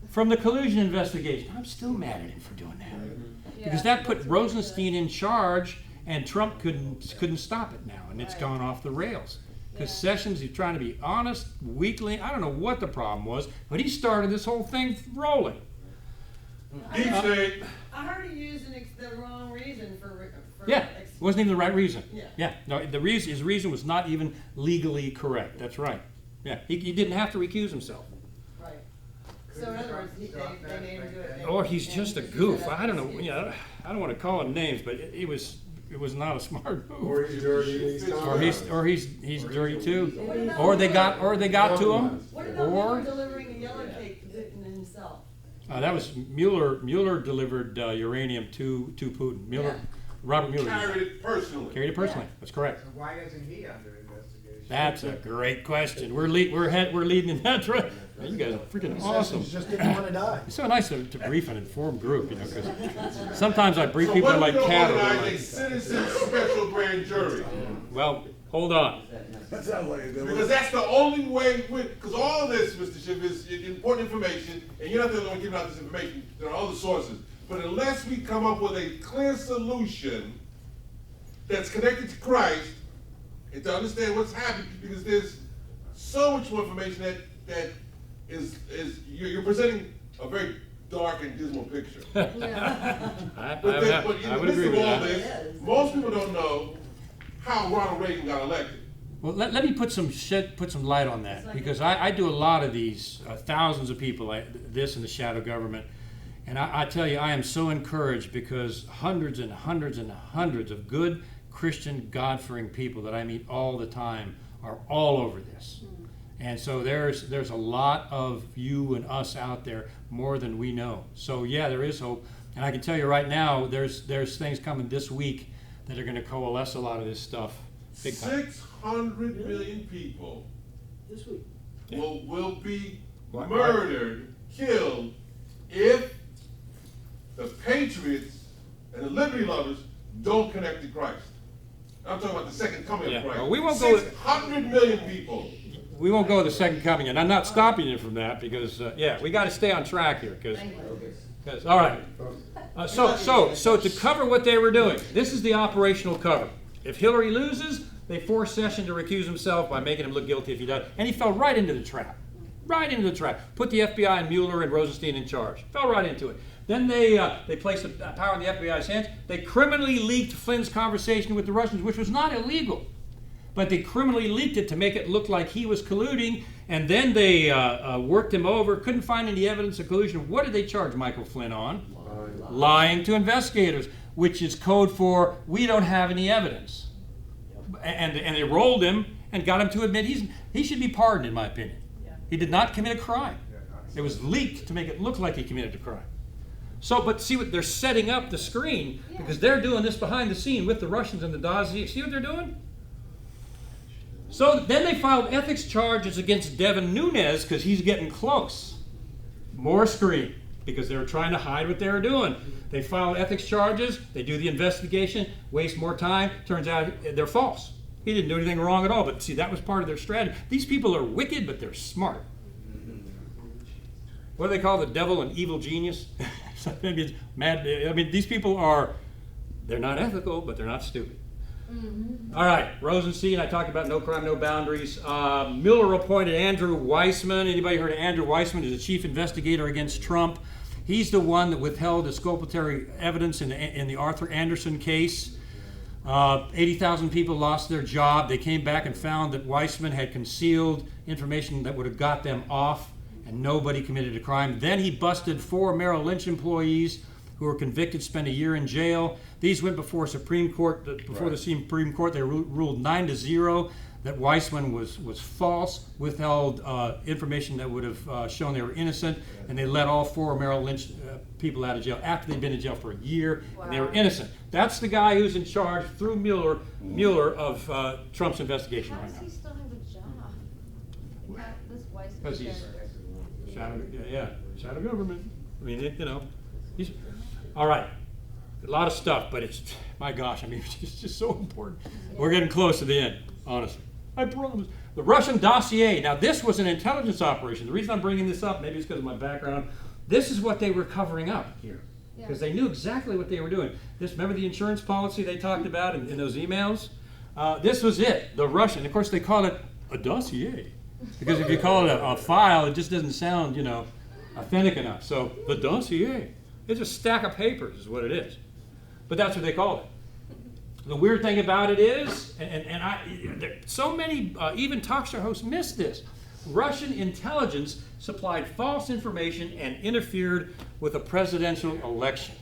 from the collusion investigation. I'm still mad at him for doing that. Because that put Rosenstein in charge, and Trump couldn't stop it now, and it's gone off the rails. Because Sessions, he's trying to be honest, weakling. I don't know what the problem was, but he started this whole thing rolling. Deep state. I heard he used the wrong reason for Yeah, it wasn't even the right reason. Yeah. No, his reason was not even legally correct. That's right. Yeah, he didn't have to recuse himself. Right. So in other words, they made him do it. Or he's just a goof. I don't know. I don't want to call him names, but it was not a smart move. Or he's dirty. Or he's dirty too. Or they got to him. What about Mueller delivering a yellow cake himself? That was Mueller. Mueller delivered uranium to Putin. Robert Mueller Carried it personally. Yeah. That's correct. So why isn't he under investigation? That's a great question. We're leading in that direction. You guys are freaking awesome. Just didn't want to die. It's so nice to brief an informed group, because sometimes I brief people So like when cattle. organize a citizen special grand jury? Well, hold on. That sounds like a good one. Because that's the only way, because all of this, Mr. Shipp, is important information, and you're not the only one giving out this information. There are other sources. But unless we come up with a clear solution that's connected to Christ, and to understand what's happening, because there's so much more information that is you're presenting a very dark and dismal picture. I But would agree with that. this, most people don't know how Ronald Reagan got elected. Well, let me put some light on that, because I do a lot of these, thousands of people like this in the shadow government, and I tell you, I am so encouraged because hundreds and hundreds and hundreds of good Christian, God-fearing people that I meet all the time are all over this. And so there's a lot of you and us out there, more than we know. So yeah, there is hope. And I can tell you right now, there's things coming this week that are going to coalesce a lot of this stuff. Big time. 600 million people This week. will be murdered, killed, if the Patriots and the Liberty Lovers don't connect to Christ. I'm talking about the second coming of Christ. Well, we won't go 600 million people. We won't go to the second coming, and I'm not stopping you from that because, we got to stay on track here. Because all right. So to cover what they were doing, this is the operational cover. If Hillary loses, they force Sessions to recuse himself by making him look guilty if he does, and he fell right into the trap. Right into the trap. Put the FBI and Mueller and Rosenstein in charge. Fell right into it. Then they placed the power in the FBI's hands. They criminally leaked Flynn's conversation with the Russians, which was not illegal. But they criminally leaked it to make it look like he was colluding, and then they worked him over, couldn't find any evidence of collusion. What did they charge Michael Flynn on? Lying to investigators, which is code for we don't have any evidence. And they rolled him and got him to admit he should be pardoned, in my opinion. He did not commit a crime. It was leaked to make it look like he committed a crime. So, but see what they're setting up the screen, because they're doing this behind the scene with the Russians and the dossier. See what they're doing? So then they filed ethics charges against Devin Nunes because he's getting close. More screen, because they were trying to hide what they were doing. They filed ethics charges, they do the investigation, waste more time. Turns out they're false. He didn't do anything wrong at all, but see, that was part of their strategy. These people are wicked, but they're smart. What do they call the devil? An evil genius? Maybe it's mad. I mean, these people they're not ethical, but they're not stupid. All right, Rosenstein, I talked about no crime, no boundaries. Mueller appointed Andrew Weissman. Anybody heard of Andrew Weissman? He's the chief investigator against Trump. He's the one that withheld exculpatory evidence in the Arthur Anderson case. 80,000 people lost their job. They came back and found that Weissman had concealed information that would have got them off, and nobody committed a crime. Then he busted 4 Merrill Lynch employees who were convicted, spent a year in jail. These went before Supreme Court. Before the Supreme Court, they ruled 9-0 that Weissman was false, withheld information that would have shown they were innocent, and they let all 4 Merrill Lynch people out of jail after they'd been in jail for a year, and they were innocent. That's the guy who's in charge through Mueller of Trump's investigation right now. How does he still have a job? This Weissman. Because he's shadow government. I mean, he's all right. A lot of stuff, but it's, my gosh, I mean, it's just so important. We're getting close to the end, honestly. I promise. The Russian Dossier. Now, this was an intelligence operation. The reason I'm bringing this up, maybe it's because of my background, this is what they were covering up here. Because they knew exactly what they were doing. Remember the insurance policy they talked about in those emails? This was it, the Russian. Of course, they call it a dossier. Because if you call it a file, it just doesn't sound, authentic enough. So, the dossier. It's a stack of papers is what it is. But that's what they call it. The weird thing about it is, so many, even talk show hosts miss this. Russian intelligence supplied false information and interfered with a presidential election.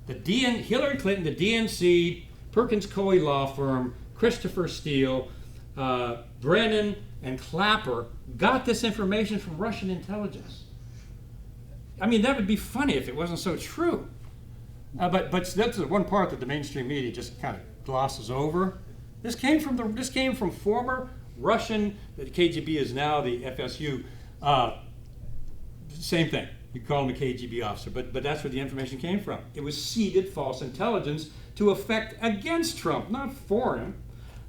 Hillary Clinton, the DNC, Perkins Coie law firm, Christopher Steele, Brennan, and Clapper got this information from Russian intelligence. I mean, that would be funny if it wasn't so true. But that's the one part that the mainstream media just kind of glosses over. This came from former Russian. The KGB is now the FSU. Same thing. You call him a KGB officer, but that's where the information came from. It was seeded false intelligence to effect against Trump, not for him.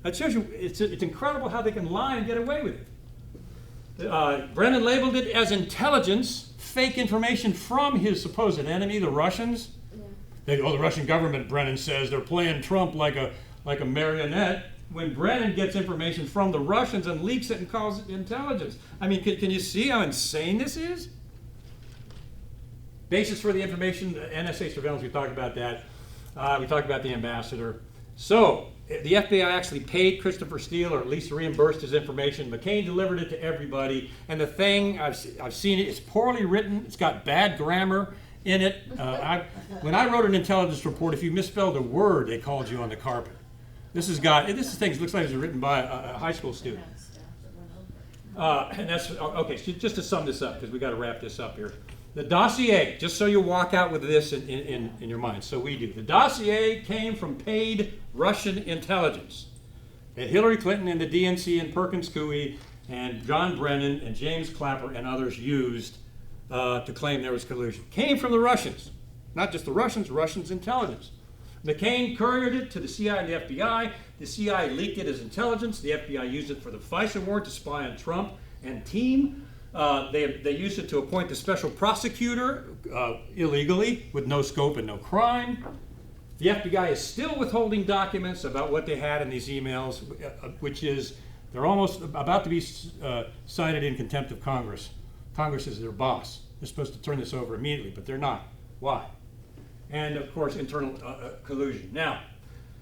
That shows you it's incredible how they can lie and get away with it. Brennan labeled it as intelligence, fake information from his supposed enemy, the Russians. The Russian government, Brennan says, they're playing Trump like a marionette. When Brennan gets information from the Russians and leaks it and calls it intelligence. I mean, can you see how insane this is? Basis for the information, NSA surveillance, we talked about that. We talked about the ambassador. So, the FBI actually paid Christopher Steele, or at least reimbursed his information. McCain delivered it to everybody. And the thing, I've seen it, it's poorly written. It's got bad grammar in it. When I wrote an intelligence report, if you misspelled a word, they called you on the carpet. This thing looks like it was written by a high school student. And that's, okay, so just to sum this up, because we got to wrap this up here. The dossier, just so you walk out with this in your mind, so we do. The dossier came from paid Russian intelligence that Hillary Clinton and the DNC and Perkins Coie and John Brennan and James Clapper and others used to claim there was collusion. Came from the Russians. Not just the Russians, Russians intelligence. McCain couriered it to the CIA and the FBI. The CIA leaked it as intelligence. The FBI used it for the FISA warrant to spy on Trump and team. They used it to appoint the special prosecutor illegally with no scope and no crime. The FBI is still withholding documents about what they had in these emails, which is they're almost about to be cited in contempt of Congress. Congress is their boss. They're supposed to turn this over immediately, but they're not. Why? And of course, internal collusion. Now,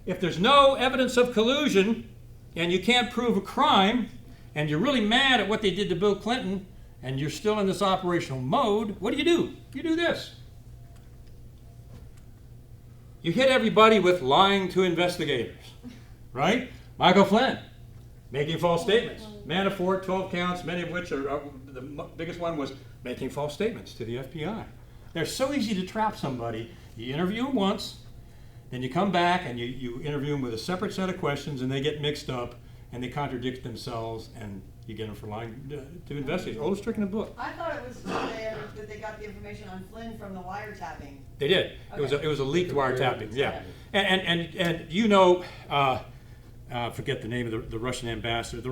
if there's no evidence of collusion and you can't prove a crime and you're really mad at what they did to Bill Clinton and you're still in this operational mode, what do? You do this. You hit everybody with lying to investigators, right? Michael Flynn, making false statements. Manafort, 12 counts, many of which are the biggest one was making false statements to the FBI. They're so easy to trap somebody. You interview them once, then you come back and you interview them with a separate set of questions and they get mixed up and they contradict themselves and you get them for lying to investigate. Oldest trick in the book. I thought it was that they got the information on Flynn from the wiretapping. They did. Okay. It was a leaked wiretapping. Yeah. And forget the name of the Russian ambassador.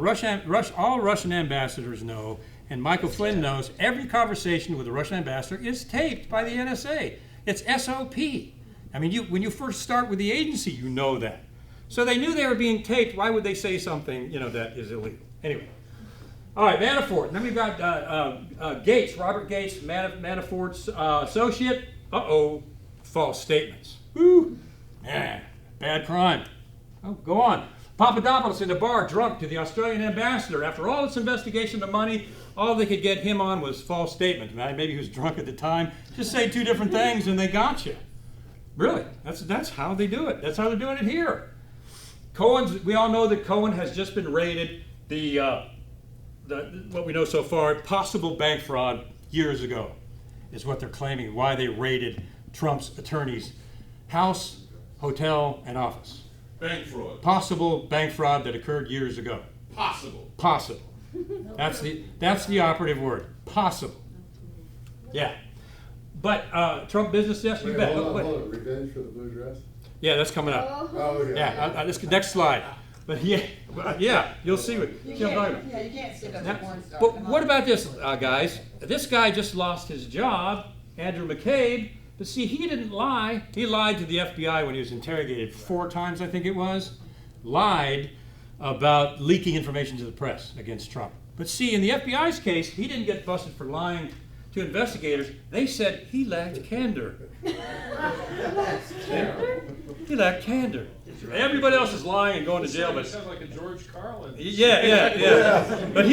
All Russian ambassadors know, and Michael Flynn knows, every conversation with the Russian ambassador is taped by the NSA. It's SOP. I mean, when you first start with the agency, you know that. So they knew they were being taped. Why would they say something, that is illegal? Anyway. All right, Manafort. Then we've got Gates, Robert Gates, Manafort's associate. False statements. Woo, man, bad crime. Oh, go on. Papadopoulos in the bar, drunk, to the Australian ambassador. After all this investigation of money, all they could get him on was false statements. Maybe he was drunk at the time. Just say two different things and they got you. Really, that's how they do it. That's how they're doing it here. We all know that Cohen has just been raided. What we know so far, possible bank fraud years ago is what they're claiming, why they raided Trump's attorney's house, hotel, and office. Bank fraud. Possible bank fraud that occurred years ago. Possible. Possible. That's the operative word. Possible. Yeah. But Trump business, yes, you bet. Hold on. Revenge for the blue dress? Yeah, that's coming up. Oh, okay. Yeah, next slide. But yeah, you'll see what. You can't stick up a porn star. But what about this, guys? This guy just lost his job, Andrew McCabe. But see, he didn't lie. He lied to the FBI when he was interrogated 4 times, I think it was. Lied about leaking information to the press against Trump. But see, in the FBI's case, he didn't get busted for lying to investigators. They said he lacked candor. He lacked candor. Everybody else is lying and going to jail, but sounds like a George Carlin. Yeah. But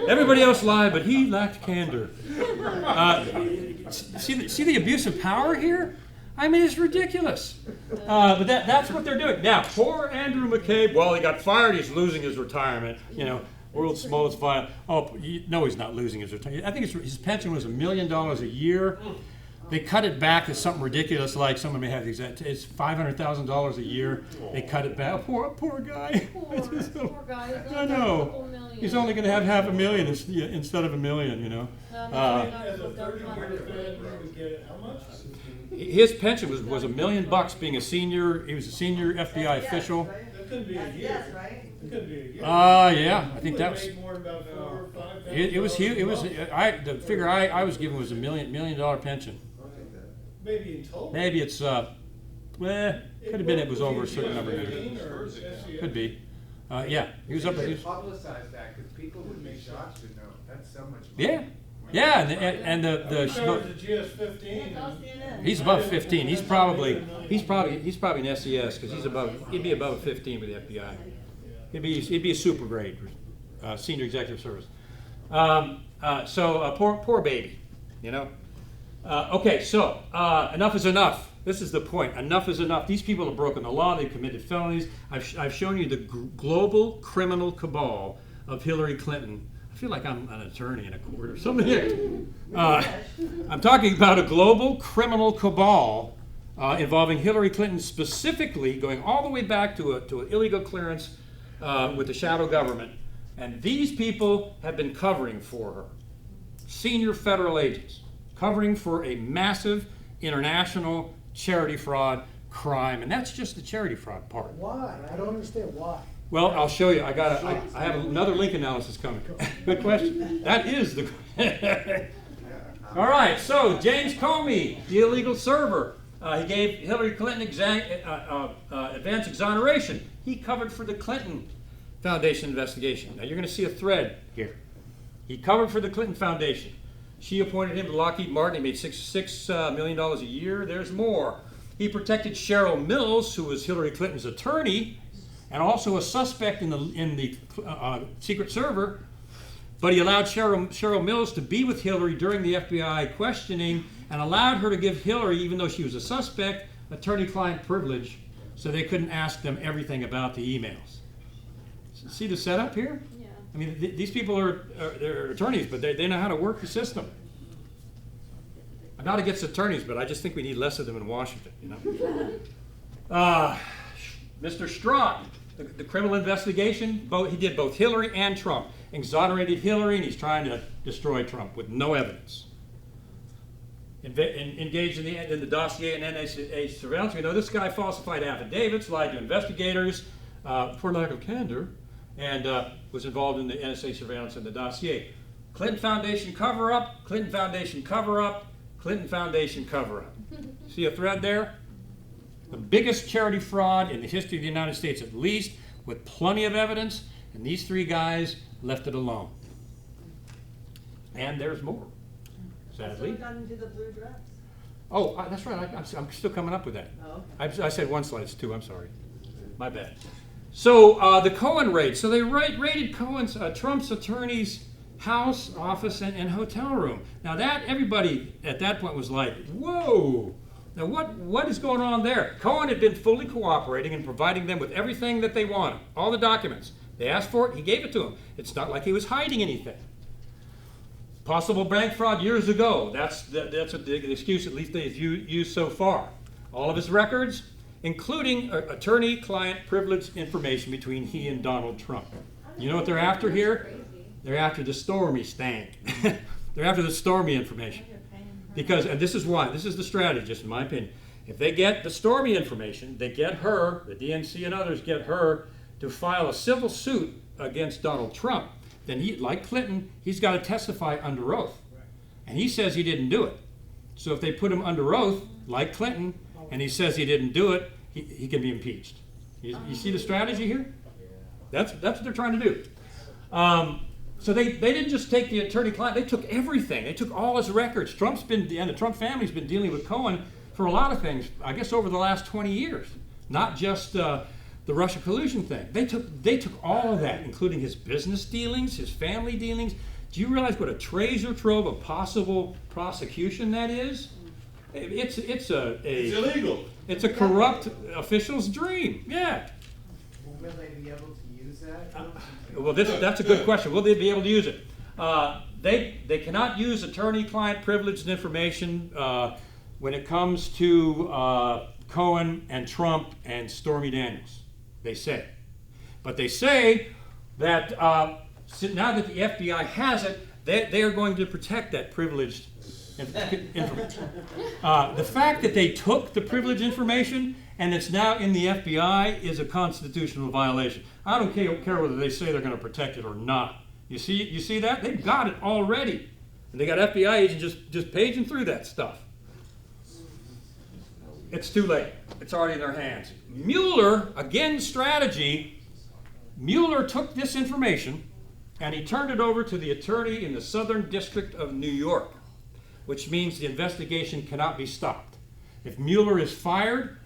everybody else lied, but he lacked candor. See the abuse of power here? I mean, it's ridiculous. But that's what they're doing. Now, poor Andrew McCabe, well, he got fired. He's losing his retirement. World's smallest file. Oh, no, he's not losing his retirement. I think his pension was $1 million a year. They cut it back to something ridiculous, like someone may have these. It's $500,000 a year. They cut it back. Poor guy. Poor guy. I know. He's only going to have $500,000 instead of $1 million. His pension was $1 million being a senior. He was a senior FBI official. That couldn't be a year, right? It couldn't be a year. Yeah, I think that was. More than about 4 or 5. It was huge. It was. The figure I was given was $1 million pension. Maybe in total. Maybe it's could have been it was over a certain number of years. Could be. Yeah, he was up. They should publicize that because people would be shocked to know that's so much Yeah, money. and the GS-15. he's above 15. He's probably an SES because he'd be above a 15 with the FBI. He'd be a super grade, senior executive service. Poor baby, Okay, so enough is enough. This is the point. Enough is enough. These people have broken the law. They've committed felonies. I've shown you the global criminal cabal of Hillary Clinton. I feel like I'm an attorney in a court or something here. I'm talking about a global criminal cabal involving Hillary Clinton specifically, going all the way back to an illegal clearance with the shadow government. And these people have been covering for her. Senior federal agents. Covering for a massive international charity fraud crime. And that's just the charity fraud part. Why? I don't understand why. Well, I'll show you. I have another link analysis coming. Good question. That is the. All right. So James Comey, the illegal server, he gave Hillary Clinton advance exoneration. He covered for the Clinton Foundation investigation. Now you're going to see a thread here. He covered for the Clinton Foundation. She appointed him to Lockheed Martin. He made $6 million a year. There's more. He protected Cheryl Mills, who was Hillary Clinton's attorney, and also a suspect in the secret server. But he allowed Cheryl Mills to be with Hillary during the FBI questioning and allowed her to give Hillary, even though she was a suspect, attorney-client privilege, so they couldn't ask them everything about the emails. See the setup here? Yeah. I mean, these people they're attorneys, but they know how to work the system. I'm not against attorneys, but I just think we need less of them in Washington, Mr. Strzok, the criminal investigation, he did both Hillary and Trump. Exonerated Hillary, and he's trying to destroy Trump with no evidence. Engaged in the dossier and NSA surveillance. We know this guy falsified affidavits, lied to investigators for lack of candor, and was involved in the NSA surveillance and the dossier. Clinton Foundation cover-up, Clinton Foundation cover-up, Clinton Foundation cover-up. See a thread there? The biggest charity fraud in the history of the United States, at least, with plenty of evidence, and these three guys left it alone. And there's more, sadly. So got into the blue dress. Oh, that's right, I'm still coming up with that. Oh, okay. I said one slide, it's two, I'm sorry. My bad. So the Cohen raid. So they raided Cohen's, Trump's attorney's house, office, and hotel room. Now that, everybody at that point was like, whoa. Now what is going on there? Cohen had been fully cooperating and providing them with everything that they wanted, all the documents. They asked for it, he gave it to them. It's not like he was hiding anything. Possible bank fraud years ago. That's the excuse at least they've used so far. All of his records, including attorney-client privileged information between he and Donald Trump. You know what they're after here? They're after the Stormy stank. They're after the Stormy information. Because, and this is why, this is the strategy, just in my opinion. If they get the Stormy information, they get her, the DNC and others get her to file a civil suit against Donald Trump. Then he, like Clinton, he's got to testify under oath. And he says he didn't do it. So if they put him under oath, like Clinton, and he says he didn't do it, he can be impeached. You see the strategy here? That's what they're trying to do. So they didn't just take the attorney-client, they took everything. They took all his records. And the Trump family's been dealing with Cohen for a lot of things, I guess over the last 20 years. Not just the Russia collusion thing. They took all of that, including his business dealings, his family dealings. Do you realize what a treasure trove of possible prosecution that is? It's illegal. It's a corrupt official's dream. Yeah. Will they be able to use that? Well, that's a good question. Will they be able to use it? They cannot use attorney-client privileged information when it comes to Cohen and Trump and Stormy Daniels. They say. But they say that now that the FBI has it, they are going to protect that privileged information. The fact that they took the privileged information and it's now in the FBI is a constitutional violation. I don't care whether they say they're going to protect it or not. You see that? They've got it already. And they got FBI agents just paging through that stuff. It's too late. It's already in their hands. Mueller, again, strategy. Mueller took this information and he turned it over to the attorney in the Southern District of New York, which means the investigation cannot be stopped. If Mueller is fired,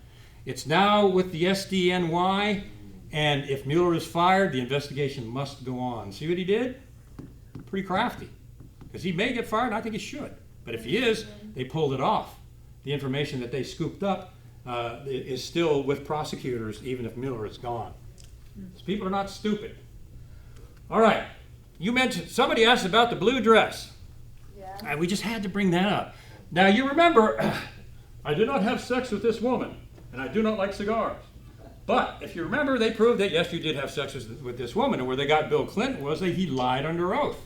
it's now with the SDNY, and if Mueller is fired, the investigation must go on. See what he did? Pretty crafty. Because he may get fired, and I think he should. But if he is, they pulled it off. The information that they scooped up is still with prosecutors, even if Mueller is gone. So people are not stupid. All right. You mentioned, somebody asked about the blue dress. Yeah. We just had to bring that up. Now, you remember, I did not have sex with this woman, and I do not like cigars. But if you remember, they proved that, yes, you did have sex with this woman, and where they got Bill Clinton was that he lied under oath.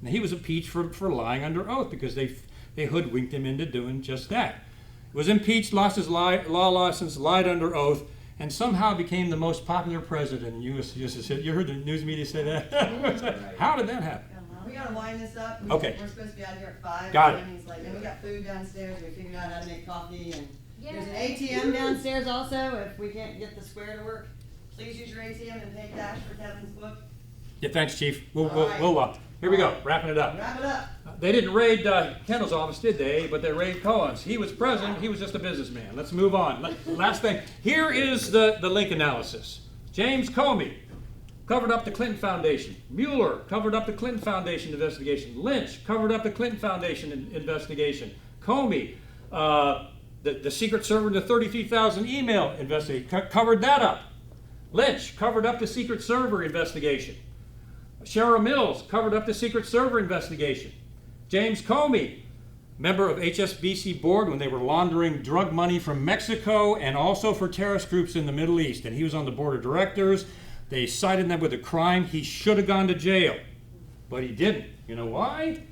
And he was impeached for lying under oath because they hoodwinked him into doing just that. Was impeached, lost his law license, lied under oath, and somehow became the most popular president in U.S. history. You heard the news media say that? How did that happen? We gotta wind this up. Okay. We're supposed to be out here at 5. Got it. And he's like, and we got food downstairs. We figured out how to make coffee, and there's an ATM downstairs also. If we can't get the square to work, please use your ATM and pay cash for Kevin's book. Yeah, thanks, Chief. Here we go, wrapping it up. Wrap it up. They didn't raid Kendall's office, did they? But they raided Cohen's. He was president. He was just a businessman. Let's move on. Last thing. Here is the link analysis. James Comey covered up the Clinton Foundation. Mueller covered up the Clinton Foundation investigation. Lynch covered up the Clinton Foundation investigation. Comey, the secret server in the 33,000 email investigation, covered that up. Lynch covered up the secret server investigation. Cheryl Mills covered up the secret server investigation. James Comey, member of HSBC board when they were laundering drug money from Mexico and also for terrorist groups in the Middle East. And he was on the board of directors. They cited them with a crime. He should have gone to jail, but he didn't. You know why?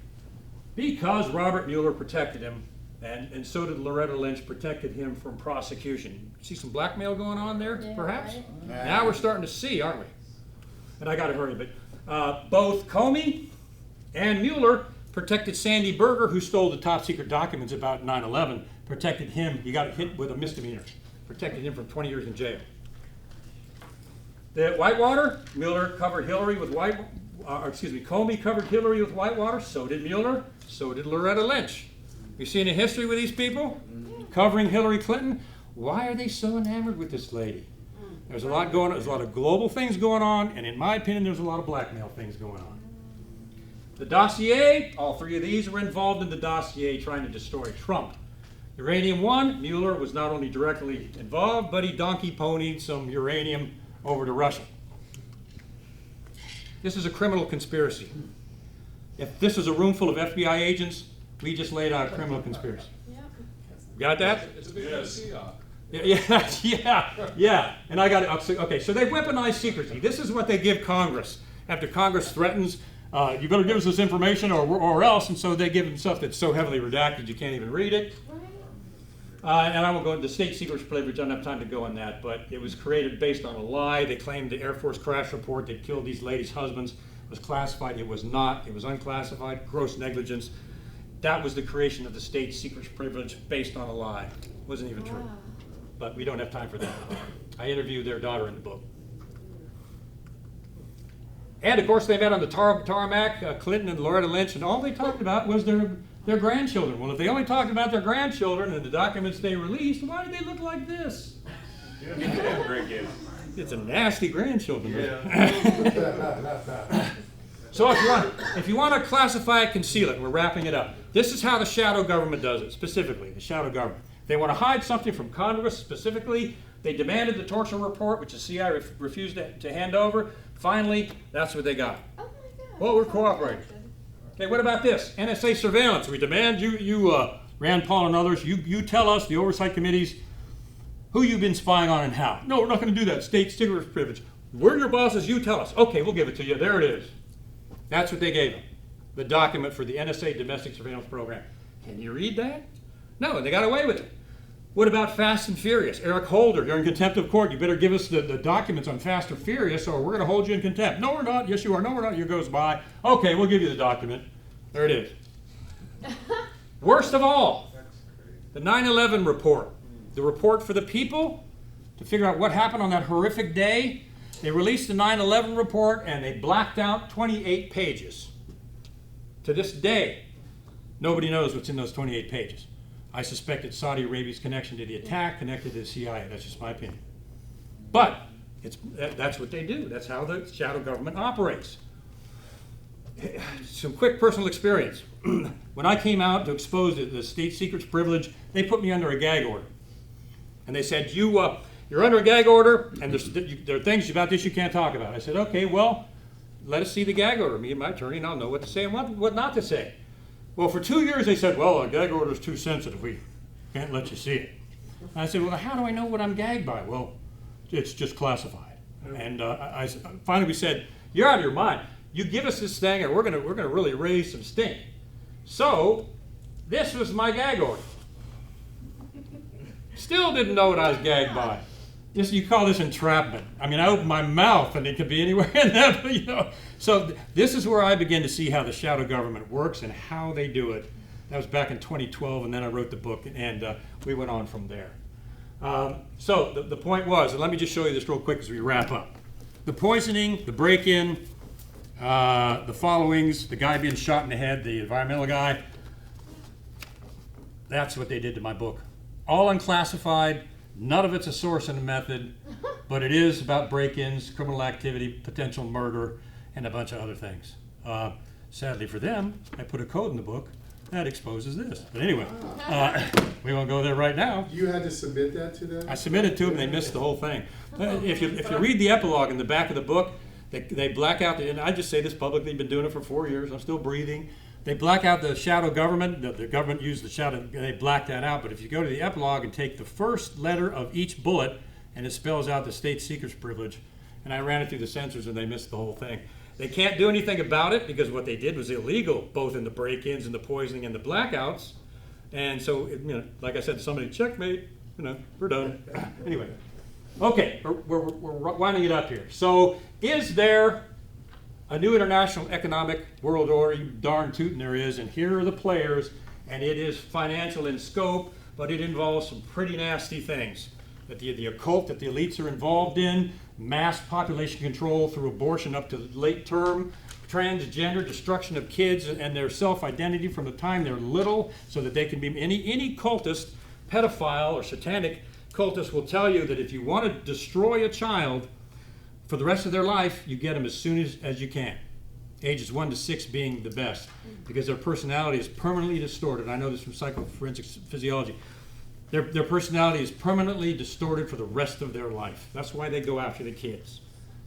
Because Robert Mueller protected him, and so did Loretta Lynch, protected him from prosecution. See some blackmail going on there, perhaps? Right. Now we're starting to see, aren't we? And I got to hurry, but both Comey and Mueller protected Sandy Berger, who stole the top secret documents about 9/11, protected him. He got hit with a misdemeanor, protected him from 20 years in jail. The Whitewater, Mueller covered Hillary with Comey covered Hillary with Whitewater. So did Mueller. So did Loretta Lynch. You seen a history with these people covering Hillary Clinton? Why are they so enamored with this lady? There's a lot going on. There's a lot of global things going on, and in my opinion, there's a lot of blackmail things going on. The dossier, all three of these were involved in the dossier trying to destroy Trump. Uranium One, Mueller was not only directly involved, but he donkey ponied some uranium over to Russia. This is a criminal conspiracy. If this was a room full of FBI agents, we just laid out a criminal conspiracy. Got that? It's a big PCO. Yeah. And I got it. Okay, so they weaponized secrecy. This is what they give Congress. After Congress threatens, you better give us this information or else, and so they give them stuff that's so heavily redacted you can't even read it. And I won't go into the state secrets privilege. I don't have time to go on that, but it was created based on a lie. They claimed the Air Force crash report that killed these ladies' husbands was classified. It was not. It was unclassified. Gross negligence. That was the creation of the state secrets privilege based on a lie. It wasn't even true. But we don't have time for that. I interviewed their daughter in the book. And of course they met on the tarmac, Clinton and Loretta Lynch, and all they talked about was their grandchildren. Well, if they only talked about their grandchildren and the documents they released, why did they look like this? It's a nasty grandchildren. Yeah. So if you want to classify it, conceal it. We're wrapping it up. This is how the shadow government does it, specifically, the shadow government. They want to hide something from Congress, specifically. They demanded the torture report, which the CIA refused to hand over. Finally, that's what they got. Oh my God. Well, we're cooperating. Okay, what about this? NSA surveillance. We demand you Rand Paul and others, you tell us, the oversight committees, who you've been spying on and how. No, we're not going to do that. State secret privilege. We're your bosses, you tell us. Okay, we'll give it to you. There it is. That's what they gave them. The document for the NSA domestic surveillance program. Can you read that? No, they got away with it. What about Fast and Furious? Eric Holder, you're in contempt of court. You better give us the documents on Fast and Furious or we're going to hold you in contempt. No, we're not. Yes, you are. No, we're not. Year goes by. Okay, we'll give you the document. There it is. Worst of all, the 9/11 report. The report for the people to figure out what happened on that horrific day. They released the 9/11 report and they blacked out 28 pages. To this day, nobody knows what's in those 28 pages. I suspect it's Saudi Arabia's connection to the attack, connected to the CIA. That's just my opinion. But that's what they do. That's how the shadow government operates. Some quick personal experience. When I came out to expose the state secrets privilege, they put me under a gag order. And they said, you're under a gag order, and there are things about this you can't talk about. I said, okay, well, let us see the gag order. Me and my attorney, and I'll know what to say and what not to say. Well, for 2 years they said, well, a gag order is too sensitive. We can't let you see it. And I said, well, how do I know what I'm gagged by? Well, it's just classified. And finally we said, you're out of your mind. You give us this thing, and we're gonna really raise some stink. So this was my gag order. Still didn't know what I was gagged by. You call this entrapment. I mean, I opened my mouth and it could be anywhere in that, but, So this is where I began to see how the shadow government works and how they do it. That was back in 2012, and then I wrote the book, and we went on from there. So the point was, and let me just show you this real quick as we wrap up. The poisoning, the break-in, the followings, the guy being shot in the head, the environmental guy, that's what they did to my book. All unclassified. None of it's a source and a method, but it is about break-ins, criminal activity, potential murder, and a bunch of other things. Sadly for them, I put a code in the book that exposes this. But anyway, we won't go there right now. You had to submit that to them? I submitted to them, and they missed the whole thing. If you read the epilogue in the back of the book, they black out, and I just say this publicly, been doing it for 4 years, I'm still breathing. They black out the shadow government. The government used the shadow, they black that out. But if you go to the epilogue and take the first letter of each bullet, and it spells out the state secrets privilege, and I ran it through the censors and they missed the whole thing. They can't do anything about it because what they did was illegal, both in the break-ins and the poisoning and the blackouts. And so, like I said to somebody, checkmate, we're done. Anyway, okay, we're winding it up here. So is there a new international economic world order, you darn tootin' there is, and here are the players, and it is financial in scope, but it involves some pretty nasty things. That the occult that the elites are involved in, mass population control through abortion up to late term, transgender, destruction of kids and their self-identity from the time they're little, so that they can be, any cultist, pedophile, or satanic cultist will tell you that if you want to destroy a child for the rest of their life, you get them as soon as you can. Ages 1 to 6 being the best, because their personality is permanently distorted. I know this from psychoforensic physiology. Their personality is permanently distorted for the rest of their life. That's why they go after the kids.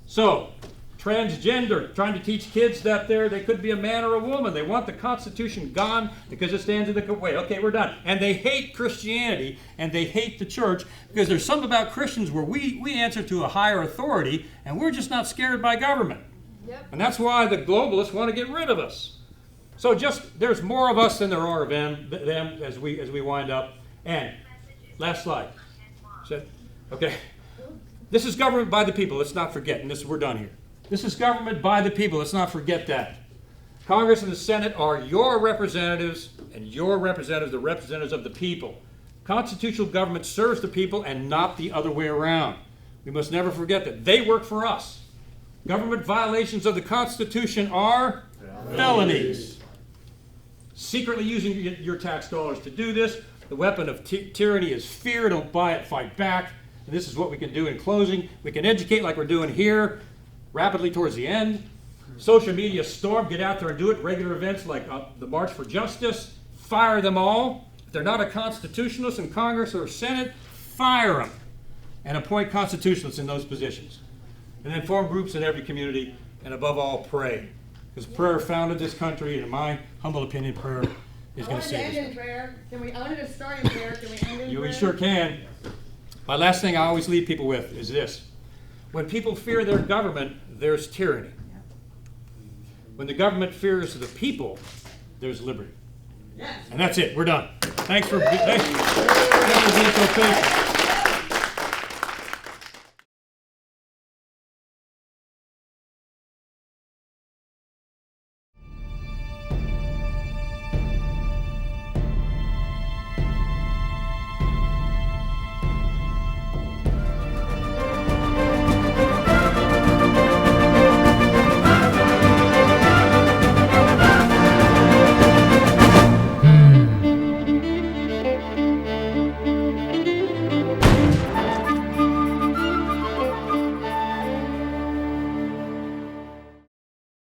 So, transgender, trying to teach kids that they could be a man or a woman. They want the Constitution gone because it stands in the way. Okay, we're done. And they hate Christianity, and they hate the church, because there's something about Christians where we answer to a higher authority, and we're just not scared by government. Yep. And that's why the globalists want to get rid of us. So there's more of us than there are of them as we wind up. And last slide. Okay. This is government by the people. Let's not forget. And we're done here. This is government by the people. Let's not forget that. Congress and the Senate are your representatives, and your representatives, the representatives of the people. Constitutional government serves the people and not the other way around. We must never forget that. They work for us. Government violations of the Constitution are felonies. Secretly using your tax dollars to do this. The weapon of tyranny is fear. Don't buy it, fight back. And this is what we can do in closing. We can educate like we're doing here, rapidly towards the end. Social media storm, get out there and do it. Regular events like the March for Justice, fire them all. If they're not a constitutionalist in Congress or Senate, fire them. And appoint constitutionalists in those positions. And then form groups in every community, and above all, pray. Because prayer founded this country, and in my humble opinion, prayer is going to save us. I wanted to end in prayer. I wanted to start in prayer. Can we end in prayer? We sure can. My last thing I always leave people with is this. When people fear their government, there's tyranny. When the government fears the people, there's liberty. Yes. And that's it. We're done. Thanks for being so patient.